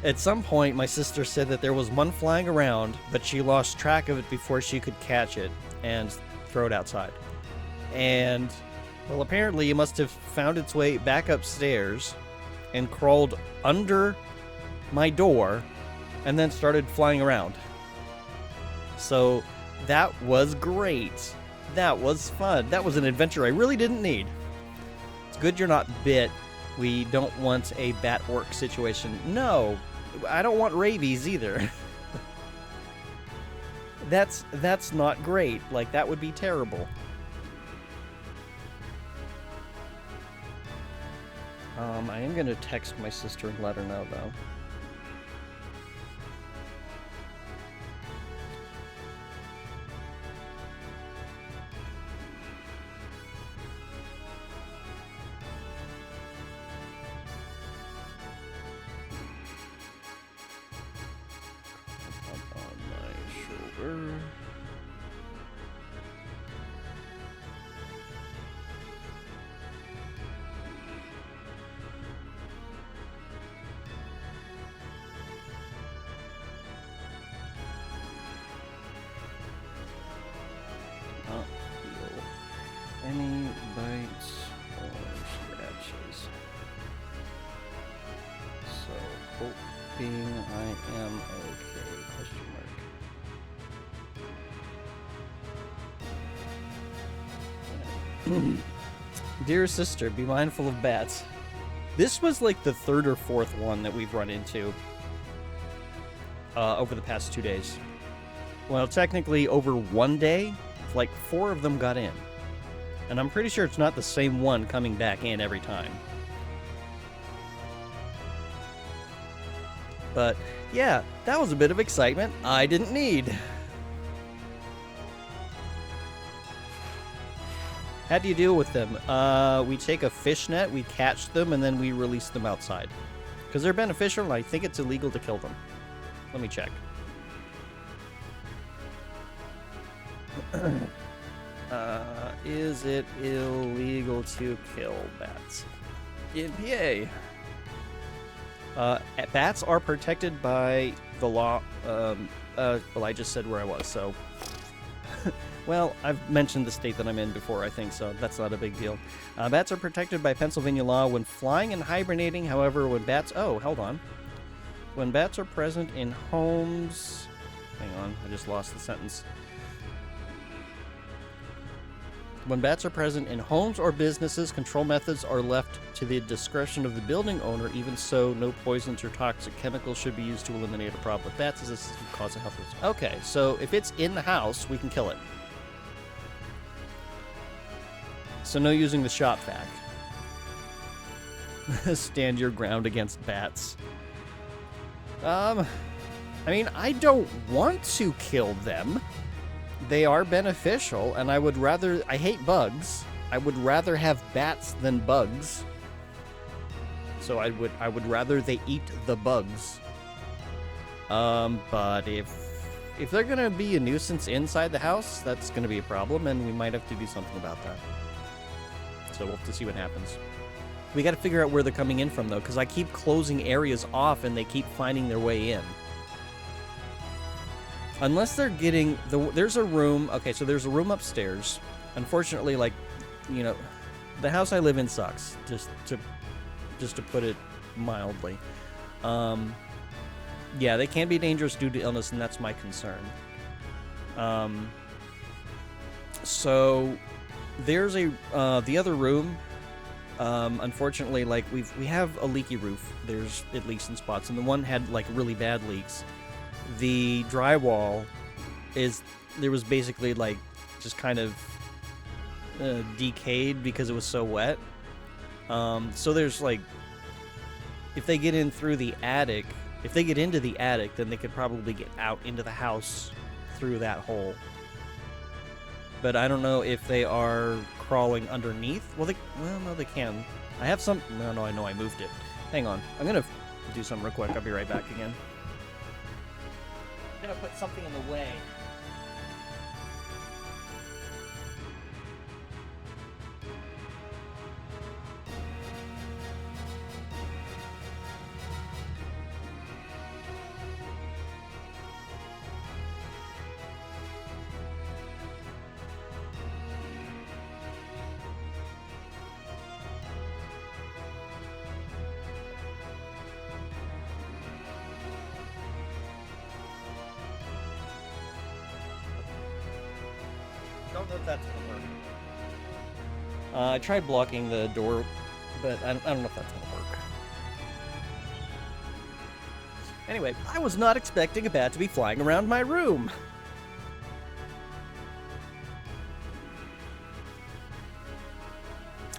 at some point, my sister said that there was one flying around, but she lost track of it before she could catch it and throw it outside. And, well, apparently it must have found its way back upstairs and crawled under my door and then started flying around. So that was great. That was fun. That was an adventure I really didn't need. It's good you're not bit. We don't want a bat orc situation. No, I don't want rabies either. That's not great. Like, that would be terrible. I am gonna text my sister and let her know, though. Any bites or scratches. So, hoping I am okay, question mark. Dear sister, be mindful of bats. This was like the third or fourth one that we've run into over the past 2 days. Well, technically over one day, like 4 of them got in. And I'm pretty sure it's not the same one coming back in every time. But, yeah, that was a bit of excitement I didn't need. How do you deal with them? We take a fish net, we catch them, and then we release them outside. Because they're beneficial, and I think it's illegal to kill them. Let me check. Is it illegal to kill bats in PA? Bats are protected by the law. Well, I just said where I was, so... Well, I've mentioned the state that I'm in before, I think, so that's not a big deal. Bats are protected by Pennsylvania law when flying and hibernating. However, when bats... Oh, hold on. When bats are present in homes... Hang on, I just lost the sentence. When bats are present in homes or businesses, control methods are left to the discretion of the building owner. Even so, no poisons or toxic chemicals should be used to eliminate a problem with bats, as this would cause a health risk. Okay, so if it's in the house, we can kill it. So no using the shop vac. stand your ground against bats. I mean, I don't want to kill them. They are beneficial, and I would rather... I hate bugs. I would rather have bats than bugs. So I would rather they eat the bugs. But if they're gonna be a nuisance inside the house, that's gonna be a problem, and we might have to do something about that. So we'll have to see what happens. We gotta figure out where they're coming in from, though, because I keep closing areas off, and they keep finding their way in. Unless they're getting... There's a room... Okay, so there's a room upstairs. Unfortunately, like, you know, the house I live in sucks, just to put it mildly. Yeah, they can be dangerous due to illness, and that's my concern. So there's the other room. Unfortunately, like we have a leaky roof. It leaks in spots, and the one had like really bad leaks. The drywall there was basically like just kind of decayed because it was so wet. So there's like, if they get in through the attic, if they get into the attic, then they could probably get out into the house through that hole. But I don't know if they are crawling underneath. Well, no, they can. I have some... No, I know I moved it. Hang on. I'm going to do something real quick. I'll be right back again. I'm going to put something in the way. Don't know if that's gonna work. I tried blocking the door, but I don't know if that's gonna work. Anyway, I was not expecting a bat to be flying around my room.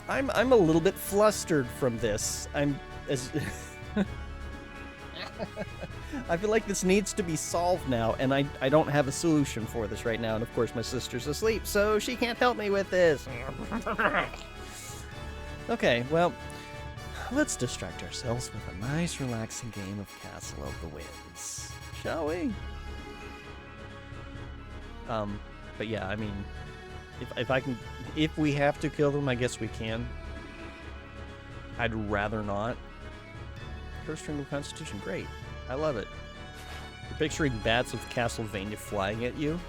I'm a little bit flustered from this. I feel like this needs to be solved now, and I don't have a solution for this right now, and of course my sister's asleep, so she can't help me with this. Okay, well, let's distract ourselves with a nice, relaxing game of Castle of the Winds, shall we? But yeah, I mean, if we have to kill them, I guess we can. I'd rather not. First string of Constitution, great. I love it. You're picturing bats of Castlevania flying at you?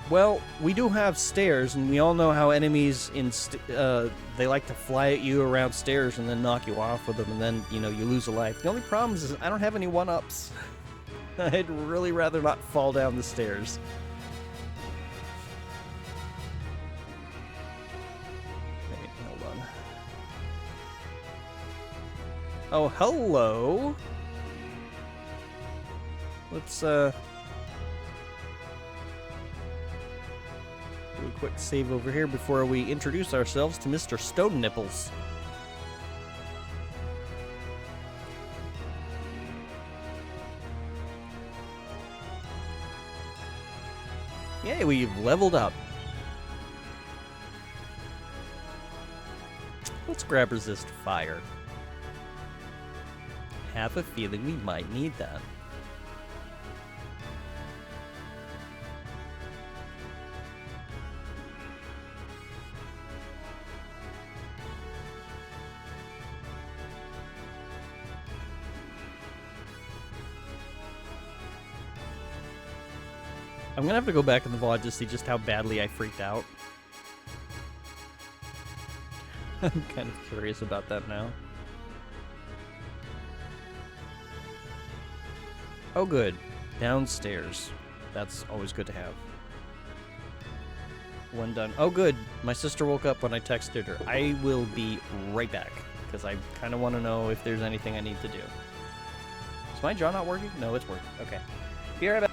Well, we do have stairs, and we all know how enemies they like to fly at you around stairs and then knock you off with them, and then, you know, you lose a life. The only problem is I don't have any one-ups. I'd really rather not fall down the stairs. Wait, hold on. Oh, hello! Let's, do a quick save over here before we introduce ourselves to Mr. Stone Nipples. Yay, we've leveled up. Let's grab resist fire. Have a feeling we might need that. I'm gonna have to go back in the VOD to see just how badly I freaked out. I'm kind of curious about that now. Oh good, downstairs. That's always good to have. One done. Oh good, my sister woke up when I texted her. I will be right back, because I kind of want to know if there's anything I need to do. Is my jaw not working? No, it's working. Okay. Be right back.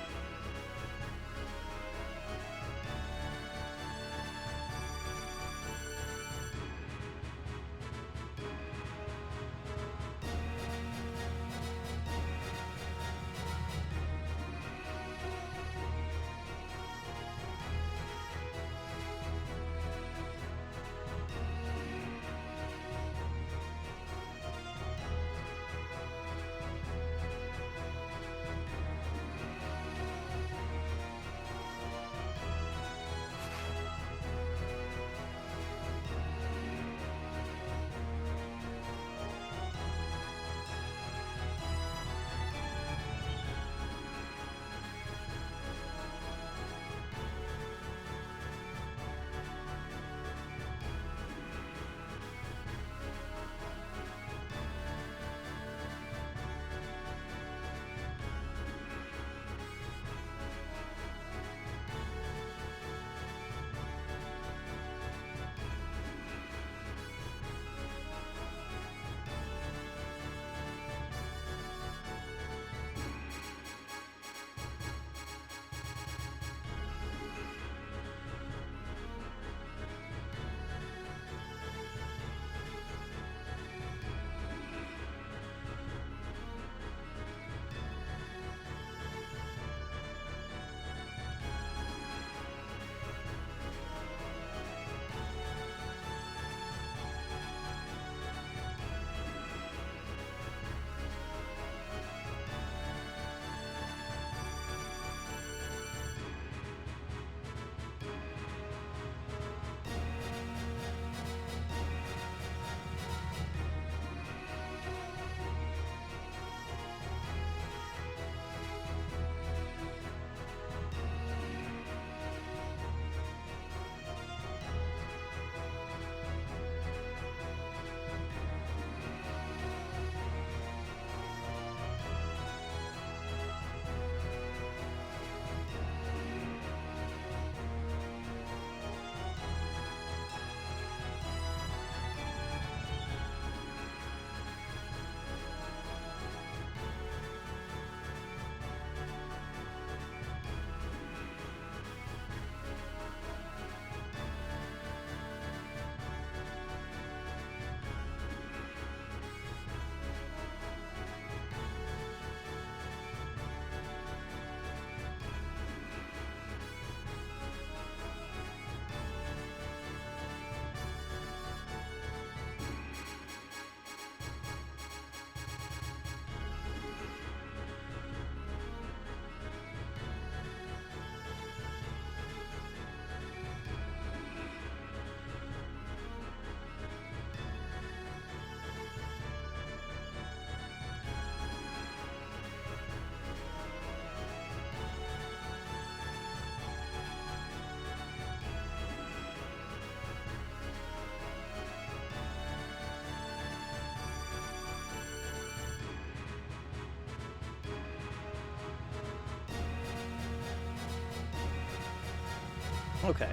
Okay.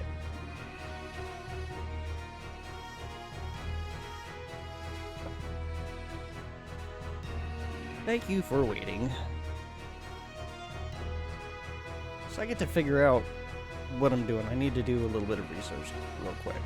Thank you for waiting. So I get to figure out what I'm doing. I need to do a little bit of research real quick.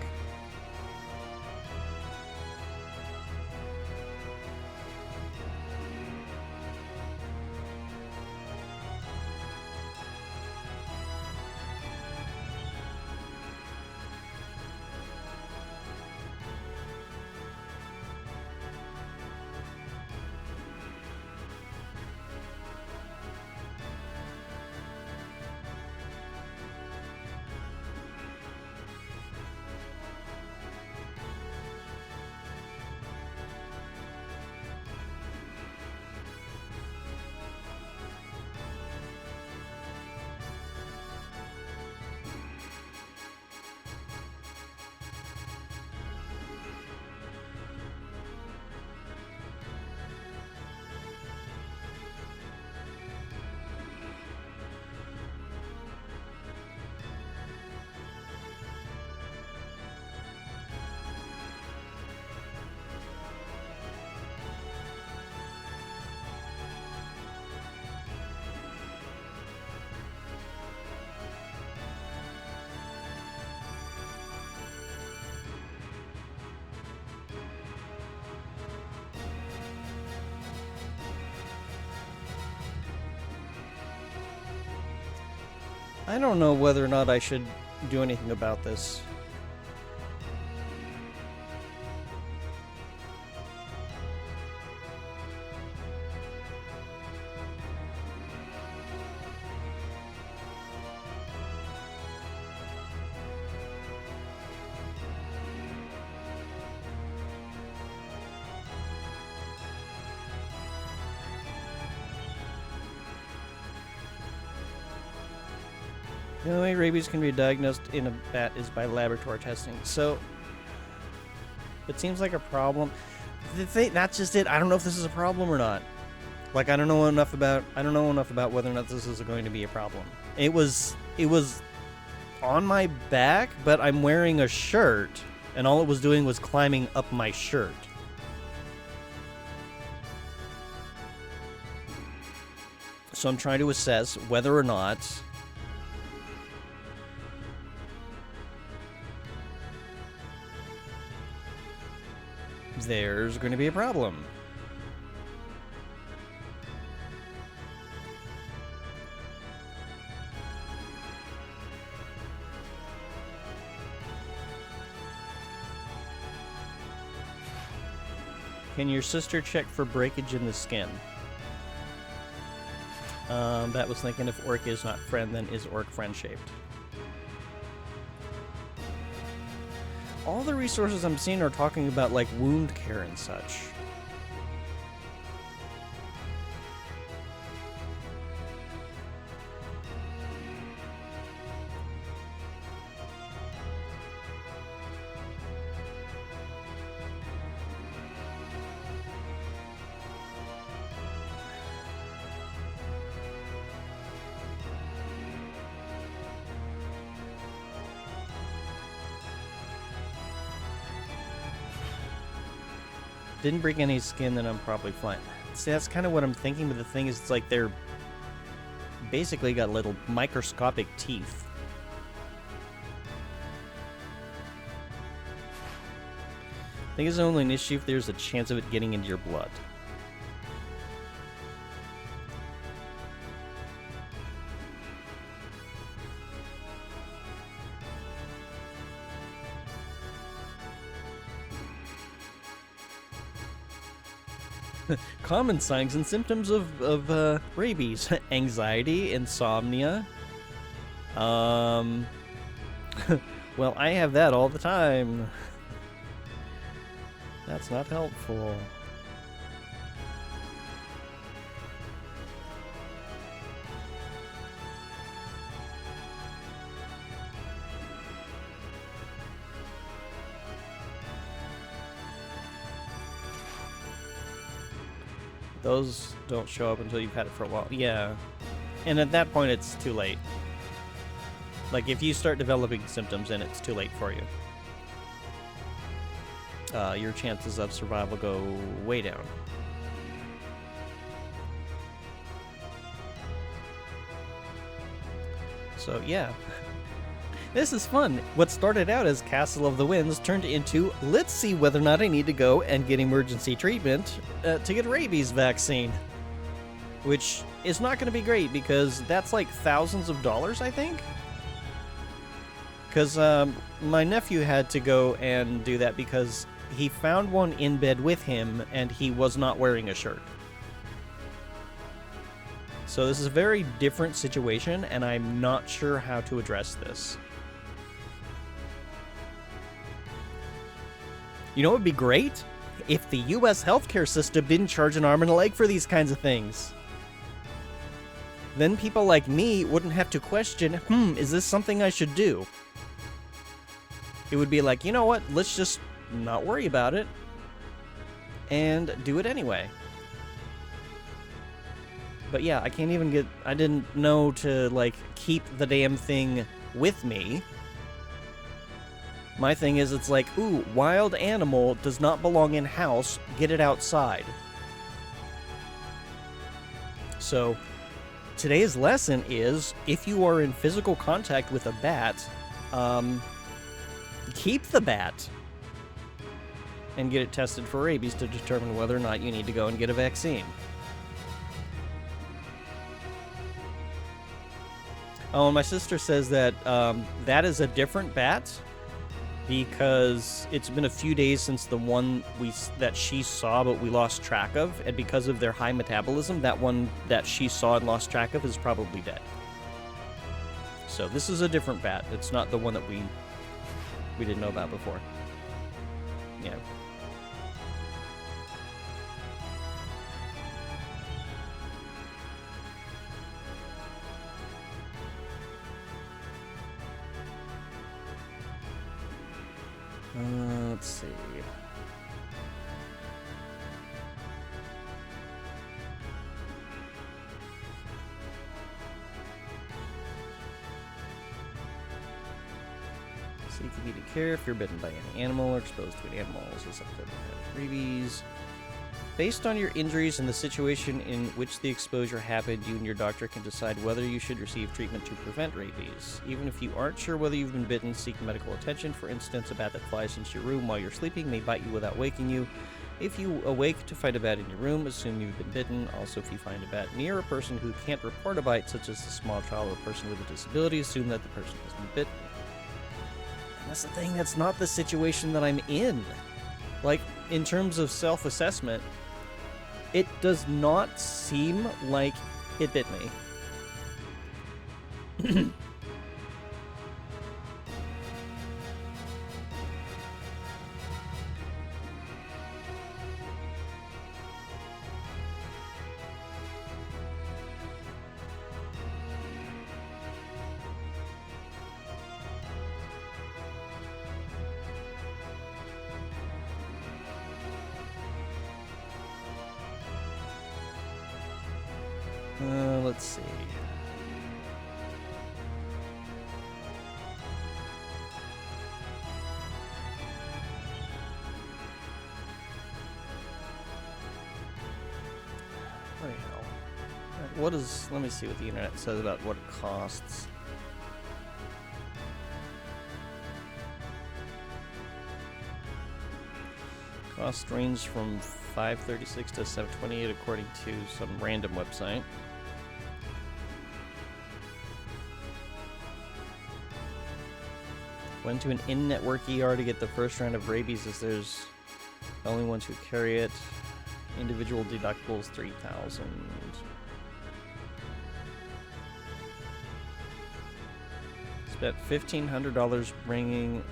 I don't know whether or not I should do anything about this. The only way rabies can be diagnosed in a bat is by laboratory testing. So, it seems like a problem. That's just it. I don't know if this is a problem or not. Like, I don't know enough about whether or not this is going to be a problem. It was on my back, but I'm wearing a shirt, and all it was doing was climbing up my shirt. So I'm trying to assess whether or not there's going to be a problem. Can your sister check for breakage in the skin? That was thinking if orc is not friend, then is orc friend-shaped? All the resources I'm seeing are talking about, like, wound care and such. Didn't break any skin, then I'm probably fine. See, that's kind of what I'm thinking, but the thing is, it's like they're basically got little microscopic teeth. I think it's only an issue if there's a chance of it getting into your blood. Common signs and symptoms of rabies: anxiety, insomnia. Well, I have that all the time. That's not helpful. Those don't show up until you've had it for a while. Yeah. And at that point, it's too late. Like, if you start developing symptoms and it's too late for you, your chances of survival go way down. So, yeah. This is fun. What started out as Castle of the Winds turned into, let's see whether or not I need to go and get emergency treatment to get rabies vaccine. Which is not going to be great because that's like thousands of dollars, I think. Because my nephew had to go and do that because he found one in bed with him and he was not wearing a shirt. So this is a very different situation and I'm not sure how to address this. You know what would be great? If the US healthcare system didn't charge an arm and a leg for these kinds of things. Then people like me wouldn't have to question, is this something I should do? It would be like, you know what, let's just not worry about it and do it anyway. But yeah, I didn't know to, like, keep the damn thing with me. My thing is, it's like, ooh, wild animal does not belong in house, get it outside. So, today's lesson is, if you are in physical contact with a bat, keep the bat. And get it tested for rabies to determine whether or not you need to go and get a vaccine. Oh, and my sister says that that is a different bat because it's been a few days since the one that she saw but we lost track of, and because of their high metabolism, that one that she saw and lost track of is probably dead. So this is a different bat. It's not the one that we didn't know about before. Yeah. Let's see. Seek immediate care if you're bitten by any animal or exposed to an animal. So something like rabies. Based on your injuries and the situation in which the exposure happened, you and your doctor can decide whether you should receive treatment to prevent rabies. Even if you aren't sure whether you've been bitten, seek medical attention. For instance, a bat that flies into your room while you're sleeping may bite you without waking you. If you awake to find a bat in your room, assume you've been bitten. Also, if you find a bat near a person who can't report a bite, such as a small child or a person with a disability, assume that the person has been bitten. And that's the thing, that's not the situation that I'm in. Like, in terms of self-assessment, it does not seem like it bit me. Let's see. What the hell? What is... Let me see what the internet says about what it costs. Cost range from $536 to $728 according to some random website. Went to an in-network ER to get the first round of rabies as there's the only ones who carry it. Individual deductibles $3,000. Spent $1,500 bringing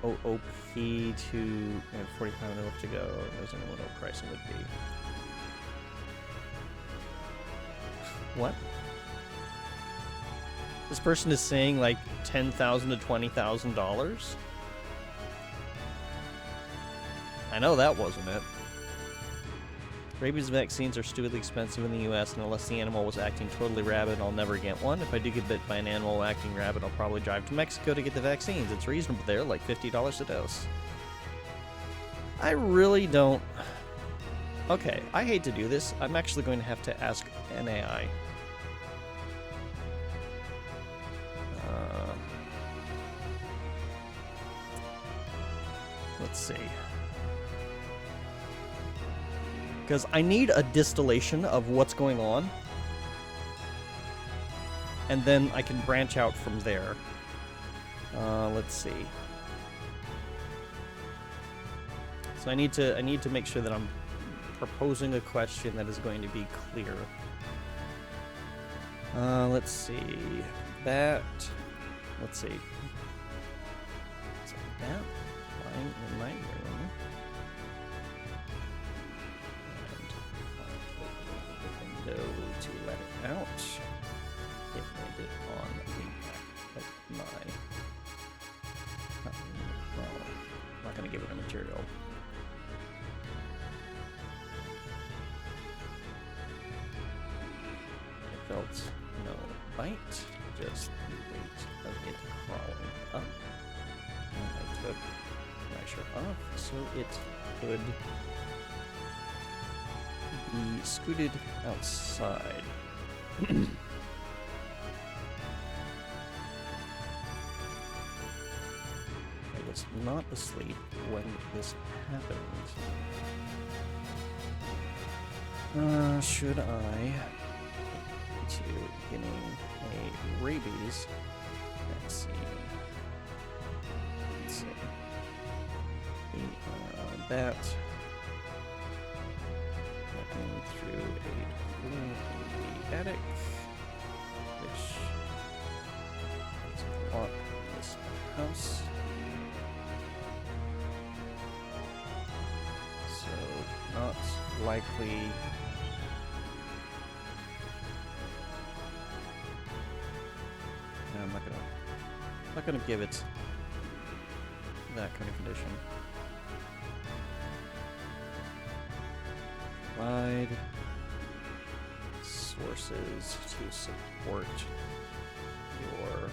OP to 45 minutes to go. Doesn't know what OP pricing would be. What? This person is saying like $10,000 to $20,000. I know that wasn't it. Rabies vaccines are stupidly expensive in the U.S., and unless the animal was acting totally rabid, I'll never get one. If I do get bit by an animal acting rabid, I'll probably drive to Mexico to get the vaccines. It's reasonable there, like $50 a dose. I really don't... Okay, I hate to do this. I'm actually going to have to ask an AI. Let's see. Because I need a distillation of what's going on. And then I can branch out from there. Let's see. So I need to make sure that I'm proposing a question that is going to be clear. Let's see. Bat. Let's see. So bat lying in my room. And I'll open the window to let it out. It landed on the back of my... well, I'm not going to give it a material. I felt no bite, just the weight of it crawling up. And I took my shirt off so it could be scooted outside. I was not asleep when this happened. Should I to getting a rabies vaccine? Let's see. The bat walking through a room in the attic, which is a lot in this house. So not likely. I'm not gonna give it that kind of condition. Provide sources to support your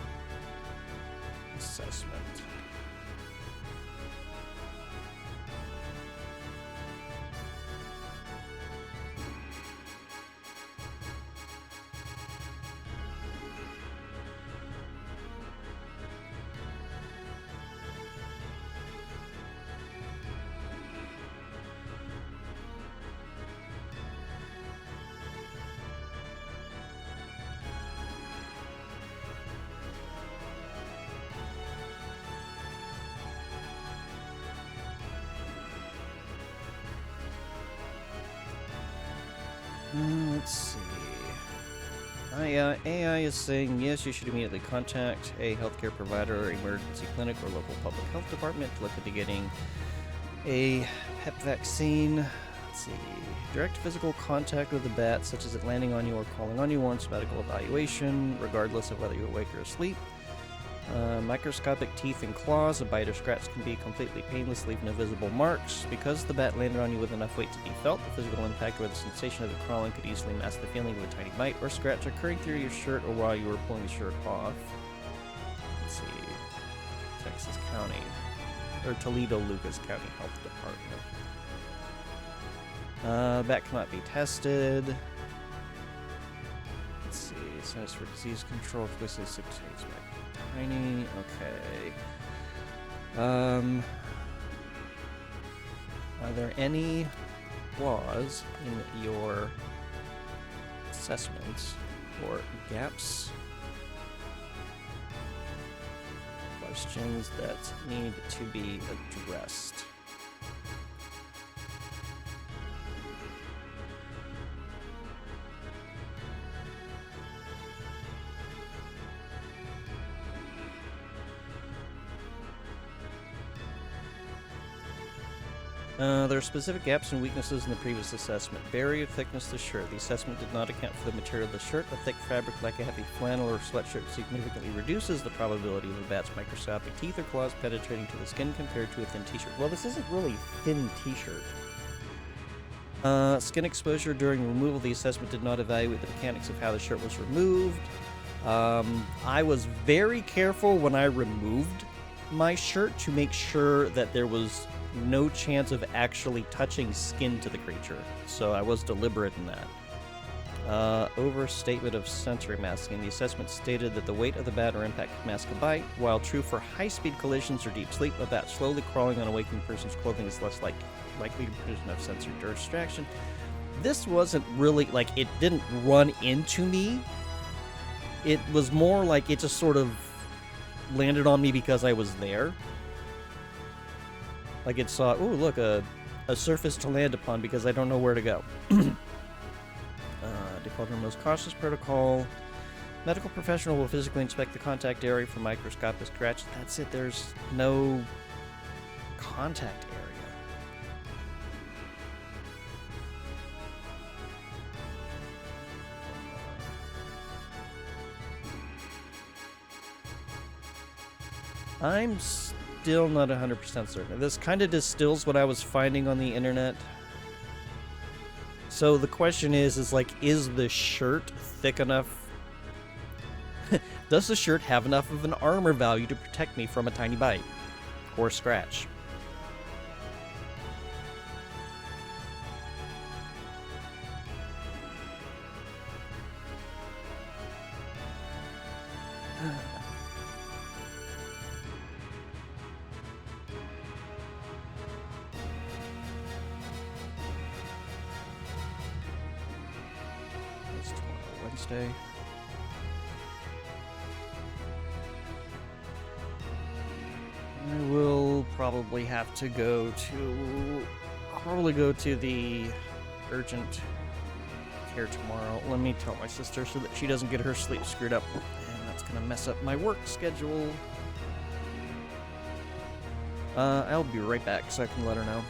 assessment. Let's see. AI is saying, yes, you should immediately contact a healthcare provider, emergency clinic, or local public health department to look into getting a PEP vaccine. Let's see. Direct physical contact with the bat, such as it landing on you or crawling on you, warrants medical evaluation, regardless of whether you're awake or asleep. Microscopic teeth and claws. A bite or scratch can be completely painless, leaving no visible marks. Because the bat landed on you with enough weight to be felt, the physical impact or the sensation of it crawling could easily mask the feeling of a tiny bite or scratch occurring through your shirt or while you were pulling the shirt off. Let's see. Texas County. Or Toledo-Lucas County Health Department. Bat cannot be tested. Let's see. Centers for Disease Control. Explicitly 6 days back. Tiny, okay. Are there any flaws in your assessments or gaps? Questions that need to be addressed. There are specific gaps and weaknesses in the previous assessment. Barrier thickness of the shirt. The assessment did not account for the material of the shirt. A thick fabric like a heavy flannel or sweatshirt significantly reduces the probability of a bat's microscopic teeth or claws penetrating to the skin compared to a thin t-shirt. Well, this isn't really a thin t-shirt. Skin exposure during removal. The assessment did not evaluate the mechanics of how the shirt was removed. I was very careful when I removed my shirt to make sure that there was no chance of actually touching skin to the creature. So I was deliberate in that. Overstatement of sensory masking. The assessment stated that the weight of the bat or impact could mask a bite. While true for high-speed collisions or deep sleep, a bat slowly crawling on a waking person's clothing is less likely to produce enough sensory distraction. This wasn't really, like, it didn't run into me. It was more like it just sort of landed on me because I was there. Like it saw, ooh, look, a surface to land upon because I don't know where to go. Default or most cautious protocol. Medical professional will physically inspect the contact area for microscopic scratch. That's it. There's no contact area. I'm still not 100% certain. This kind of distills what I was finding on the internet. So the question is like, is the shirt thick enough? Does the shirt have enough of an armor value to protect me from a tiny bite or scratch? Wednesday. I will probably have to go to the urgent care tomorrow. Let me tell my sister so that she doesn't get her sleep screwed up, and that's gonna mess up my work schedule. I'll be right back so I can let her know.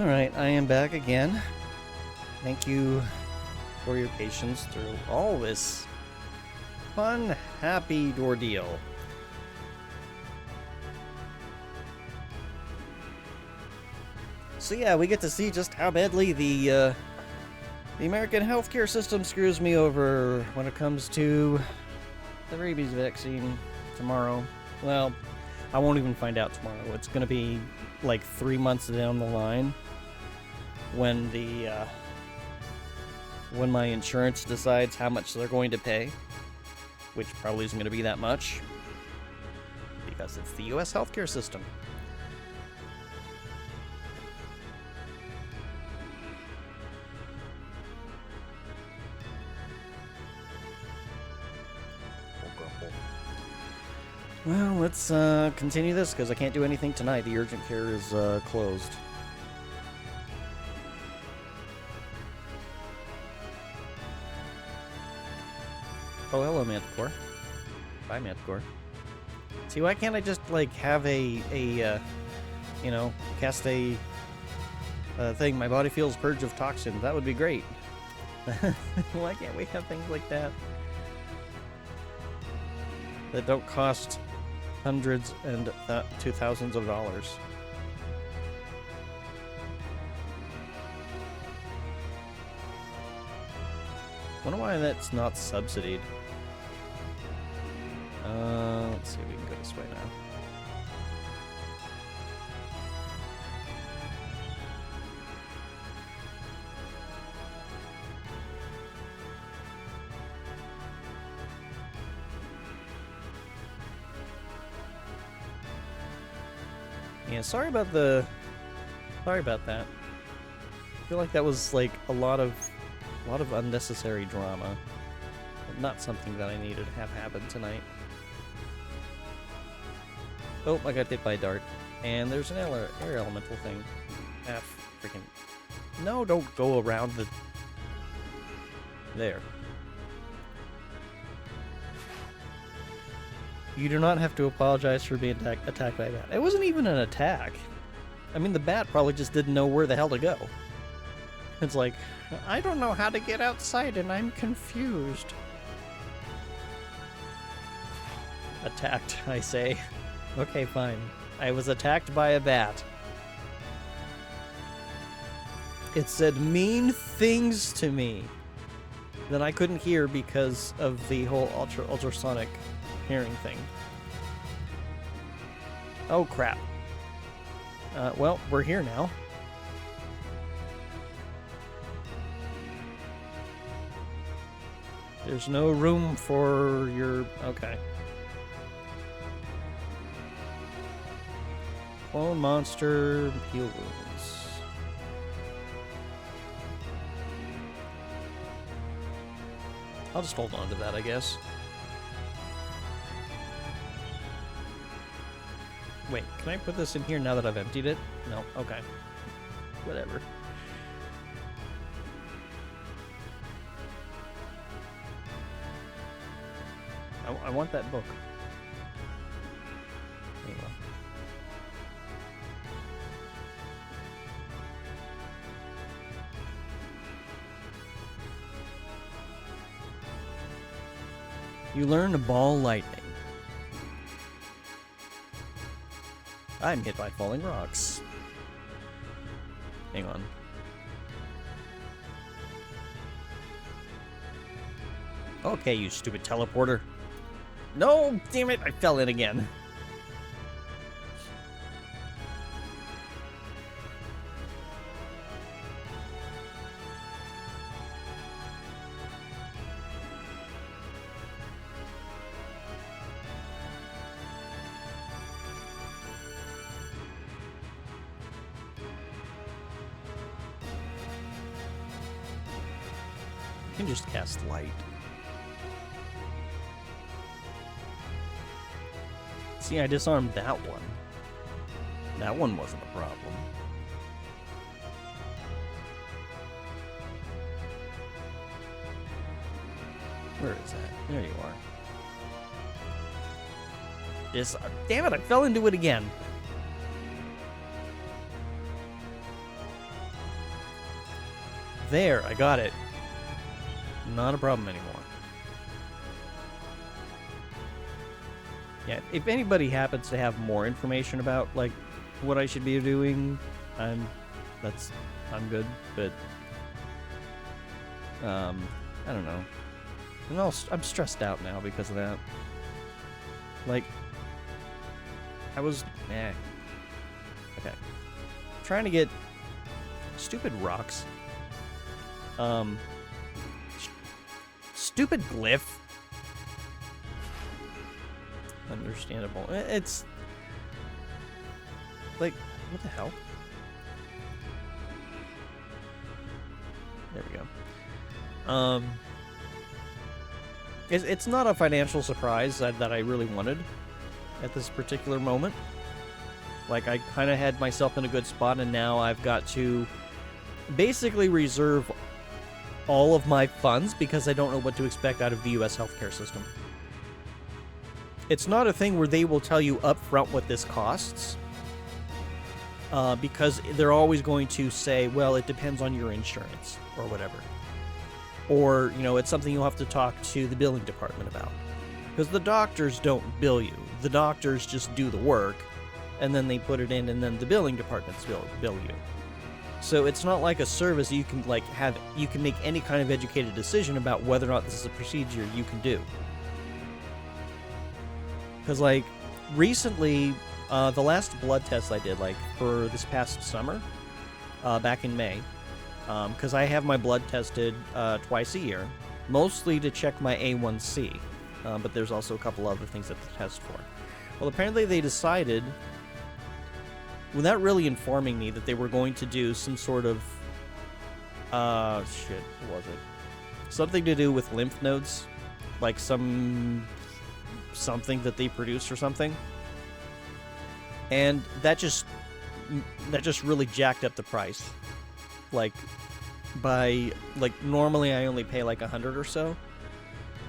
Alright, I am back again. Thank you for your patience through all this fun, happy ordeal. So yeah, we get to see just how badly the American healthcare system screws me over when it comes to the rabies vaccine tomorrow. Well, I won't even find out tomorrow. It's gonna be like 3 months down the line when when my insurance decides how much they're going to pay, which probably isn't going to be that much because it's the US healthcare system. Well, let's continue this because I can't do anything tonight. The urgent care is closed. Oh, hello, Manticore. Bye, Manticore. See, why can't I just, like, have you know, cast a thing, my body feels purge of toxins? That would be great. Why can't we have things like that? That don't cost hundreds and to thousands of dollars. Wonder why that's not subsidied. Let's see if we can go this way now. Yeah, sorry about that. I feel like that was like a lot of unnecessary drama. Not something that I needed to have happen tonight. Oh, I got hit by a dart. And there's an air elemental thing. Ah, freaking... No, don't go around the... There. You do not have to apologize for being attacked by a bat. It wasn't even an attack. I mean, the bat probably just didn't know where the hell to go. It's like, I don't know how to get outside and I'm confused. Attacked, I say. Okay, fine. I was attacked by a bat. It said mean things to me that I couldn't hear because of the whole ultrasonic hearing thing. Oh, crap. Well, we're here now. There's no room for your... Okay. Clone monster, heal wounds. I'll just hold on to that, I guess. Wait, can I put this in here now that I've emptied it? No? Okay. Whatever. I want that book. Anyway. You learn to ball lightning. I'm hit by falling rocks. Hang on. Okay, you stupid teleporter. No, damn it, I fell in again. You can just cast light. See, I disarmed that one. That one wasn't a problem. Where is that? There you are. Yes, damn it, I fell into it again. There, I got it. Not a problem anymore. Yeah, if anybody happens to have more information about, like, what I should be doing, I'm good, but, I don't know. I'm stressed out now because of that. Like, okay. Trying to get stupid rocks. Stupid glyph. Understandable. It's like, what the hell? There we go. It's not a financial surprise that I really wanted at this particular moment. Like, I kind of had myself in a good spot, and now I've got to basically reserve all of my funds because I don't know what to expect out of the U.S. healthcare system. It's not a thing where they will tell you up front what this costs, because they're always going to say, well, it depends on your insurance or whatever. Or, you know, it's something you'll have to talk to the billing department about. Because the doctors don't bill you. The doctors just do the work, and then they put it in, and then the billing departments bill you. So it's not like a service you can, like, you can make any kind of educated decision about whether or not this is a procedure you can do. Because, like, recently, the last blood test I did, like, for this past summer, back in May, because I have my blood tested twice a year, mostly to check my A1C, but there's also a couple other things that they test for. Well, apparently they decided, without really informing me, that they were going to do some sort of, what was it? Something to do with lymph nodes, like something that they produce or something. And that just really jacked up the price. Like, normally I only pay like $100 or so.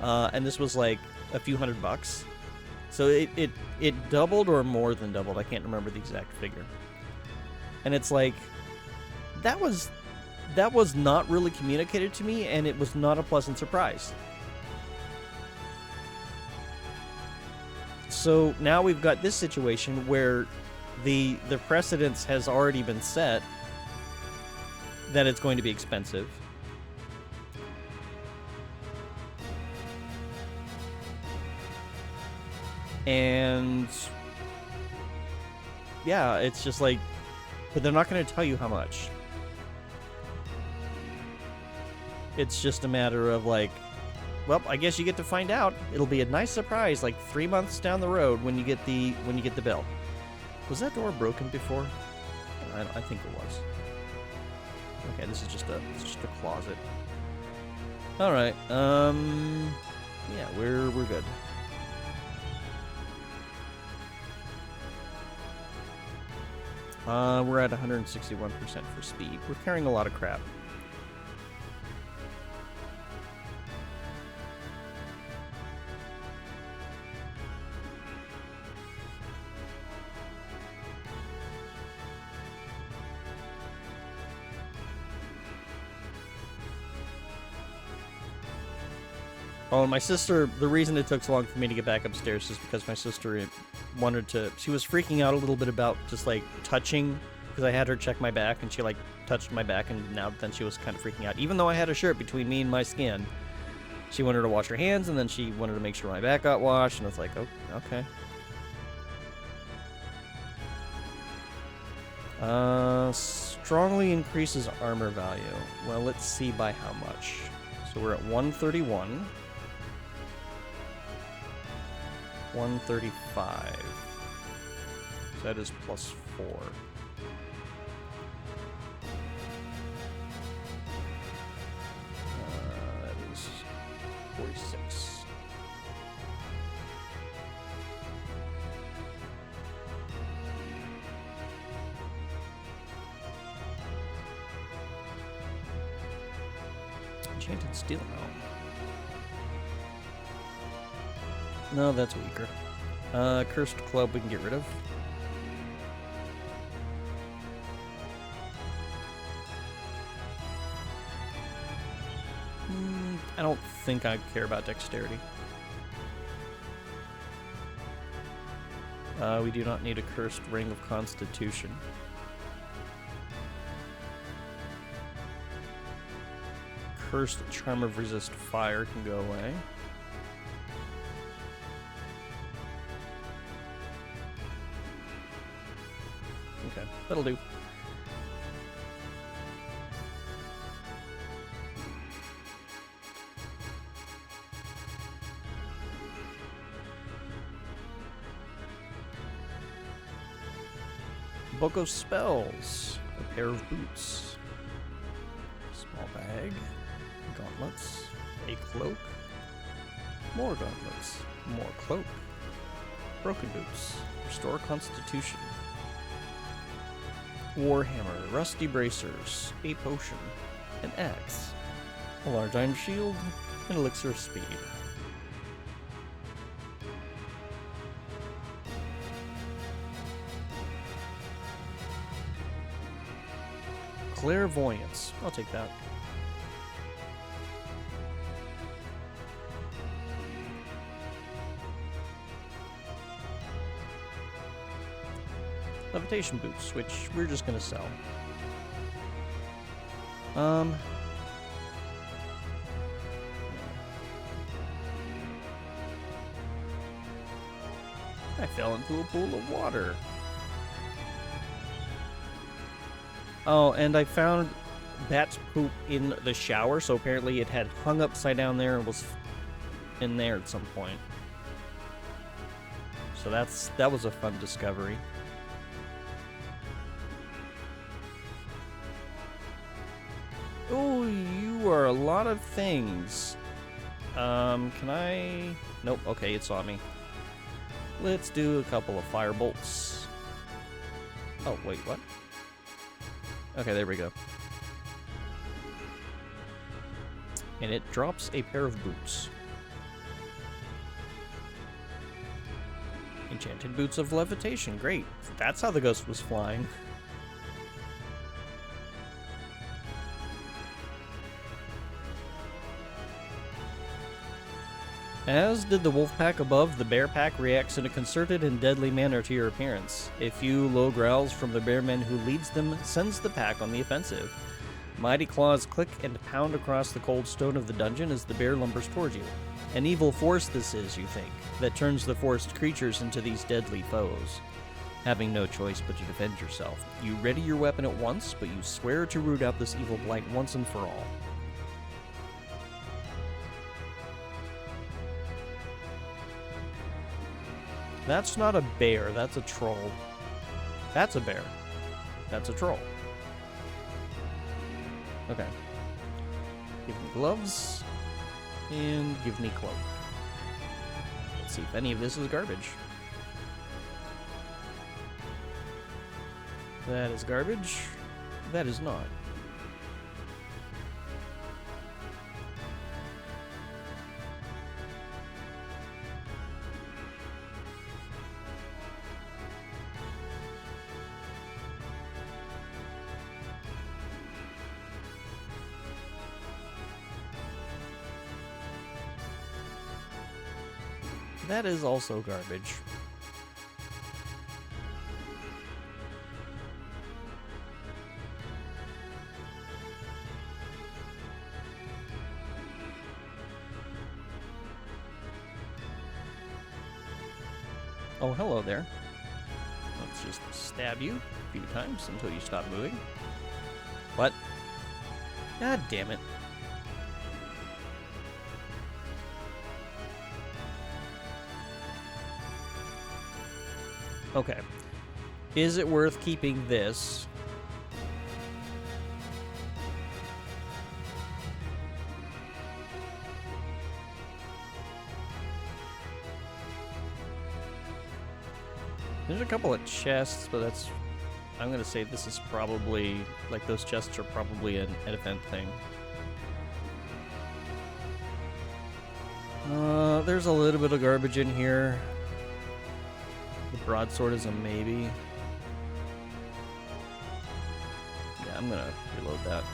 And this was like a few $100. So it doubled or more than doubled. I can't remember the exact figure. And it's like, that was not really communicated to me, and it was not a pleasant surprise. So now we've got this situation where the precedence has already been set that it's going to be expensive. And yeah, it's just like, but they're not going to tell you how much. It's just a matter of like, well, I guess you get to find out. It'll be a nice surprise, like 3 months down the road when you get the bill. Was that door broken before? I think it was. Okay, this is just a closet. All right. Yeah, we're good. We're at 161% for speed. We're carrying a lot of crap. Oh, and my sister, the reason it took so long for me to get back upstairs is because my sister she was freaking out a little bit about just like touching, because I had her check my back and she like touched my back, and then she was kind of freaking out. Even though I had a shirt between me and my skin, she wanted to wash her hands, and then she wanted to make sure my back got washed, and it's like, oh, okay. Strongly increases armor value. Well, let's see by how much. So we're at 131. 135. So that is plus 4. That is 46. Enchanted steel helm. No, that's weaker. Cursed club we can get rid of. I don't think I care about dexterity. We do not need a cursed ring of constitution. Cursed charm of resist fire can go away. Okay, that'll do. Book of spells. A pair of boots. Small bag. Gauntlets. A cloak. More gauntlets. More cloak. Broken boots. Restore constitution. Warhammer. Rusty bracers. A potion. An axe. A large iron shield. An elixir of speed. Clairvoyance. I'll take that. Levitation boots, which we're just gonna sell. I fell into a pool of water. Oh, and I found bat's poop in the shower, so apparently it had hung upside down there and was in there at some point. So that was a fun discovery. Oh, you are a lot of things. Can I... Nope, okay, it saw me. Let's do a couple of fire bolts. Oh, wait, what? Okay, there we go. And it drops a pair of boots. Enchanted boots of levitation, great. That's how the ghost was flying. As did the wolf pack above, the bear pack reacts in a concerted and deadly manner to your appearance. A few low growls from the bearman who leads them sends the pack on the offensive. Mighty claws click and pound across the cold stone of the dungeon as the bear lumbers towards you. An evil force this is, you think, that turns the forest creatures into these deadly foes. Having no choice but to defend yourself, you ready your weapon at once, but you swear to root out this evil blight once and for all. That's not a bear, that's a troll. That's a bear. That's a troll. Okay. Give me gloves. And give me cloak. Let's see if any of this is garbage. That is garbage. That is not. That is also garbage. Oh, hello there. Let's just stab you a few times until you stop moving. What? God damn it. Okay. Is it worth keeping this? There's a couple of chests, but that's... I'm gonna say this is probably... Like, those chests are probably an event thing. There's a little bit of garbage in here. The broadsword is a maybe. Yeah, I'm gonna reload that.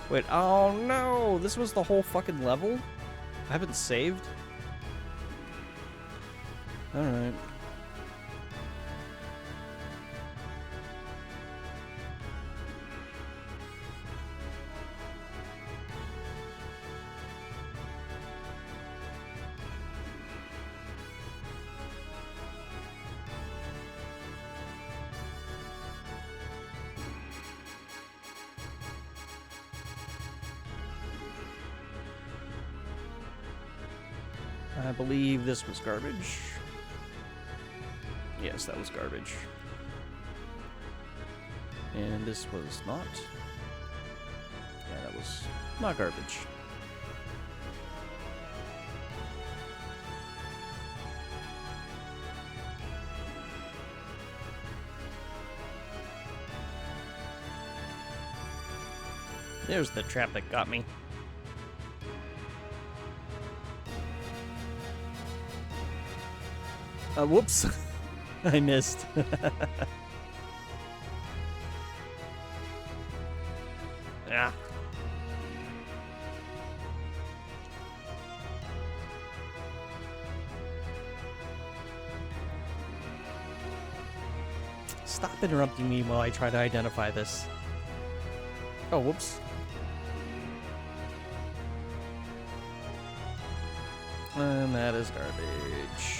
Wait, oh no! This was the whole fucking level? I haven't saved? Alright. I believe this was garbage. Yes, that was garbage. And this was not. Yeah, that was not garbage. There's the trap that got me. Whoops. I missed. Yeah. Stop interrupting me while I try to identify this. Oh, whoops. And that is garbage.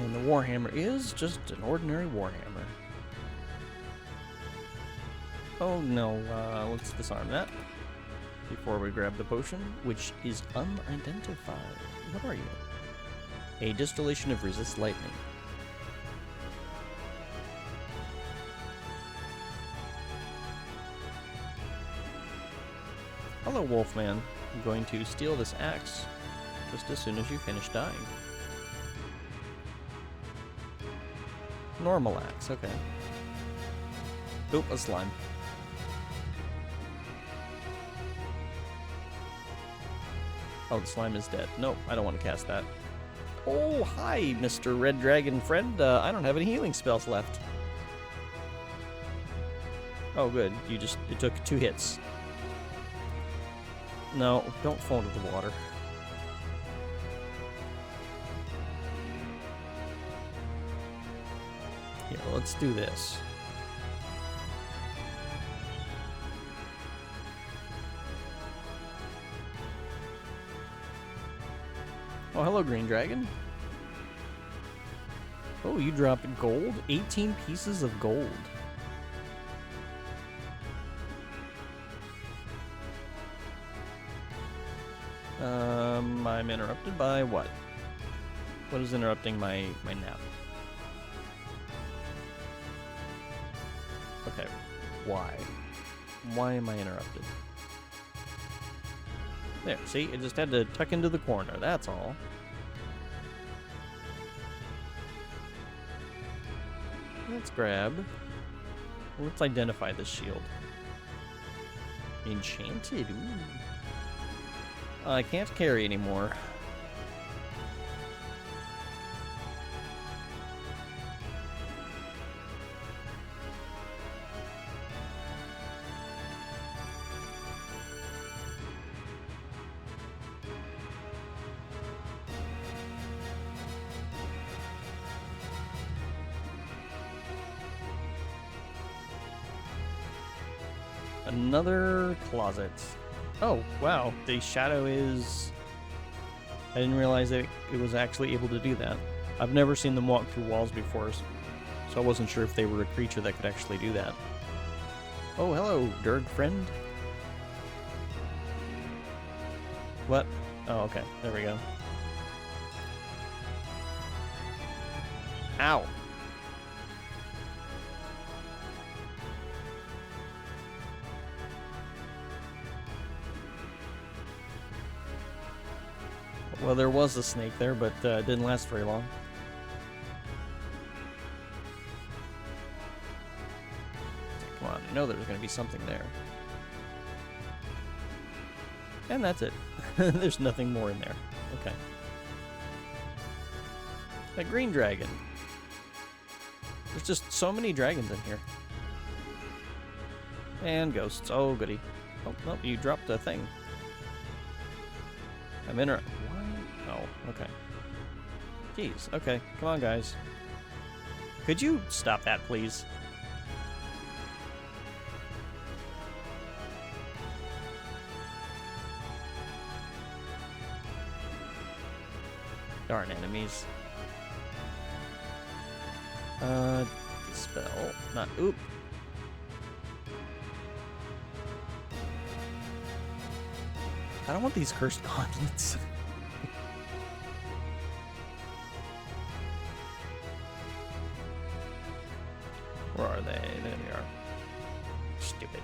And the Warhammer is just an ordinary Warhammer. Oh no, let's disarm that before we grab the potion, which is unidentified. What are you? A distillation of resist lightning. Hello, Wolfman. I'm going to steal this axe just as soon as you finish dying. Normal axe, okay. Oop, a slime. Oh, the slime is dead. Nope, I don't want to cast that. Oh, hi, Mr. Red Dragon friend. I don't have any healing spells left. Oh, good. It took 2 hits. No, don't fall into the water. Here, let's do this. Oh, hello, Green Dragon. Oh, you dropped gold? 18 pieces of gold. I'm interrupted by what? What is interrupting my nap? Okay, why? Why am I interrupted? There, see? It just had to tuck into the corner, that's all. Let's grab. Let's identify this shield. Enchanted, ooh. I can't carry anymore. Another closet. Oh, wow. The shadow is... I didn't realize that it was actually able to do that. I've never seen them walk through walls before, so I wasn't sure if they were a creature that could actually do that. Oh, hello, Dirg friend. What? Oh, okay. There we go. Ow. Well, there was a snake there, but it didn't last very long. Come on, I know there's going to be something there. And that's it. There's nothing more in there. Okay. A green dragon. There's just so many dragons in here. And ghosts. Oh, goody. Oh, nope, you dropped a thing. I'm in. Why? Oh, okay. Jeez. Okay, come on, guys. Could you stop that, please? Darn enemies. Dispel. Not. Oop. I don't want these cursed gauntlets. Where are they? There they are. Stupid.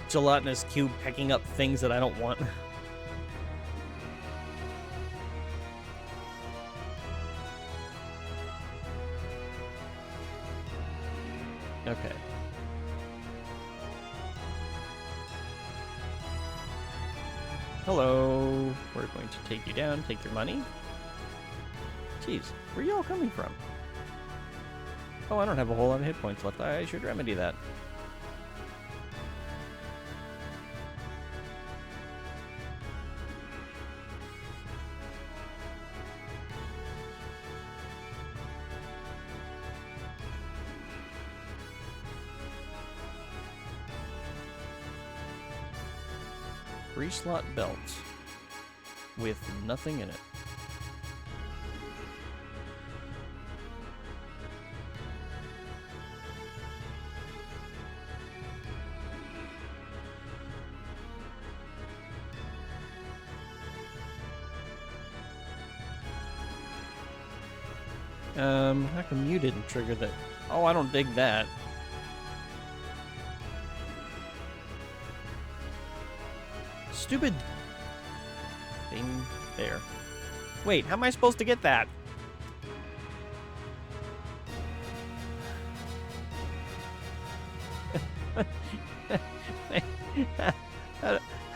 Gelatinous cube pecking up things that I don't want. Okay. Hello. We're going to take you down, take your money. Jeez, where are you all coming from? Oh, I don't have a whole lot of hit points left. I should remedy that. Three-slot belt with nothing in it. How come you didn't trigger that? Oh, I don't dig that. Stupid thing there. Wait, how am I supposed to get that?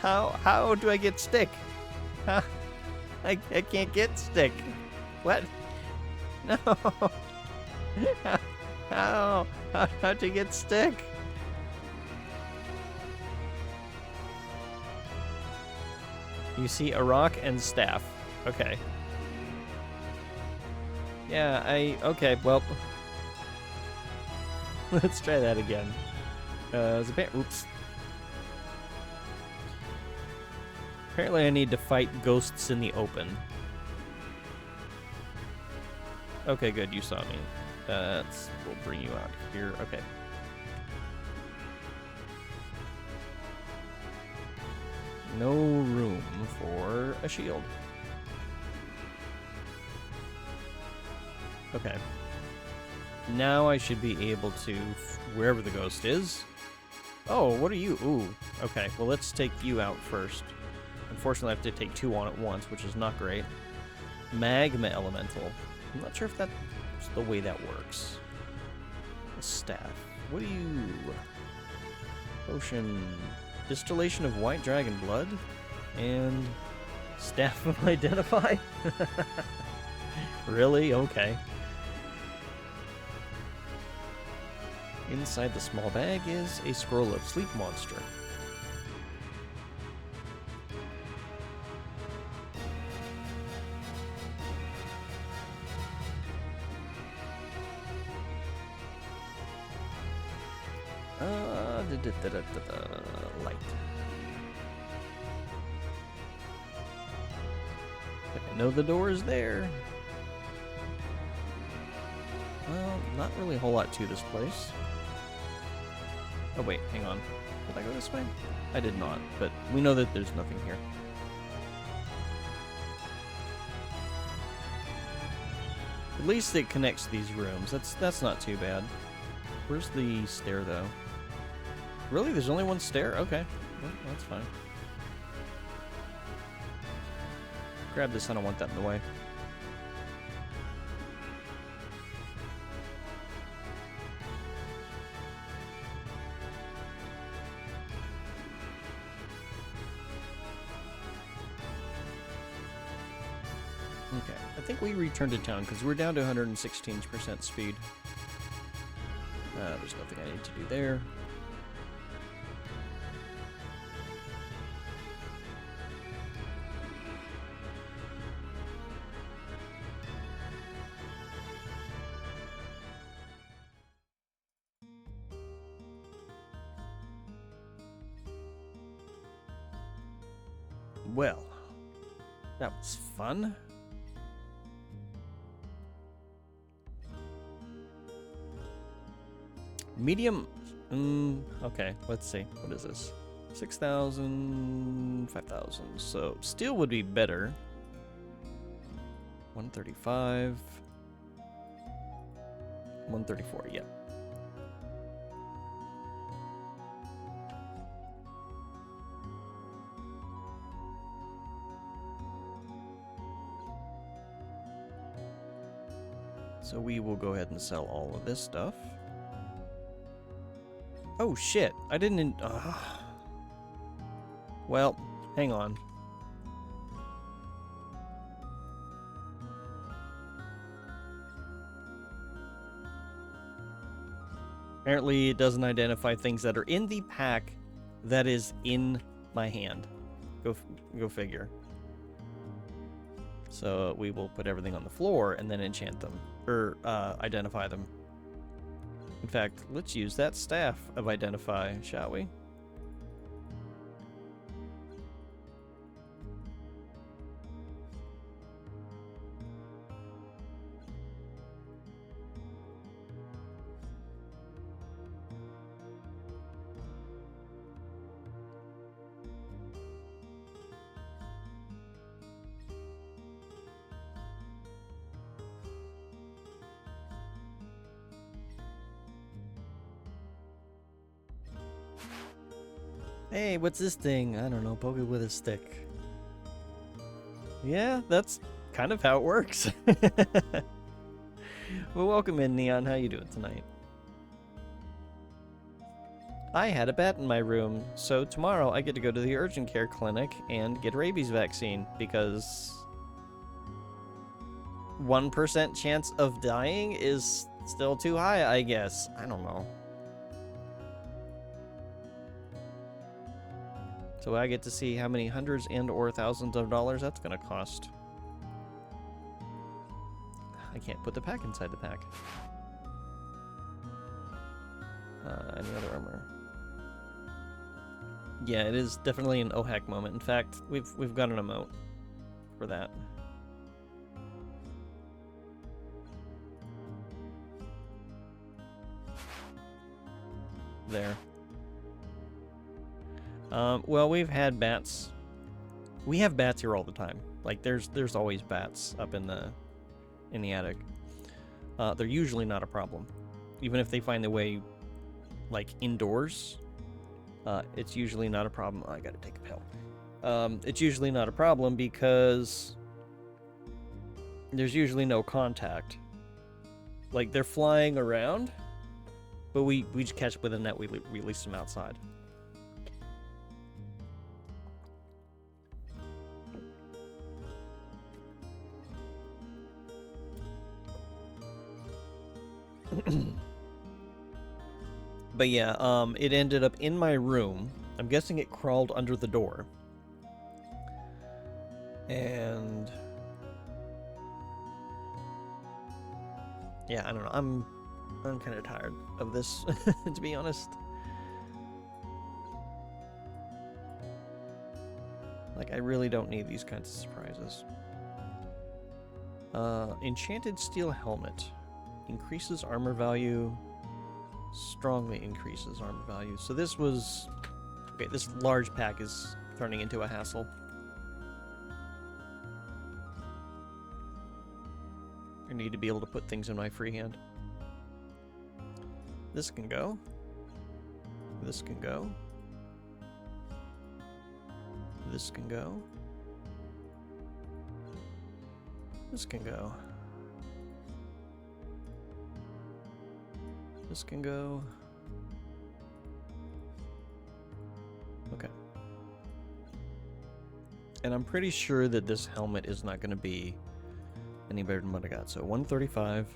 How do I get stick? Huh? I can't get stick. What? No. How'd you get stick? You see a rock and staff. Okay. Yeah, okay, well. Let's try that again. Oops. Apparently I need to fight ghosts in the open. Okay, good, you saw me. We'll bring you out here. Okay. No room for a shield. Okay. Now I should be able to, wherever the ghost is. Oh, what are you? Ooh, okay. Well, let's take you out first. Unfortunately, I have to take two on at once, which is not great. Magma Elemental. I'm not sure if that's the way that works. A staff. What are you? Potion. Distillation of white dragon blood. And staff of identify? Really? Okay. Inside the small bag is a scroll of sleep monster. Light. I know the door is there. Well, not really a whole lot to this place. Oh wait, hang on. Did I go this way? I did not, but we know that there's nothing here. At least it connects these rooms. That's not too bad. Where's the stair though? Really? There's only one stair? Okay. Well, that's fine. grab this. I don't want that in the way. Okay, I think we returned to town because we're down to 116% speed. There's nothing I need to do there. Well, that was fun. Medium, okay, let's see. What is this? 6,000, 5,000. So steel would be better. 135. 134, yeah. So we will go ahead and sell all of this stuff. Oh shit, I didn't well, hang on. Apparently it doesn't identify things that are in the pack that is in my hand. Go figure. So we will put everything on the floor and then enchant them, or identify them. In fact, let's use that staff of identify, shall we? Hey, what's this thing? I don't know, poke it with a stick. Yeah, that's kind of how it works. Well, welcome in, Neon. How you doing tonight? I had a bat in my room, so tomorrow I get to go to the urgent care clinic and get a rabies vaccine because 1% chance of dying is still too high, I guess. I don't know. So I get to see how many hundreds and or thousands of dollars that's going to cost. I can't put the pack inside the pack. Any other armor? Yeah, it is definitely an OHAC moment. In fact, we've got an emote for that. There. Well, we've had bats. We have bats here all the time. Like there's always bats up in the attic. They're usually not a problem. Even if they find their way like indoors, it's usually not a problem. Oh, I gotta take a pill. It's usually not a problem because there's usually no contact. Like they're flying around, but we just catch up with a net. We release them outside. But yeah, it ended up in my room. I'm guessing it crawled under the door. And yeah, I don't know. I'm kind of tired of this, to be honest. Like, I really don't need these kinds of surprises. Enchanted steel helmet. Increases armor value. Strongly increases armor value. So this was... Okay, this large pack is turning into a hassle. I need to be able to put things in my freehand. This can go. This can go. This can go. This can go. This can go. Okay. And I'm pretty sure that this helmet is not going to be any better than what I got. So 135.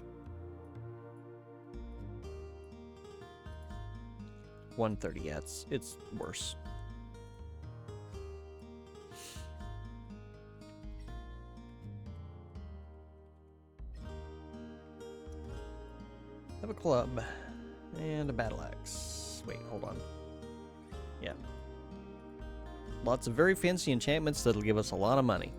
130, yeah, it's worse. I have a club and a battle axe. Wait, hold on. Yeah. Lots of very fancy enchantments that'll give us a lot of money.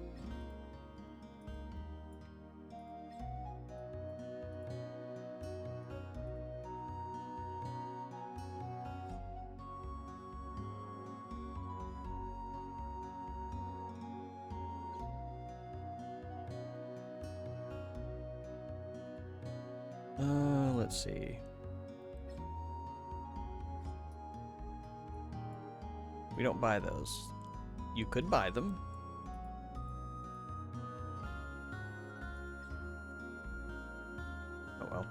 Let's see. We don't buy those. You could buy them. Oh well.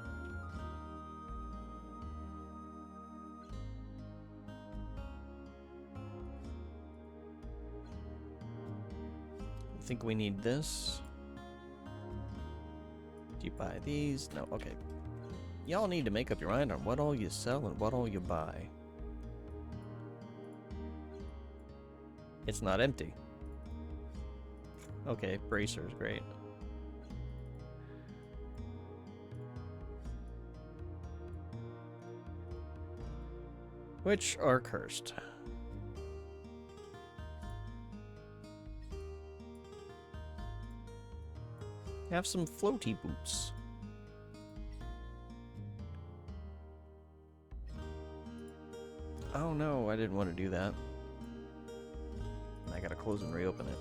I think we need this. Do you buy these? No, okay. Y'all need to make up your mind on what all you sell and what all you buy. It's not empty. Okay, bracers, great. Which are cursed. Have some floaty boots. Oh no, I didn't want to do that. I gotta close and reopen it.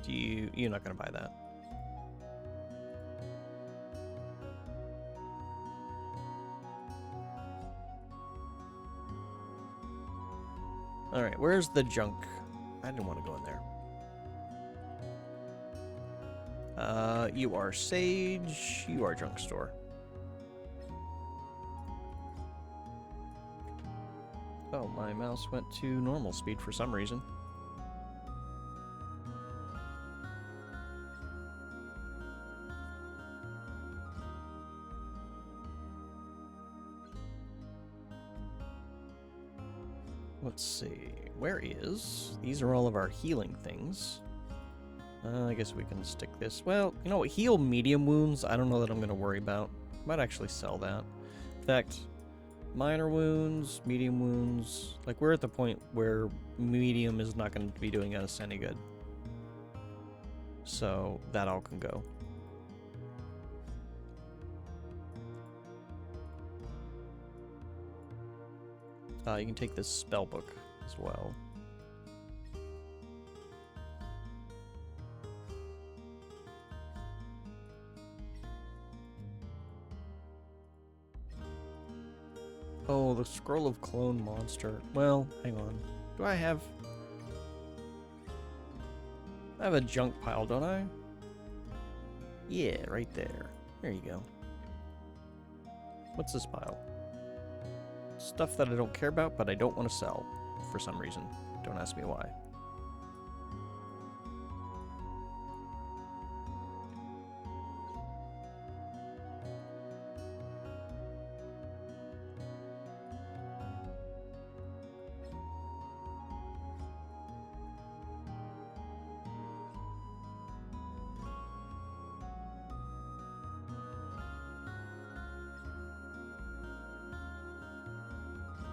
You're not gonna buy that. Alright, where's the junk? I didn't want to go in there. You are Sage, you are Junk Store. Oh, my mouse went to normal speed for some reason. Let's see, where is? These are all of our healing things. I guess we can stick this. Well, you know what? Heal medium wounds. I don't know that I'm going to worry about. Might actually sell that. In fact, minor wounds, medium wounds. Like, we're at the point where medium is not going to be doing us any good. So, that all can go. You can take this spell book as well. Oh, the Scroll of Clone Monster. Well, hang on. Do I have... I have a junk pile, don't I? Yeah, right there. There you go. What's this pile? Stuff that I don't care about, but I don't want to sell for some reason. Don't ask me why.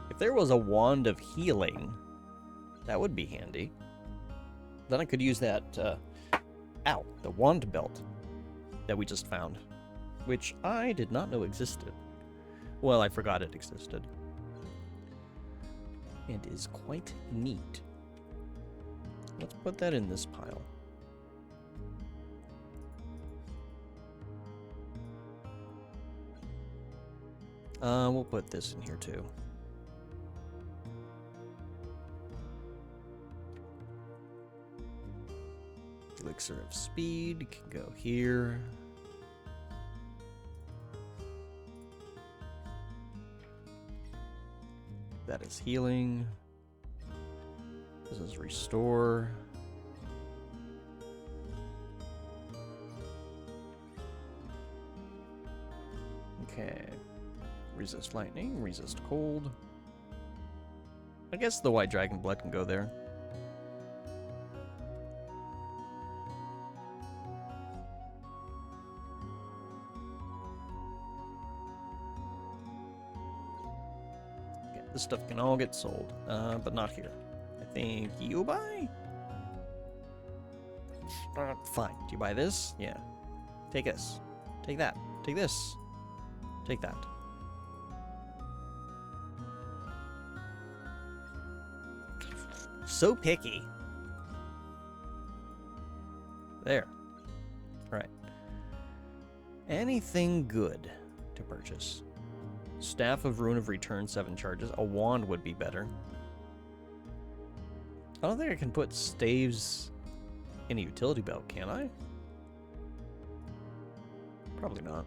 If there was a wand of healing, that would be handy. Then I could use that, the wand belt that we just found, which I did not know existed. Well, I forgot it existed. And is quite neat. Let's put that in this pile. We'll put this in here too. Elixir of Speed can go here. That is healing. This is restore. Okay. Resist lightning, resist cold. I guess the white dragon blood can go there. Okay, this stuff can all get sold, but not here. I think you buy? Fine. Do you buy this? Yeah. Take this. Take that. Take this. Take that. So picky. There. Alright. Anything good to purchase? Staff of Rune of Return, 7 charges. A wand would be better. I don't think I can put staves in a utility belt, can I? Probably not.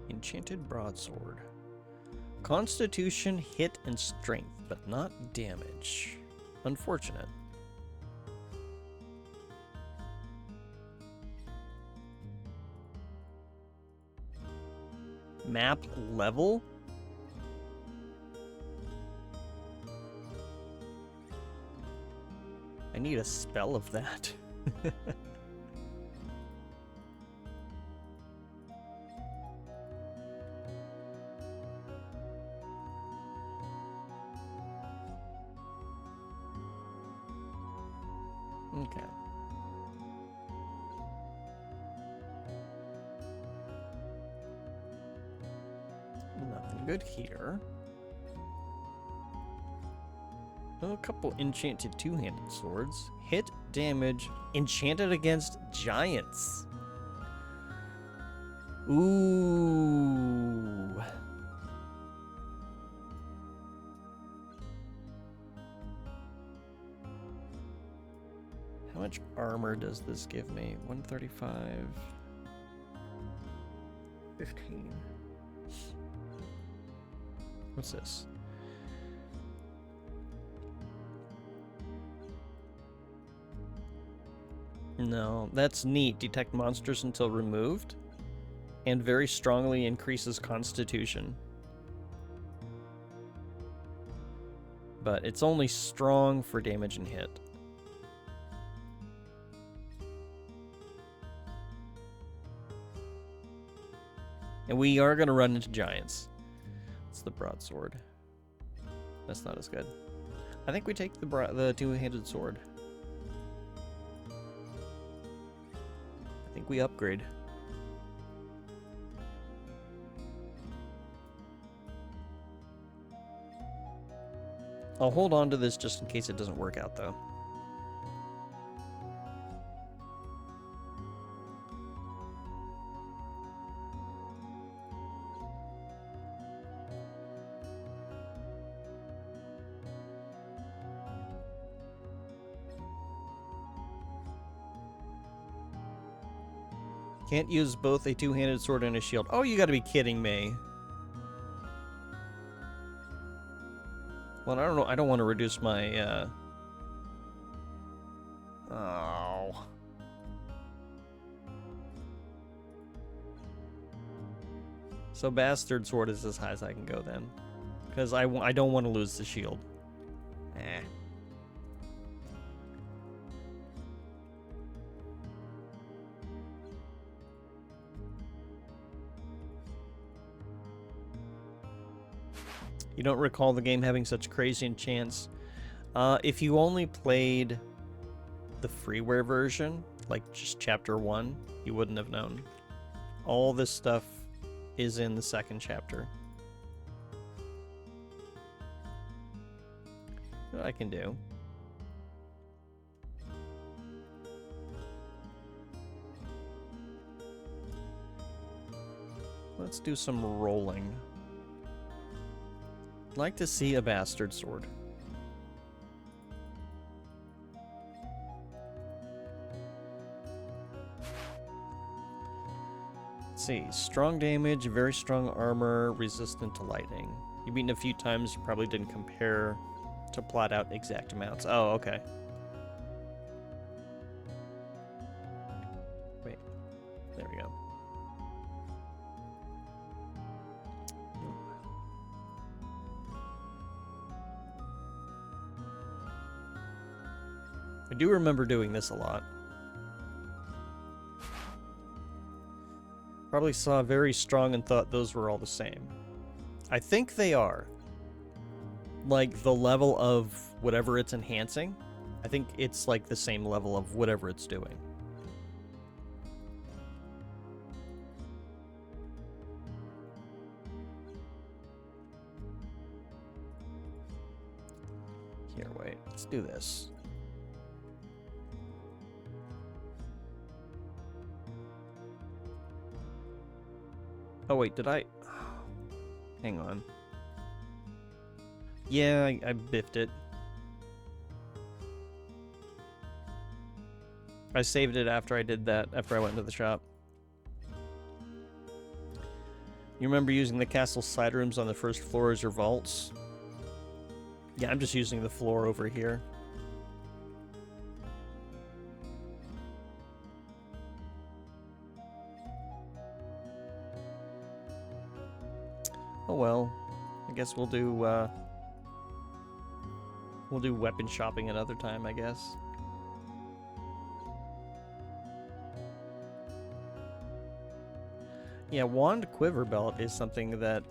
Enchanted Broadsword. Constitution, hit, and strength, but not damage. Unfortunate. Map level? I need a spell of that. Okay. Nothing good here. Oh, a couple enchanted two-handed swords. Hit, damage, enchanted against giants. Ooh. How much armor does this give me? 135. 15. What's this? No, that's neat. Detect monsters until removed. And very strongly increases constitution. But it's only strong for damage and hit. And we are going to run into giants. It's the broadsword. That's not as good. I think we take the two-handed sword. I think we upgrade. I'll hold on to this just in case it doesn't work out, though. Can't use both a two-handed sword and a shield. Oh, you gotta be kidding me. Well, I don't know. I don't want to reduce my, Oh. So Bastard Sword is as high as I can go then. Because I don't want to lose the shield. Eh. You don't recall the game having such crazy enchants. If you only played the freeware version, like just chapter 1, you wouldn't have known. All this stuff is in the second chapter. What I can do. Let's do some rolling. I'd like to see a bastard sword. Let's see. Strong damage, very strong armor, resistant to lightning. You've beaten a few times, you probably didn't compare to plot out exact amounts. Oh, okay. Wait. There we go. I do remember doing this a lot. Probably saw very strong and thought those were all the same. I think they are. Like, the level of whatever it's enhancing, I think it's like the same level of whatever it's doing. Here, wait. Let's do this. Oh, wait, did I... Hang on. Yeah, I biffed it. I saved it after I did that, after I went into the shop. You remember using the castle side rooms on the first floor as your vaults? Yeah, I'm just using the floor over here. Oh well, I guess we'll do weapon shopping another time, I guess. Yeah, wand quiver belt is something that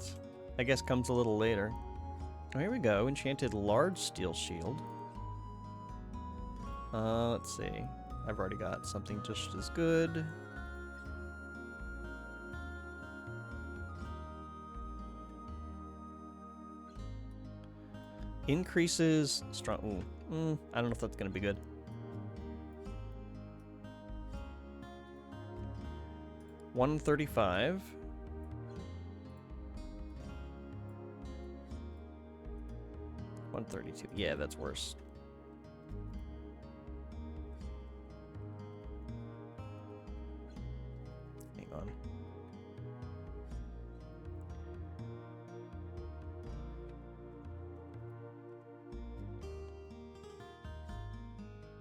I guess comes a little later. Oh, here we go, enchanted large steel shield. Let's see. I've already got something just as good. Increases strong. I don't know if that's gonna be good. $135. $132. Yeah, that's worse. Hang on.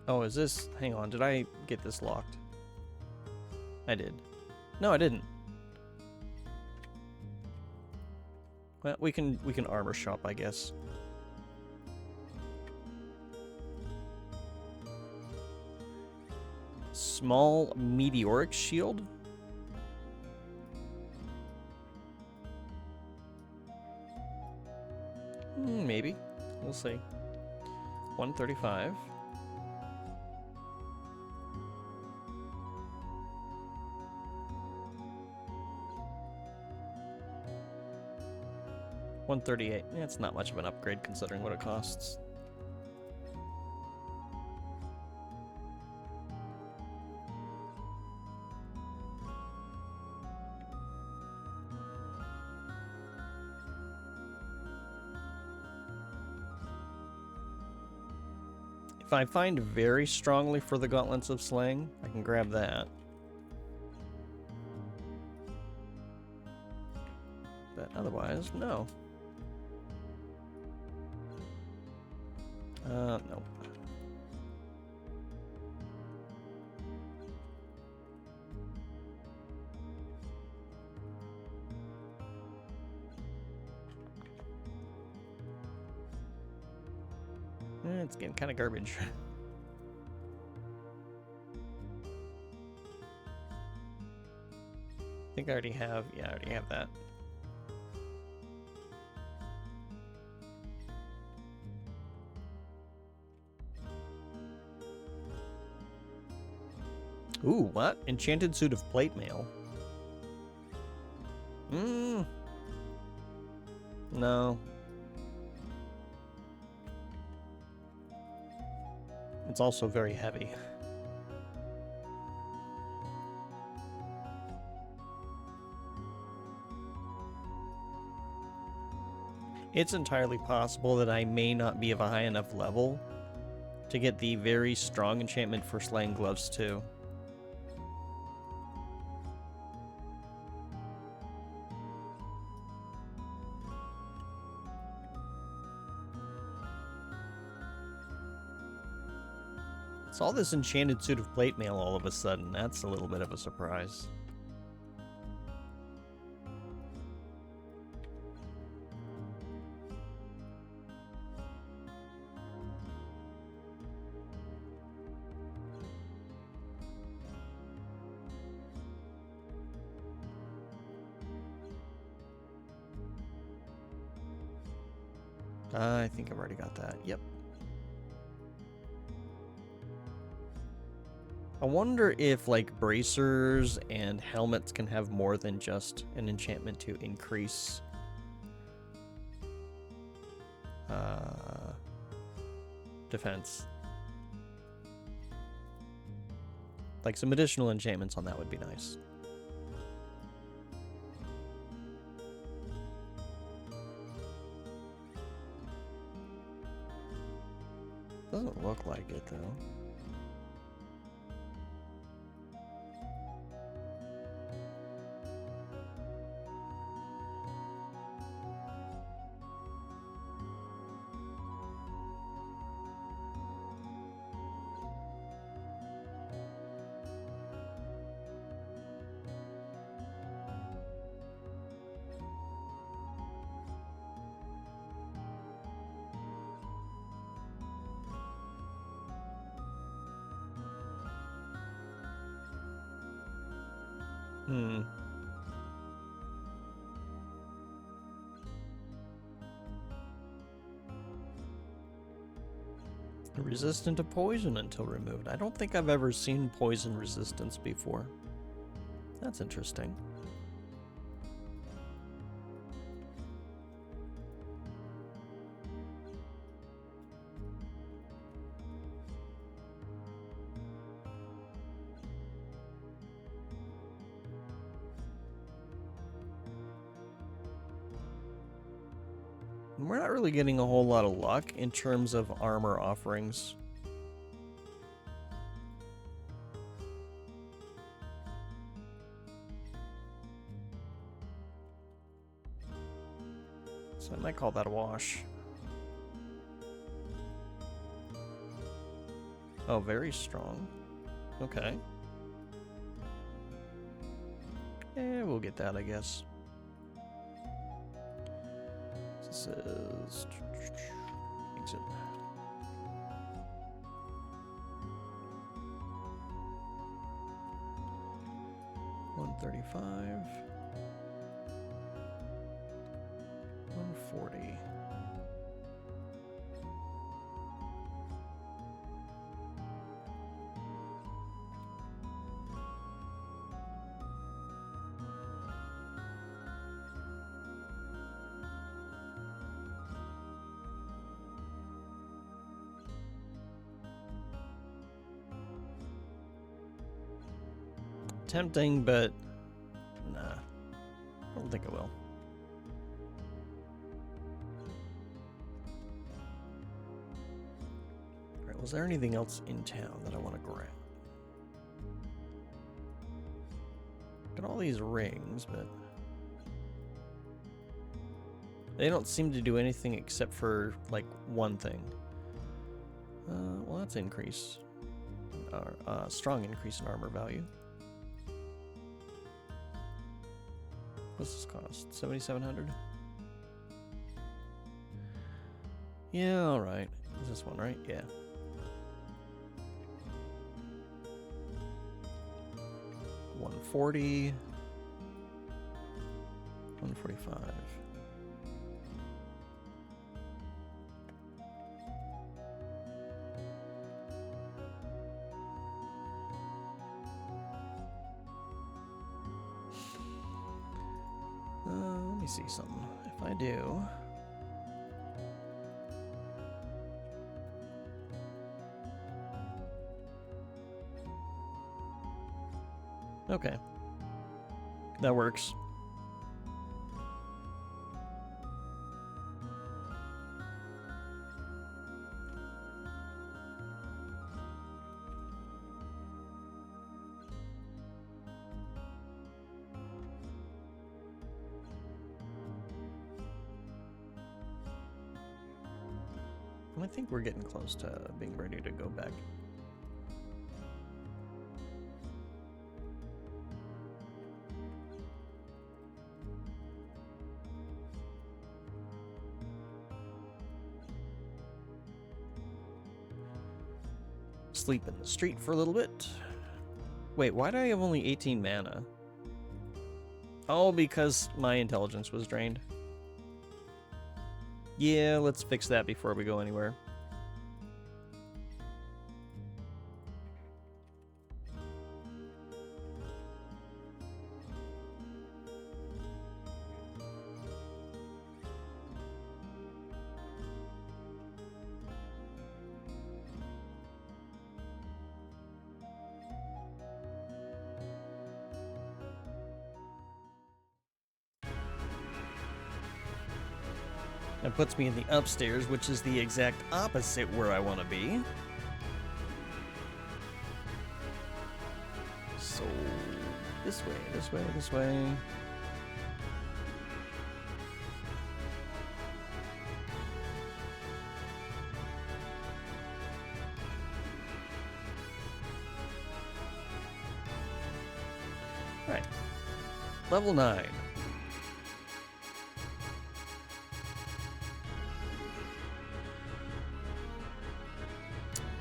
Oh, is this... Hang on, did I get this locked? I did. No, I didn't. Well, we can armor shop, I guess. Small meteoric shield? Maybe. We'll see. 135. $138. Yeah, it's not much of an upgrade considering what it costs. If I find very strongly for the Gauntlets of Slaying, I can grab that. But otherwise, no. No. It's getting kind of garbage. I think I already have, yeah, I already have that. Ooh, what? Enchanted suit of plate mail. No. It's also very heavy. It's entirely possible that I may not be of a high enough level to get the very strong enchantment for slaying gloves too. Saw this enchanted suit of plate mail all of a sudden. That's a little bit of a surprise. I think I've already got that. Yep. I wonder if, like, bracers and helmets can have more than just an enchantment to increase defense. Like, some additional enchantments on that would be nice. Doesn't look like it, though. Resistant to poison until removed. I don't think I've ever seen poison resistance before. That's interesting. We're not really getting a whole lot of luck in terms of armor offerings. So I might call that a wash. Oh, very strong. Okay. We'll get that, I guess. This is exit. $135. $140. Tempting, but nah, I don't think I will. Alright, was there anything else in town that I want to grab? Got all these rings, but they don't seem to do anything except for, like, one thing. Well, that's increase. Strong increase in armor value. What's this cost? 7,700? Yeah, alright. Is this one right? Yeah. $140. $145. Let me see something. If I do... Okay. That works. And I think we're getting close to being ready to go back. Sleep in the street for a little bit. Wait, why do I have only 18 mana? Oh, because my intelligence was drained. Yeah, let's fix that before we go anywhere. That puts me in the upstairs, which is the exact opposite where I want to be. So, this way, this way, this way. Right. Level 9.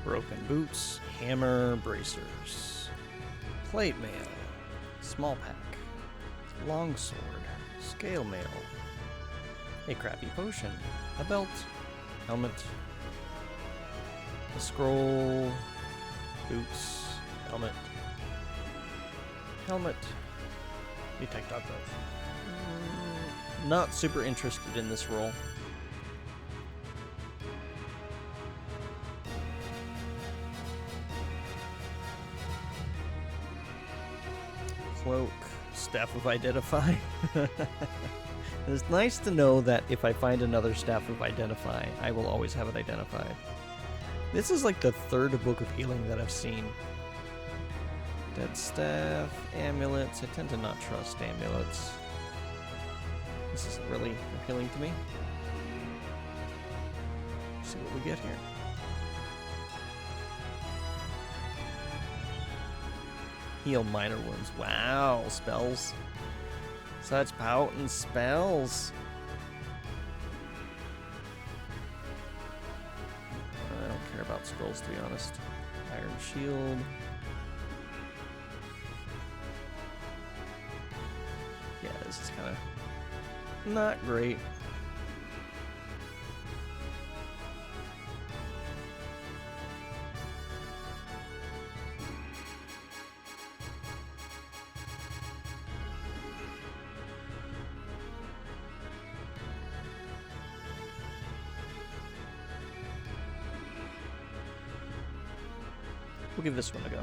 Broken boots, hammer, bracers, plate mail, small pack, longsword, scale mail, a crappy potion, a belt, helmet, a scroll, boots, helmet, detect dog both. Not super interested in this roll. Cloak, Staff of Identify. It's nice to know that if I find another Staff of Identify, I will always have it identified. This is like the third book of healing that I've seen. Dead Staff, amulets. I tend to not trust amulets. This isn't really appealing to me. Let's see what we get here. Heal minor wounds. Wow, spells. Such potent spells. I don't care about scrolls, to be honest. Iron Shield. Yeah, this is kind of not great. We'll give this one a go.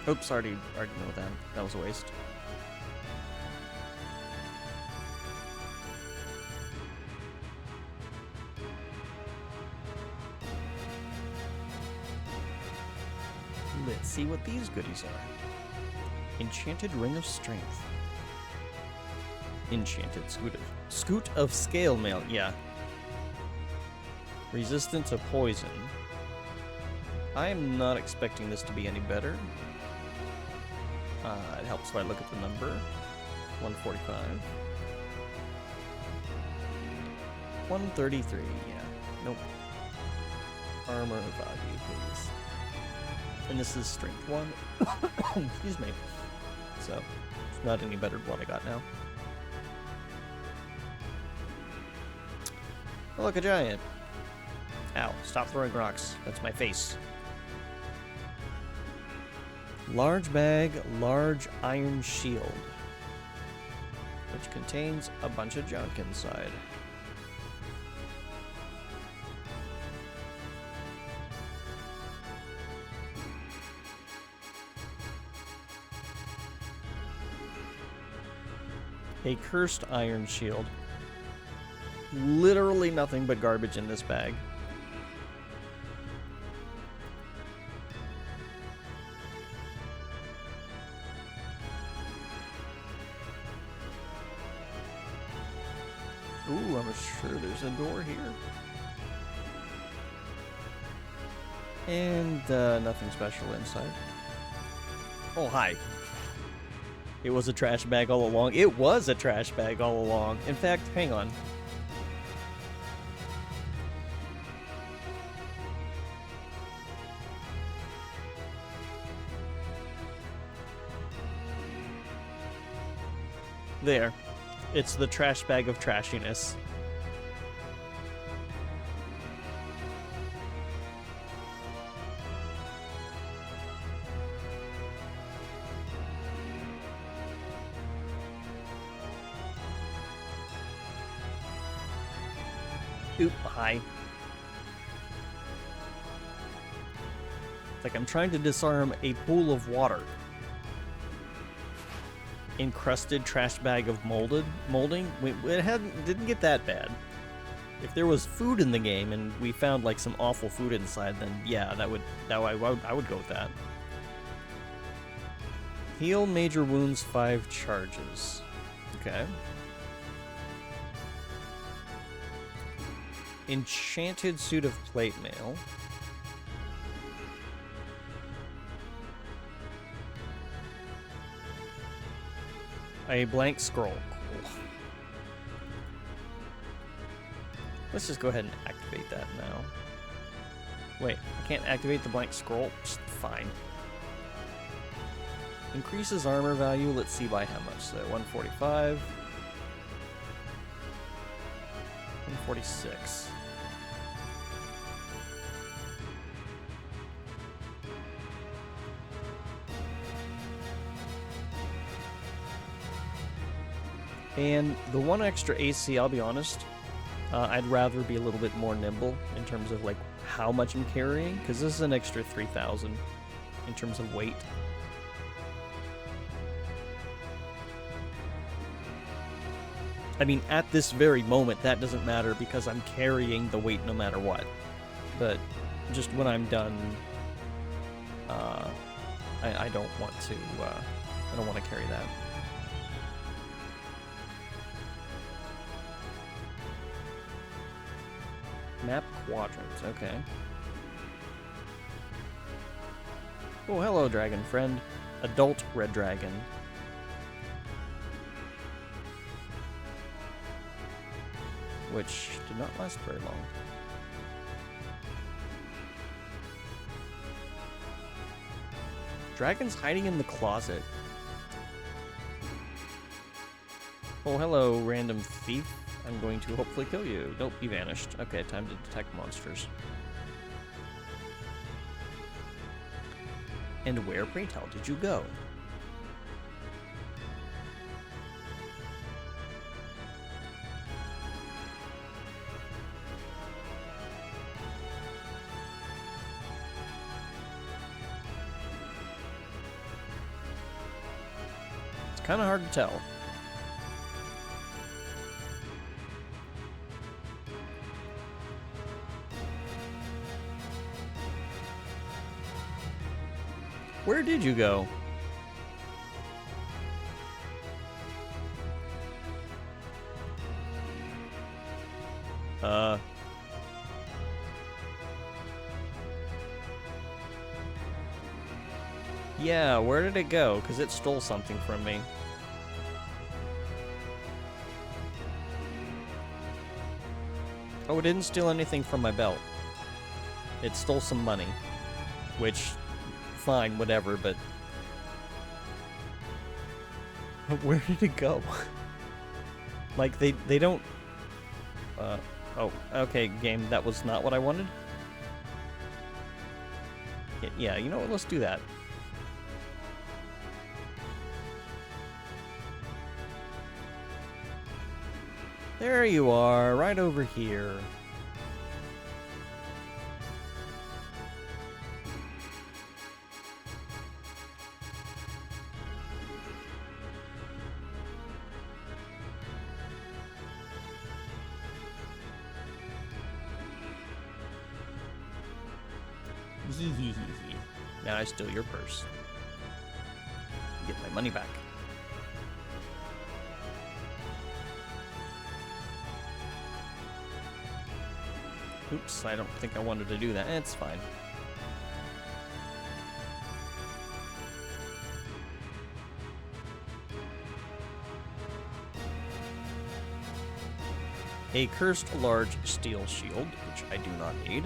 Oops, already know that. That was a waste. Let's see what these goodies are. Enchanted Ring of Strength. Enchanted Scoot of Scale Mail. Yeah. Resistant to poison. I am not expecting this to be any better. It helps if I look at the number. 145. 133, yeah. Nope. Armor value, please. And this is strength 1. Excuse me. So, it's not any better than what I got now. Oh, look, a giant. Ow, stop throwing rocks. That's my face. Large bag, large iron shield, which contains a bunch of junk inside. A cursed iron shield. Literally nothing but garbage in this bag. there's a door here. And nothing special inside. Oh, hi. It was a trash bag all along. It was a trash bag all along. In fact, hang on. There. It's the trash bag of trashiness. Oop, hi. It's like I'm trying to disarm a pool of water. Encrusted trash bag of molding. It didn't get that bad. If there was food in the game and we found like some awful food inside, then yeah, I would go with that. Heal major wounds 5 charges. Okay. Enchanted suit of plate mail. A blank scroll. Cool. Let's just go ahead and activate that now. Wait, I can't activate the blank scroll? Fine. Increases armor value. Let's see by how much. So 145. 146. And the one extra AC, I'll be honest, I'd rather be a little bit more nimble in terms of like how much I'm carrying, because this is an extra 3,000 in terms of weight. I mean, at this very moment, that doesn't matter because I'm carrying the weight no matter what. But just when I'm done, I don't want to. I don't want to carry that. Map quadrants, okay. Oh, hello, dragon friend. Adult red dragon. Which did not last very long. Dragon's hiding in the closet. Oh, hello, random thief. I'm going to hopefully kill you. Nope, you vanished. Okay, time to detect monsters. And where, pray tell, did you go? It's kind of hard to tell. Where did you go? Yeah, where did it go? Because it stole something from me. Oh, it didn't steal anything from my belt. It stole some money. Which, fine, whatever, but... Where did it go? Like, they don't... oh, okay, game, that was not what I wanted? Yeah, you know what, let's do that. There you are, right over here. Now I steal your purse. Get my money back. Oops, I don't think I wanted to do that. It's fine. A cursed large steel shield, which I do not need.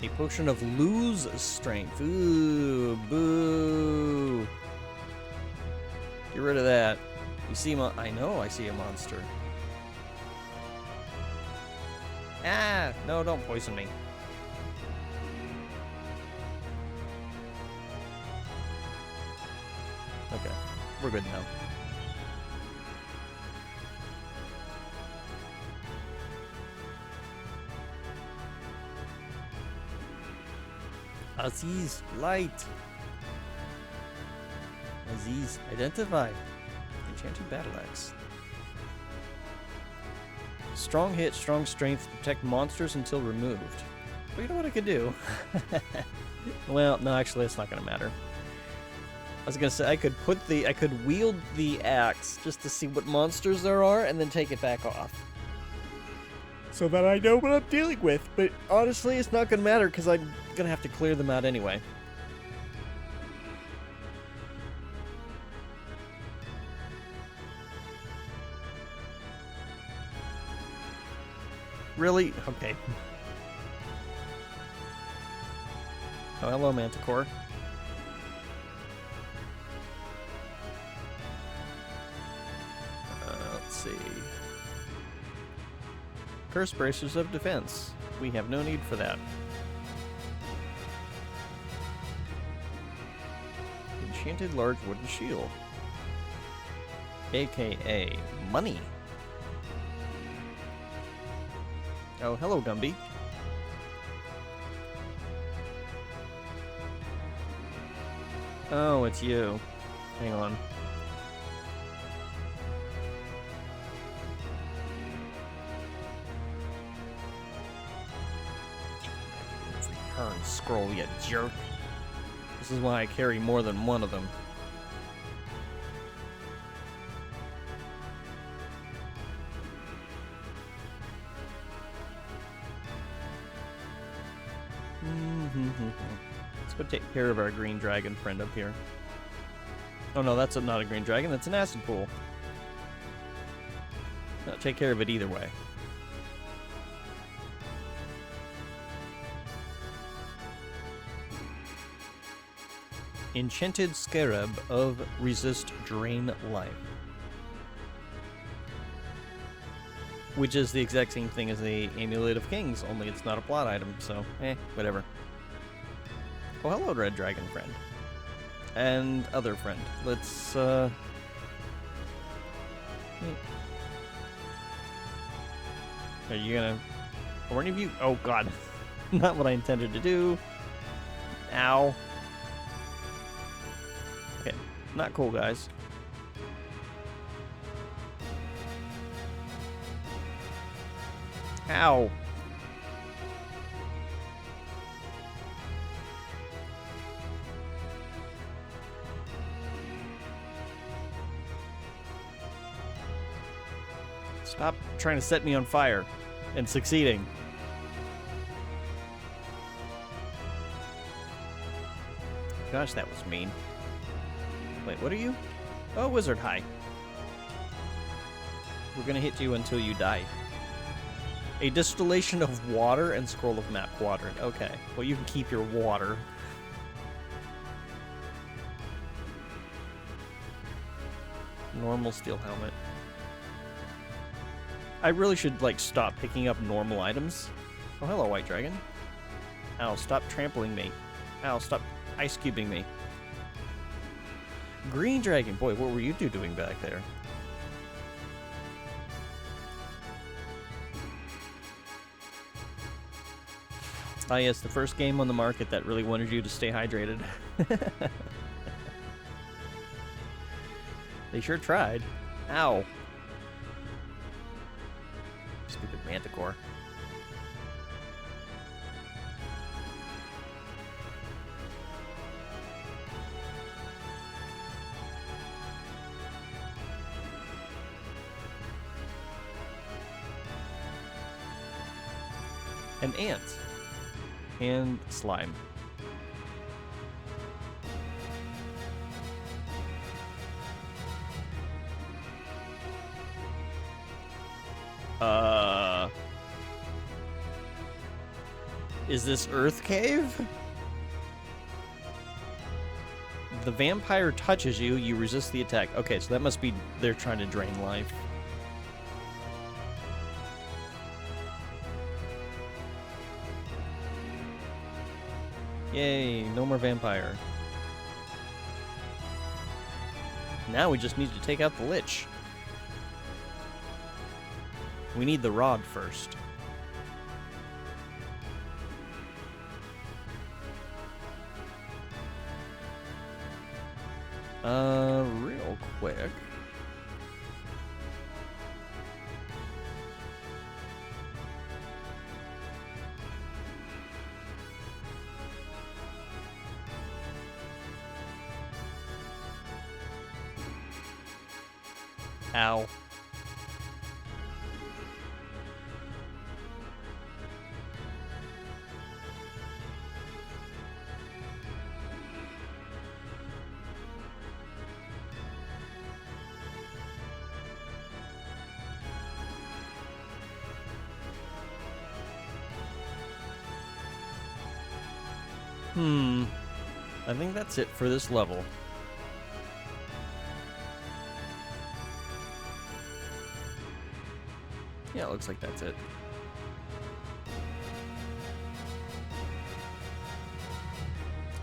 A potion of lose strength. Ooh, boo. Get rid of that. You see I know I see a monster. Ah, no, don't poison me. Okay, we're good now. Aziz, light. Aziz, identify. Enchanted battle axe. Strong hit, strong strength, protect monsters until removed. Well, you know what I could do? Well, no, actually, it's not going to matter. I was going to say, I could wield the axe just to see what monsters there are and then take it back off. So that I know what I'm dealing with, but honestly, it's not going to matter because I'm going to have to clear them out anyway. Really? Okay. Oh, hello, Manticore. Let's see. Curse bracers of defense. We have no need for that. Enchanted large wooden shield. AKA money. Oh, hello, Gumby. Oh, it's you. Hang on. Return scroll, you jerk. This is why I carry more than one of them. Let's go take care of our green dragon friend up here. Oh no, that's not a green dragon, that's an acid pool. I'll take care of it either way. Enchanted Scarab of Resist Drain Life. Which is the exact same thing as the Amulet of Kings, only it's not a plot item, so whatever. Oh, hello, Red Dragon friend. And other friend. Let's, Are you gonna... Or any of you... Oh, God. Not what I intended to do. Ow. Okay. Not cool, guys. Ow. Stop trying to set me on fire and succeeding. Gosh, that was mean. Wait, what are you? Oh, Wizard High. We're gonna hit you until you die. A distillation of water and scroll of map quadrant. Okay, well you can keep your water. Normal steel helmet. I really should, like, stop picking up normal items. Oh, hello, White Dragon. Ow, stop trampling me. Ow, stop ice cubing me. Green Dragon, boy, what were you two doing back there? Ah, yes, the first game on the market that really wanted you to stay hydrated. They sure tried. Ow. Stupid Manticore. An ant. And slime. Is this Earth Cave? The vampire touches you, you resist the attack. Okay, so that must be they're trying to drain life. Yay, no more vampire. Now we just need to take out the Lich. We need the rod first. Real quick. Ow. I think that's it for this level. Yeah, it looks like that's it.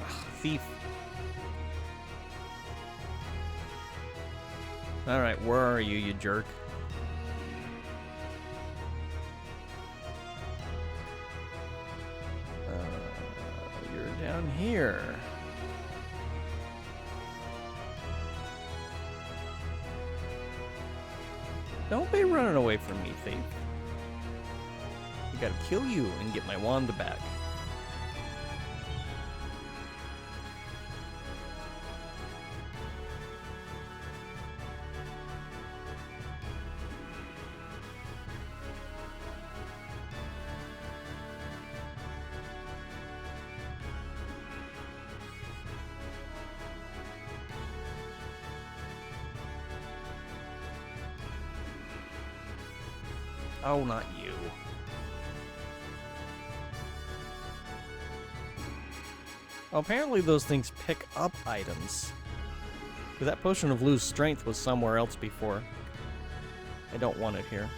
Ugh, thief. Alright, where are you, you jerk? You're down here. Don't be running away from me, thief. I gotta kill you and get my wand back. Oh, not you. Well, apparently those things pick up items. But that potion of lose strength was somewhere else before. I don't want it here.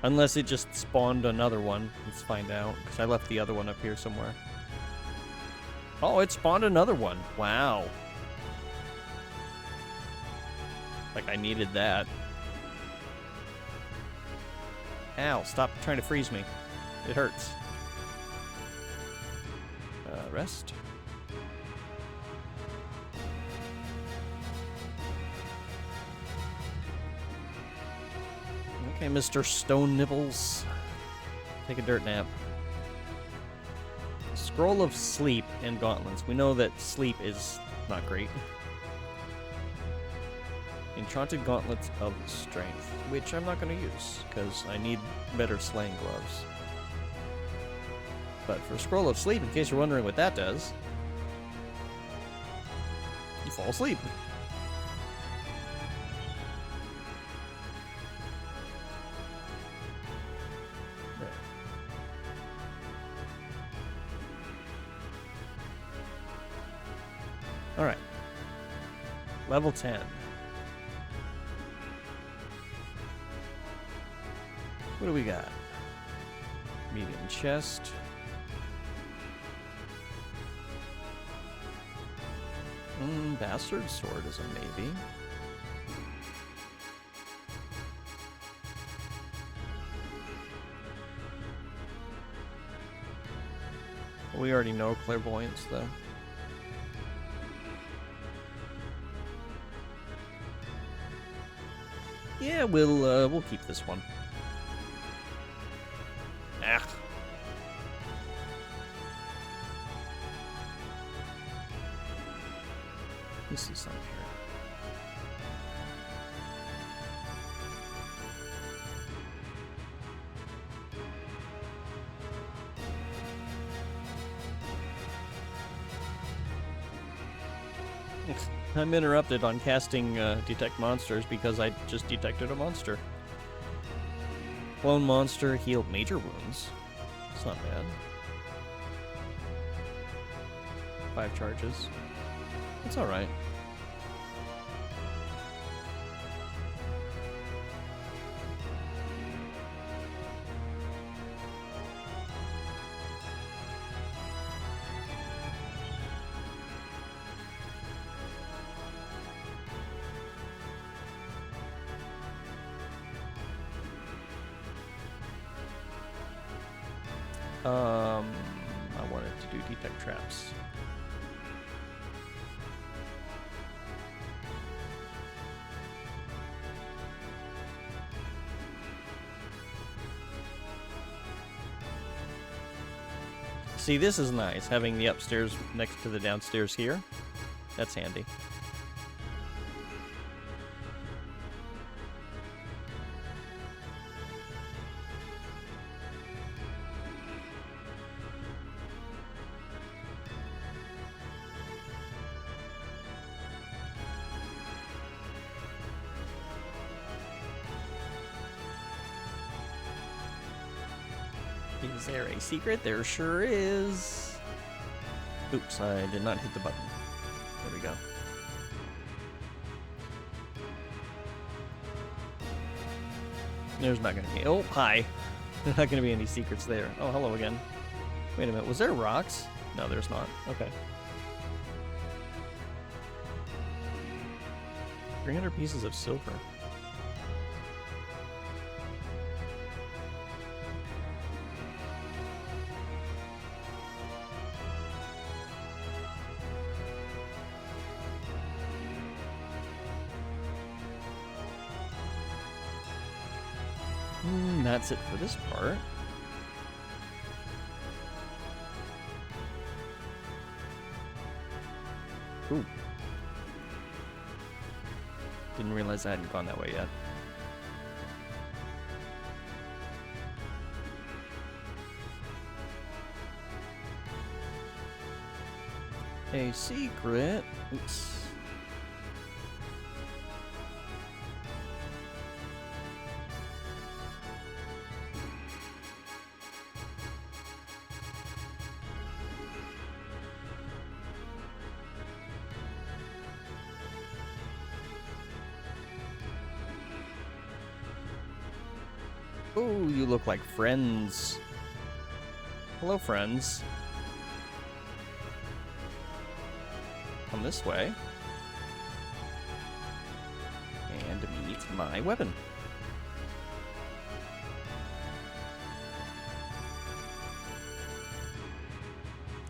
Unless it just spawned another one. Let's find out, because I left the other one up here somewhere. Oh, it spawned another one. Wow. Like I needed that. Ow, stop trying to freeze me. It hurts. Rest. Okay, Mr. Stone Nibbles. Take a dirt nap. Scroll of Sleep and Gauntlets. We know that sleep is not great. Enchanted Gauntlets of Strength, which I'm not going to use, because I need better slaying gloves. But for Scroll of Sleep, in case you're wondering what that does, you fall asleep. Alright. Level 10. What do we got? Medium chest. Bastard sword is a maybe. We already know clairvoyance, though. Yeah, we'll keep this one. Ah. Let me see something here. I'm interrupted on casting detect monsters because I just detected a monster. Clone monster healed major wounds. It's not bad. 5 charges. It's alright. I wanted to do detect traps. See, this is nice, having the upstairs next to the downstairs here. That's handy. Is there a secret? There sure is. Oops, I did not hit the button. There we go. There's not going to be... Oh, hi. There's not going to be any secrets there. Oh, hello again. Wait a minute. Was there rocks? No, there's not. Okay. 300 pieces of silver. That's it for this part. Ooh. Didn't realize I hadn't gone that way yet. A secret. Oops. Oh, you look like friends. Hello, friends. Come this way. And meet my weapon.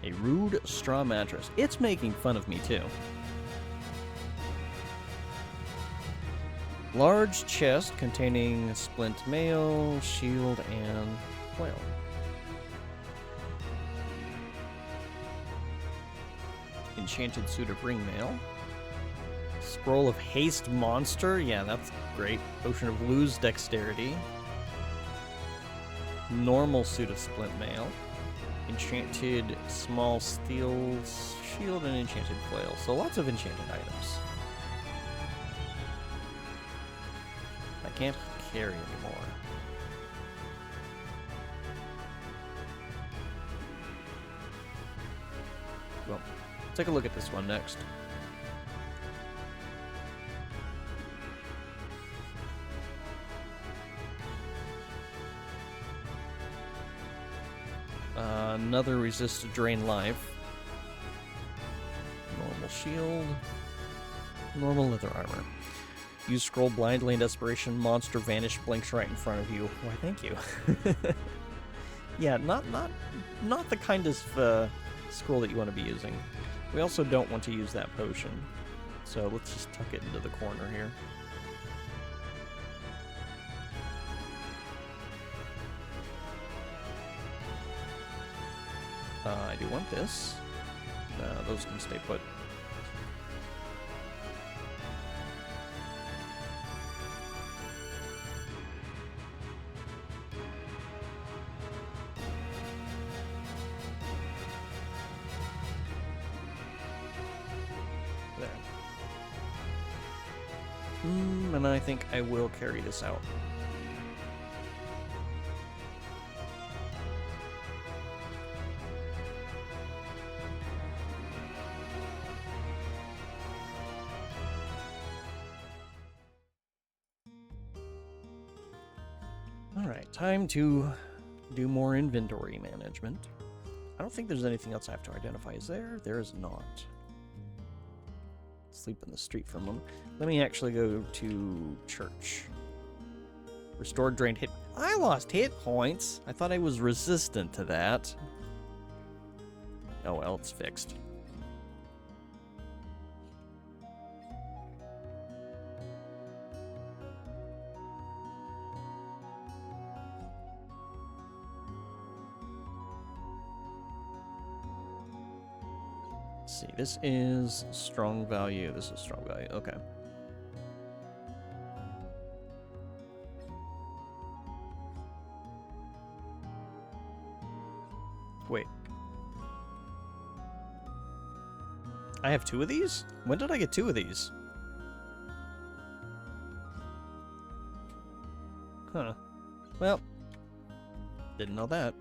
A rude straw mattress. It's making fun of me, too. Large chest containing splint mail, shield, and flail. Enchanted suit of ring mail. Scroll of haste monster. Yeah, that's great. Potion of lose dexterity. Normal suit of splint mail. Enchanted small steel shield and enchanted flail. So lots of enchanted items. I can't carry anymore. Well, take a look at this one next. Another resist to drain life. Normal shield. Normal leather armor. Use scroll blindly in desperation. Monster vanish blinks right in front of you. Why, thank you. Yeah, not the kind of scroll that you want to be using. We also don't want to use that potion. So let's just tuck it into the corner here. I do want this. Those can stay put. There. And I think I will carry this out. Alright, time to do more inventory management. I don't think there's anything else I have to identify. Is there? There is not. Sleep in the street for a moment. Let me actually go to church. Restored drained hit. I lost hit points. I thought I was resistant to that. Oh well, it's fixed. Let's see, this is strong value. This is strong value. Okay. Wait. I have 2 of these? When did I get 2 of these? Huh. Well, didn't know that.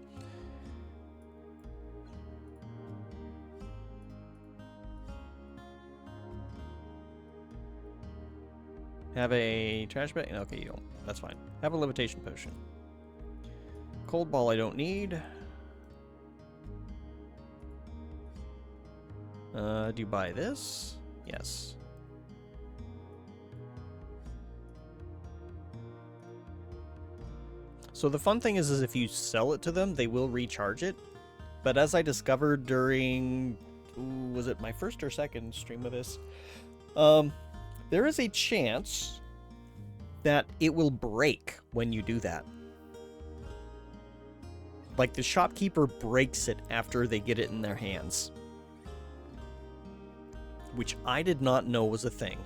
Have a trash bag? Okay, you don't. That's fine. Have a levitation potion. Cold ball I don't need. Do you buy this? Yes. So the fun thing is if you sell it to them, they will recharge it. But as I discovered during, was it my first or second stream of this? There is a chance that it will break when you do that. Like the shopkeeper breaks it after they get it in their hands. Which I did not know was a thing.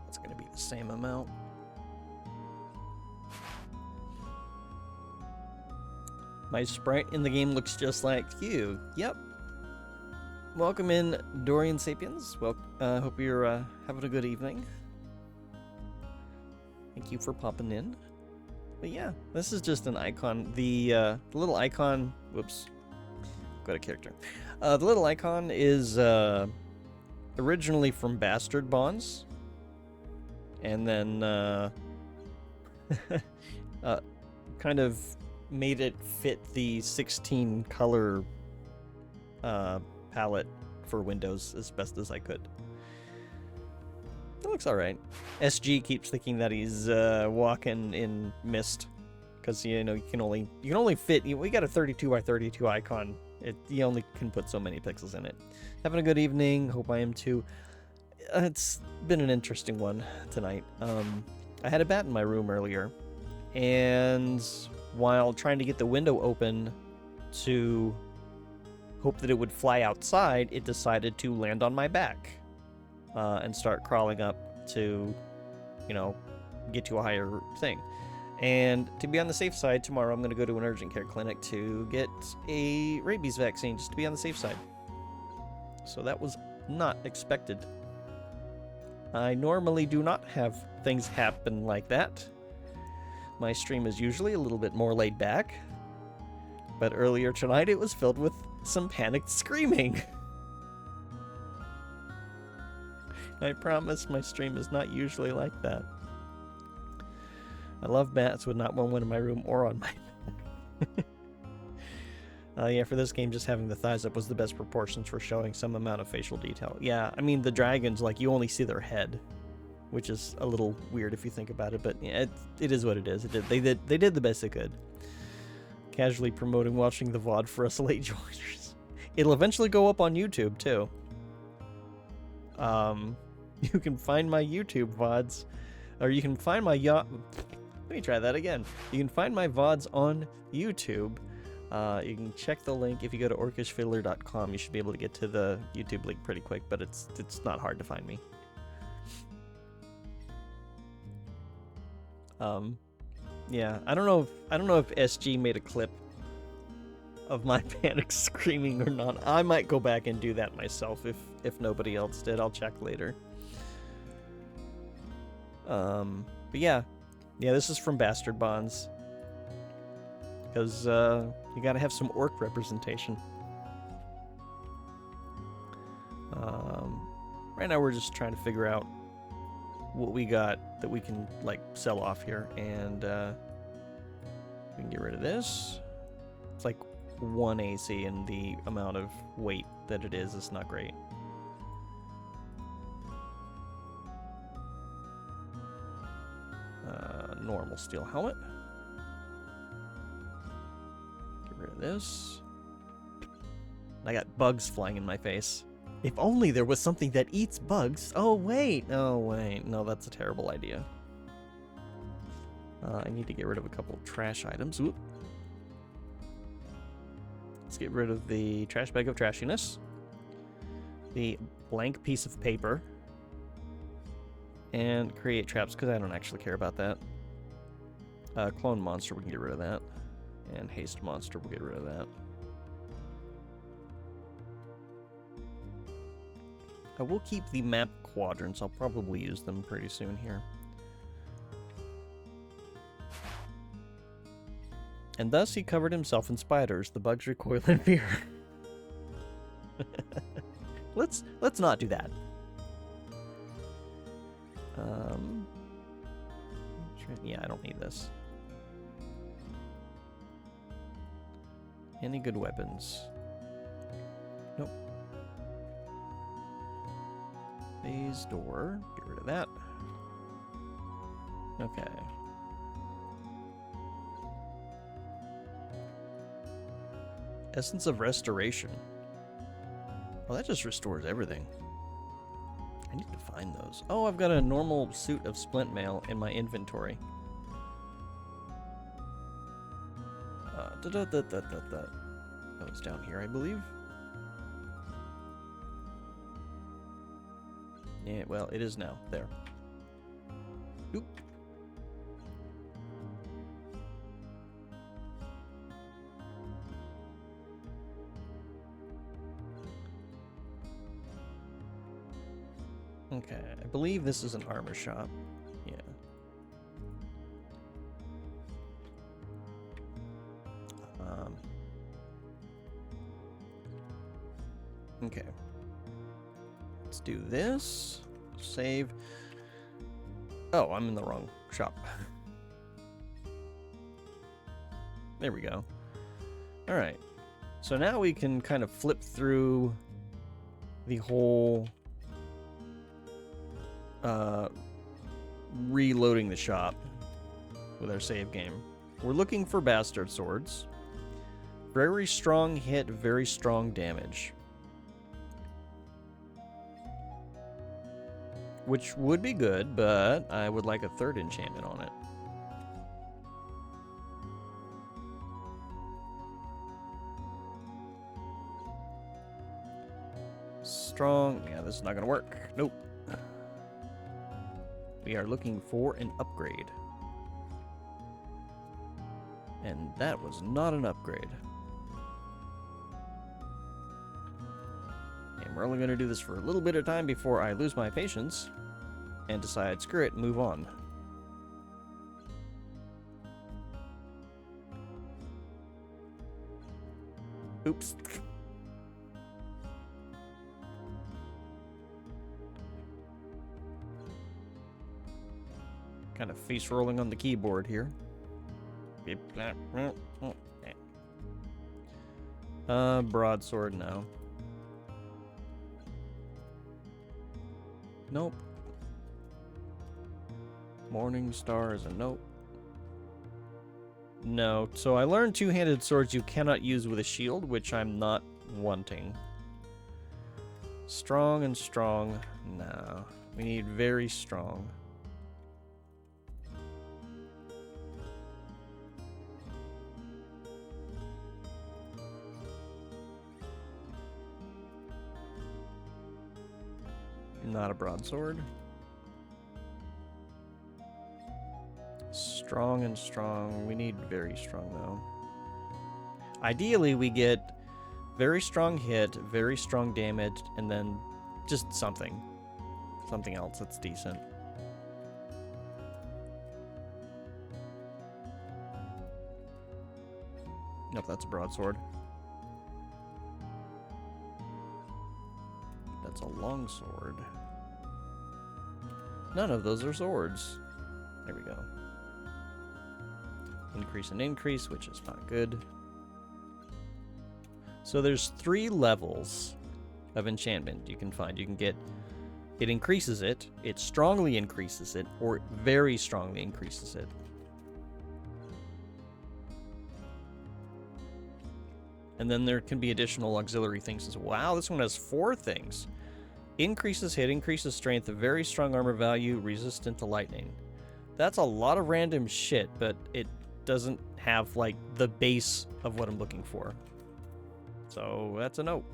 It's going to be the same amount. My sprite in the game looks just like you. Yep. Welcome in, Dorian Sapiens. Well, hope you're having a good evening. Thank you for popping in. But yeah, this is just an icon. The little icon. Whoops. Got a character. The little icon is originally from Bastard Bonds, and then kind of made it fit the 16 color palette for Windows as best as I could. It looks alright. SG keeps thinking that he's walking in mist because you know you can only fit. We got a 32 by 32 icon. You only can put so many pixels in it. Having a good evening. Hope I am too. It's been an interesting one tonight. I had a bat in my room earlier, and while trying to get the window open to hope that it would fly outside, it decided to land on my back and start crawling up to, you know, get to a higher thing. And to be on the safe side, tomorrow I'm going to go to an urgent care clinic to get a rabies vaccine, just to be on the safe side. So that was not expected. I normally do not have things happen like that. My stream is usually a little bit more laid back, but earlier tonight it was filled with some panicked screaming. I promise my stream is not usually like that. I love bats, would not want one in my room or on my yeah, for this game, just having the thighs up was the best proportions for showing some amount of facial detail. Yeah, I mean, the dragons, like, you only see their head, which is a little weird if you think about it, but yeah, it is what it is. They did the best they could. Casually promoting watching the VOD for us late joiners. It'll eventually go up on YouTube, too. You can find my YouTube VODs, or you can find my let me try that again. You can find my VODs on YouTube You can check the link if you go to orcishfiddler.com. You should be able to get to the YouTube link pretty quick, but it's not hard to find me. Yeah, I don't know if SG made a clip of my panic screaming or not. I might go back and do that myself if nobody else did. I'll check later. But yeah, this is from Bastard Bonds, because you gotta have some orc representation. Right now we're just trying to figure out what we got that we can like sell off here, and we can get rid of this. It's like 1 AC, and the amount of weight that it is not great. Normal steel helmet. Get rid of this. I got bugs flying in my face. If only there was something that eats bugs. Oh wait, no, that's a terrible idea. I need to get rid of a couple of trash items. Whoop. Let's get rid of the trash bag of trashiness, the blank piece of paper, and create traps, because I don't actually care about that. Clone monster, we can get rid of that. And haste monster, we'll get rid of that. I will keep the map quadrants. I'll probably use them pretty soon here. And thus he covered himself in spiders. The bugs recoil in fear. Let's not do that. Yeah, I don't need this. Any good weapons? Nope. Phase door. Get rid of that. Okay. Essence of Restoration. Well, that just restores everything. I need to find those. Oh, I've got a normal suit of splint mail in my inventory. That was down here, I believe. Yeah, well, it is now. There. Oop. Okay, I believe this is an armor shop. Yeah. Okay. Let's do this. Save. Oh, I'm in the wrong shop. There we go. All right. So now we can kind of flip through the whole reloading the shop with our save game. We're looking for bastard swords. Very strong hit, very strong damage. Which would be good, but I would like a third enchantment on it. Strong. Yeah, this is not going to work. Nope. We are looking for an upgrade. And that was not an upgrade. And we're only going to do this for a little bit of time before I lose my patience and decide, screw it, move on. Oops. Kind of face rolling on the keyboard here. Broadsword, no. Nope. Morning Star is a nope. No. So I learned two-handed swords you cannot use with a shield, which I'm not wanting. Strong and strong. No. We need very strong. Not a broadsword. Strong and strong. We need very strong, though. Ideally, we get very strong hit, very strong damage, and then just something. Something else that's decent. Nope, that's a broadsword. That's a longsword. None of those are swords. There we go. Increase and increase, which is not good. So there's 3 levels of enchantment you can find. You can get, it increases it, it strongly increases it, or it very strongly increases it. And then there can be additional auxiliary things as well. Wow, this one has 4 things. Increases hit, increases strength, very strong armor value, resistant to lightning. That's a lot of random shit, but it doesn't have, like, the base of what I'm looking for. So that's a no.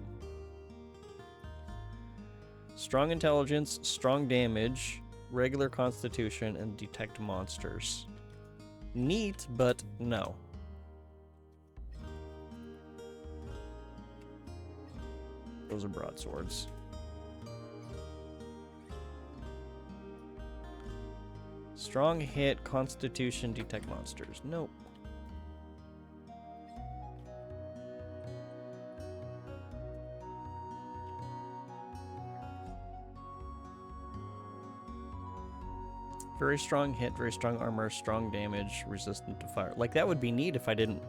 Strong intelligence, strong damage, regular constitution, and detect monsters. Neat, but no. Those are broadswords. Strong hit, constitution, detect monsters. Nope. Very strong hit, very strong armor, strong damage, resistant to fire. Like, that would be neat if I didn't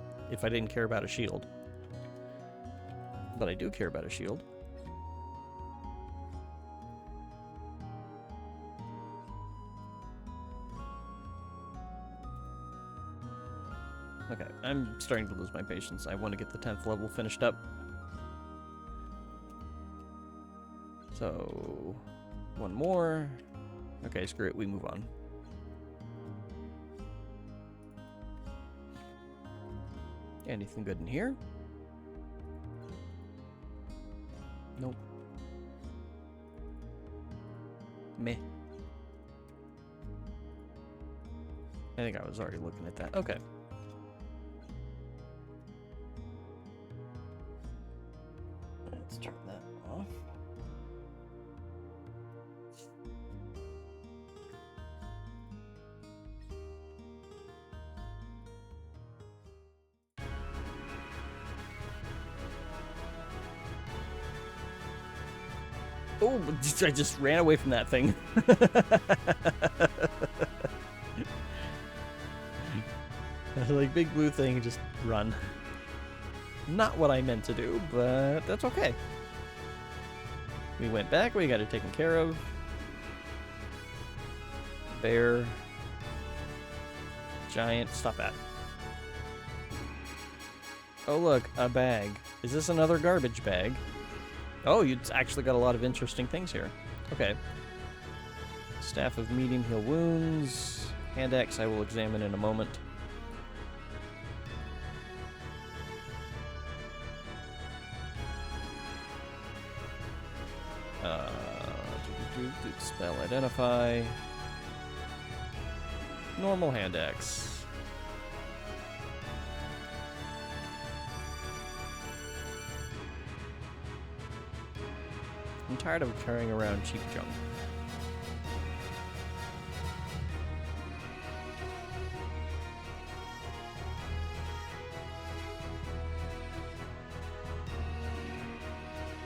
care about a shield. But I do care about a shield. Okay, I'm starting to lose my patience. I want to get the 10th level finished up. So, one more. Okay, screw it, we move on. Anything good in here? Nope. Meh. I think I was already looking at that. Okay. Let's turn that off. Oh, I just ran away from that thing. Like, big blue thing, just run. Not what I meant to do, but that's okay. We went back, we got it taken care of. Bear. Giant, stop that. Oh look, a bag. Is this another garbage bag? Oh, you actually got a lot of interesting things here. Okay. Staff of medium heal wounds. Hand axe I will examine in a moment. Spell identify. Normal hand axe. I'm tired of carrying around cheap junk.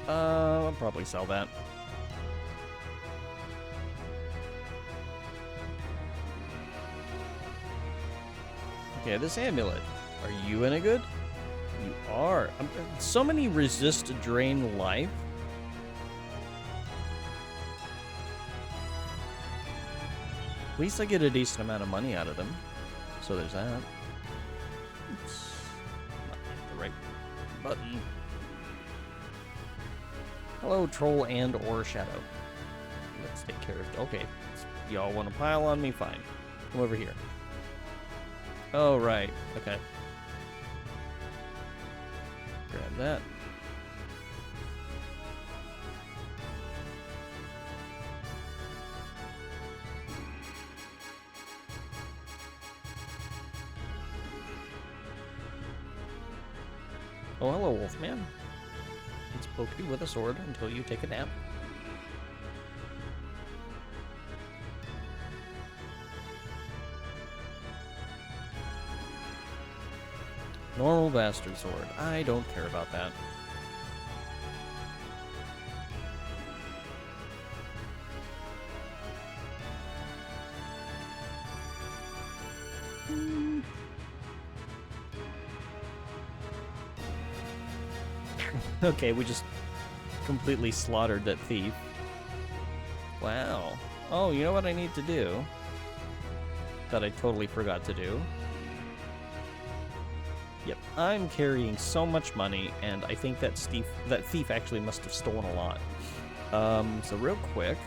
I'll probably sell that. Okay, this amulet. Are you any good? You are. So many resist drain life. At least I get a decent amount of money out of them. So there's that. Oops. Not the right button. Hello, troll and or shadow. Let's take care of it. Okay. Y'all want to pile on me? Fine. Come over here. Oh, right. Okay. Grab that. Oh, hello, Wolfman. Let's poke you with a sword until you take a nap. Normal bastard sword. I don't care about that. Okay, we just completely slaughtered that thief. Wow. Oh, you know what I need to do? That I totally forgot to do. Yep, I'm carrying so much money, and I think that thief actually must have stolen a lot. So real quick.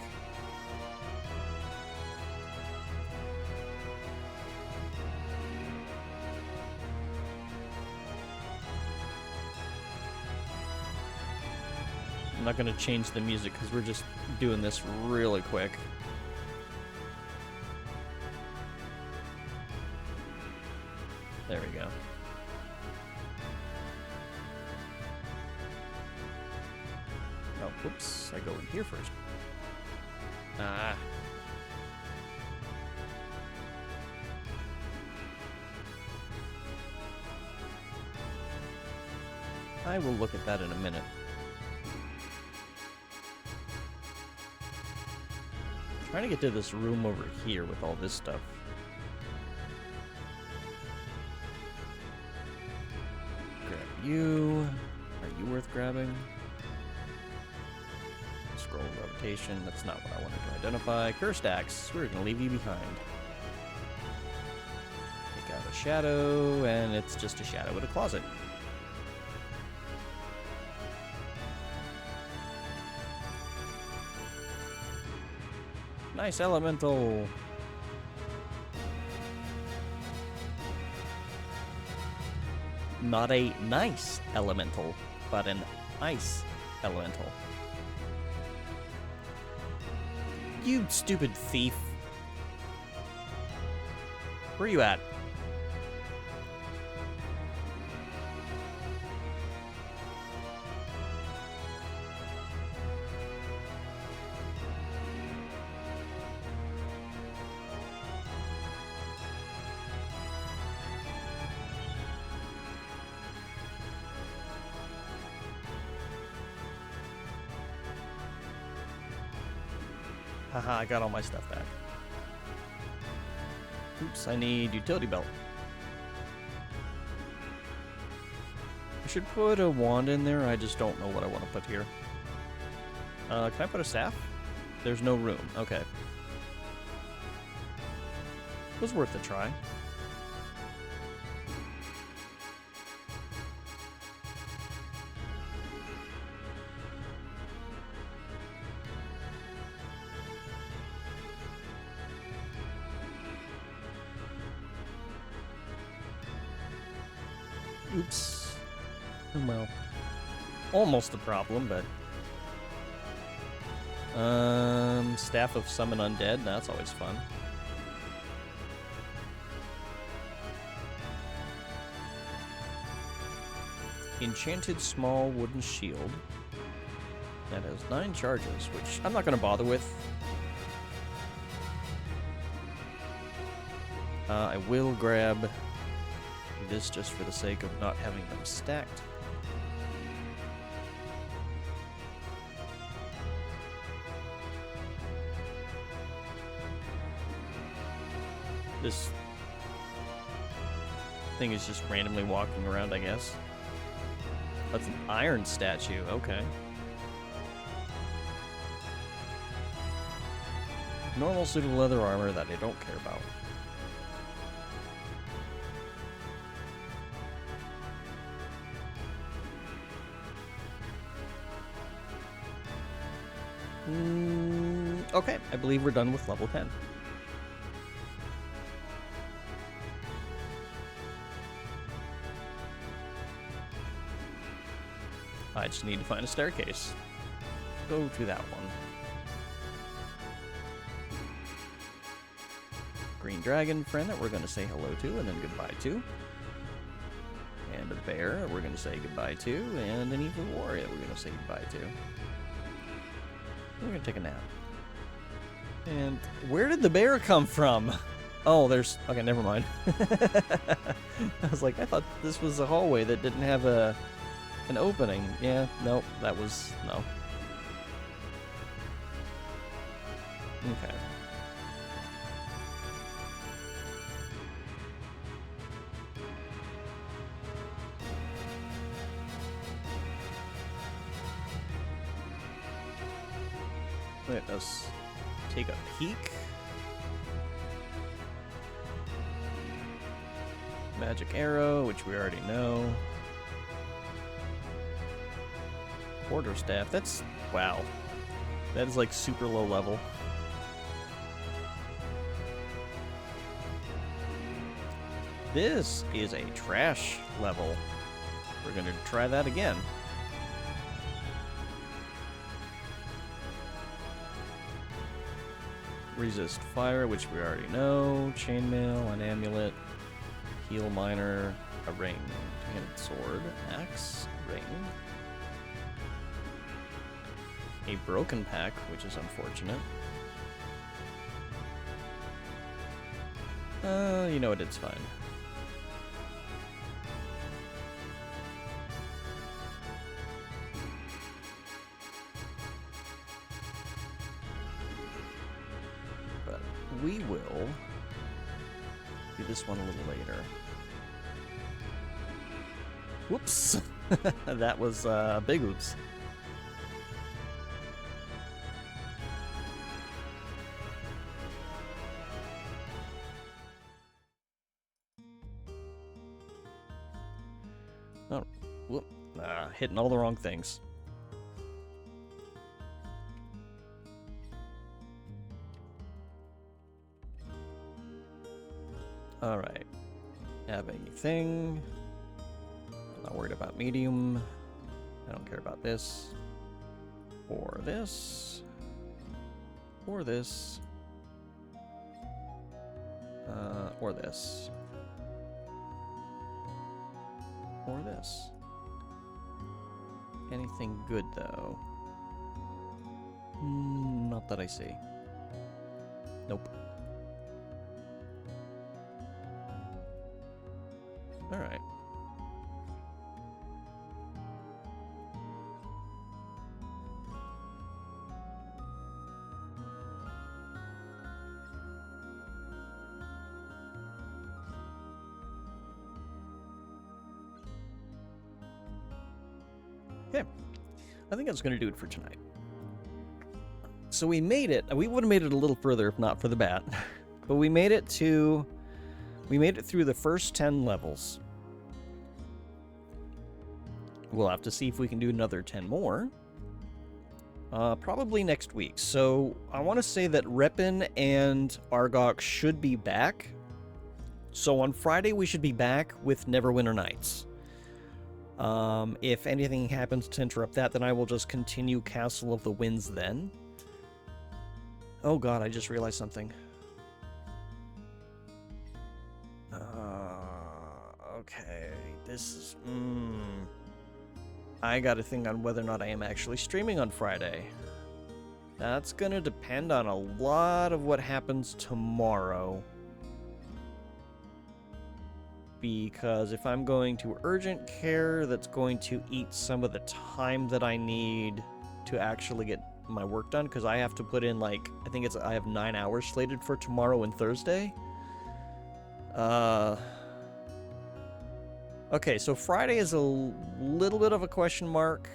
I'm not going to change the music because we're just doing this really quick. There we go. Oh, whoops. I go in here first. Ah. I will look at that in a minute. Trying to get to this room over here with all this stuff. Grab you. Are you worth grabbing? Scroll rotation. That's not what I wanted to identify. Cursed axe. We're going to leave you behind. Take out a shadow, and it's just a shadow in a closet. Nice elemental. Not a nice elemental, but an ice elemental. You stupid thief. Where are you at? Haha, I got all my stuff back. Oops, I need utility belt. I should put a wand in there, I just don't know what I want to put here. Can I put a staff? There's no room, okay. It was worth a try. Oops. Well, almost a problem, but... Staff of Summon Undead, that's always fun. Enchanted Small Wooden Shield. That has 9 charges, which I'm not going to bother with. I will grab this just for the sake of not having them stacked. This thing is just randomly walking around, I guess. That's an iron statue, okay. Normal suit of leather armor that I don't care about. Okay, I believe we're done with level 10. I just need to find a staircase. Go to that one. Green dragon friend that we're going to say hello to and then goodbye to. And a bear we're going to say goodbye to, and an evil warrior we're going to say goodbye to. We're going to take a nap. And where did the bear come from? Oh, there's... Okay, never mind. I was like, I thought this was a hallway that didn't have an opening. Yeah, nope, that was... No. Okay. Let us take a peek. Magic arrow, which we already know. Quarterstaff, that's... Wow. That is like super low level. This is a trash level. We're going to try that again. Resist fire, which we already know. Chainmail, an amulet, heal miner, a ring, two-handed sword, axe, ring. A broken pack, which is unfortunate. You know what, it's fine. But we will do this one a little later. Whoops! That was big oops. Oh, whoop. Hitting all the wrong things. Alright. Have anything. I'm not worried about medium. I don't care about this. Or this. Or this. Or this. Or this. Anything good, though? Not that I see. Nope. Alright. Okay, I think that's going to do it for tonight. So we made it. We would have made it a little further if not for the bat. But we made it through the first 10 levels. We'll have to see if we can do another 10 more. Probably next week. So I want to say that Reppin and Argok should be back. So on Friday we should be back with Neverwinter Nights. If anything happens to interrupt that, then I will just continue Castle of the Winds then. Oh god, I just realized something. Okay, this is... I gotta think on whether or not I am actually streaming on Friday. That's gonna depend on a lot of what happens tomorrow. Because if I'm going to urgent care, that's going to eat some of the time that I need to actually get my work done. Because I have to put in, like, I have 9 hours slated for tomorrow and Thursday. Okay, so Friday is a little bit of a question mark.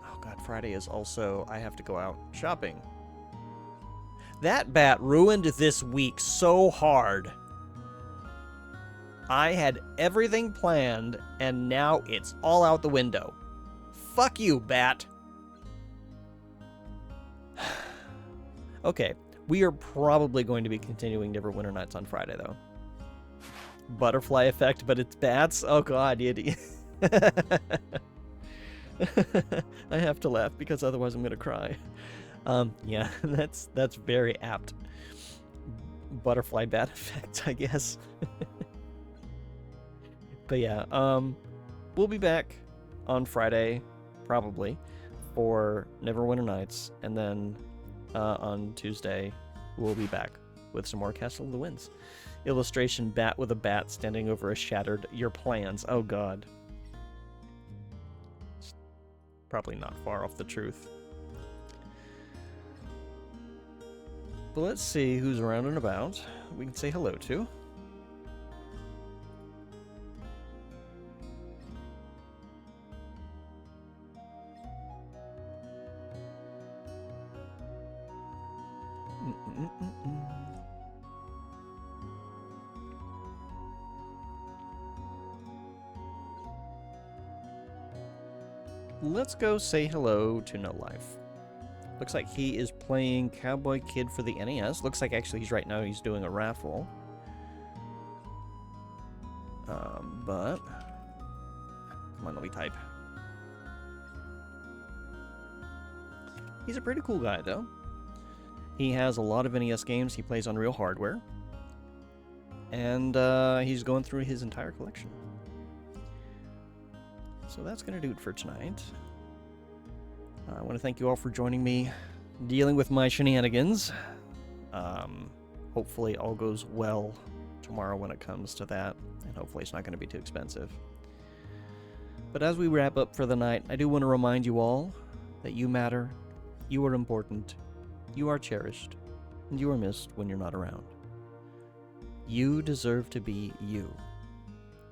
Oh god, Friday is also, I have to go out shopping. That bat ruined this week so hard. I had everything planned, and now it's all out the window. Fuck you, bat. Okay, we are probably going to be continuing Neverwinter Nights on Friday, though. Butterfly effect, but it's bats? Oh god, idiot. I have to laugh, because otherwise I'm gonna cry. Yeah, that's very apt. Butterfly bat effect, I guess. But yeah, we'll be back on Friday, probably, for Neverwinter Nights, and then on Tuesday, we'll be back with some more Castle of the Winds. Illustration: bat with a bat standing over a shattered your plans. Oh god. It's probably not far off the truth. But let's see who's around and about. We can say hello to. Let's go say hello to No Life. Looks like he is playing Cowboy Kid for the NES. Looks like actually he's right now he's doing a raffle. But come on, let me type. He's a pretty cool guy though. He has a lot of NES games. He plays on real hardware. And he's going through his entire collection. So that's going to do it for tonight. I want to thank you all for joining me, dealing with my shenanigans. Hopefully all goes well tomorrow when it comes to that, and hopefully it's not going to be too expensive. But as we wrap up for the night, I do want to remind you all that you matter, you are important, you are cherished, and you are missed when you're not around. You deserve to be you.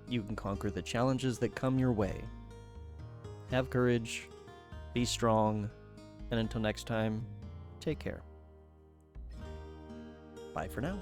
You can conquer the challenges that come your way. Have courage, be strong, and until next time, take care. Bye for now.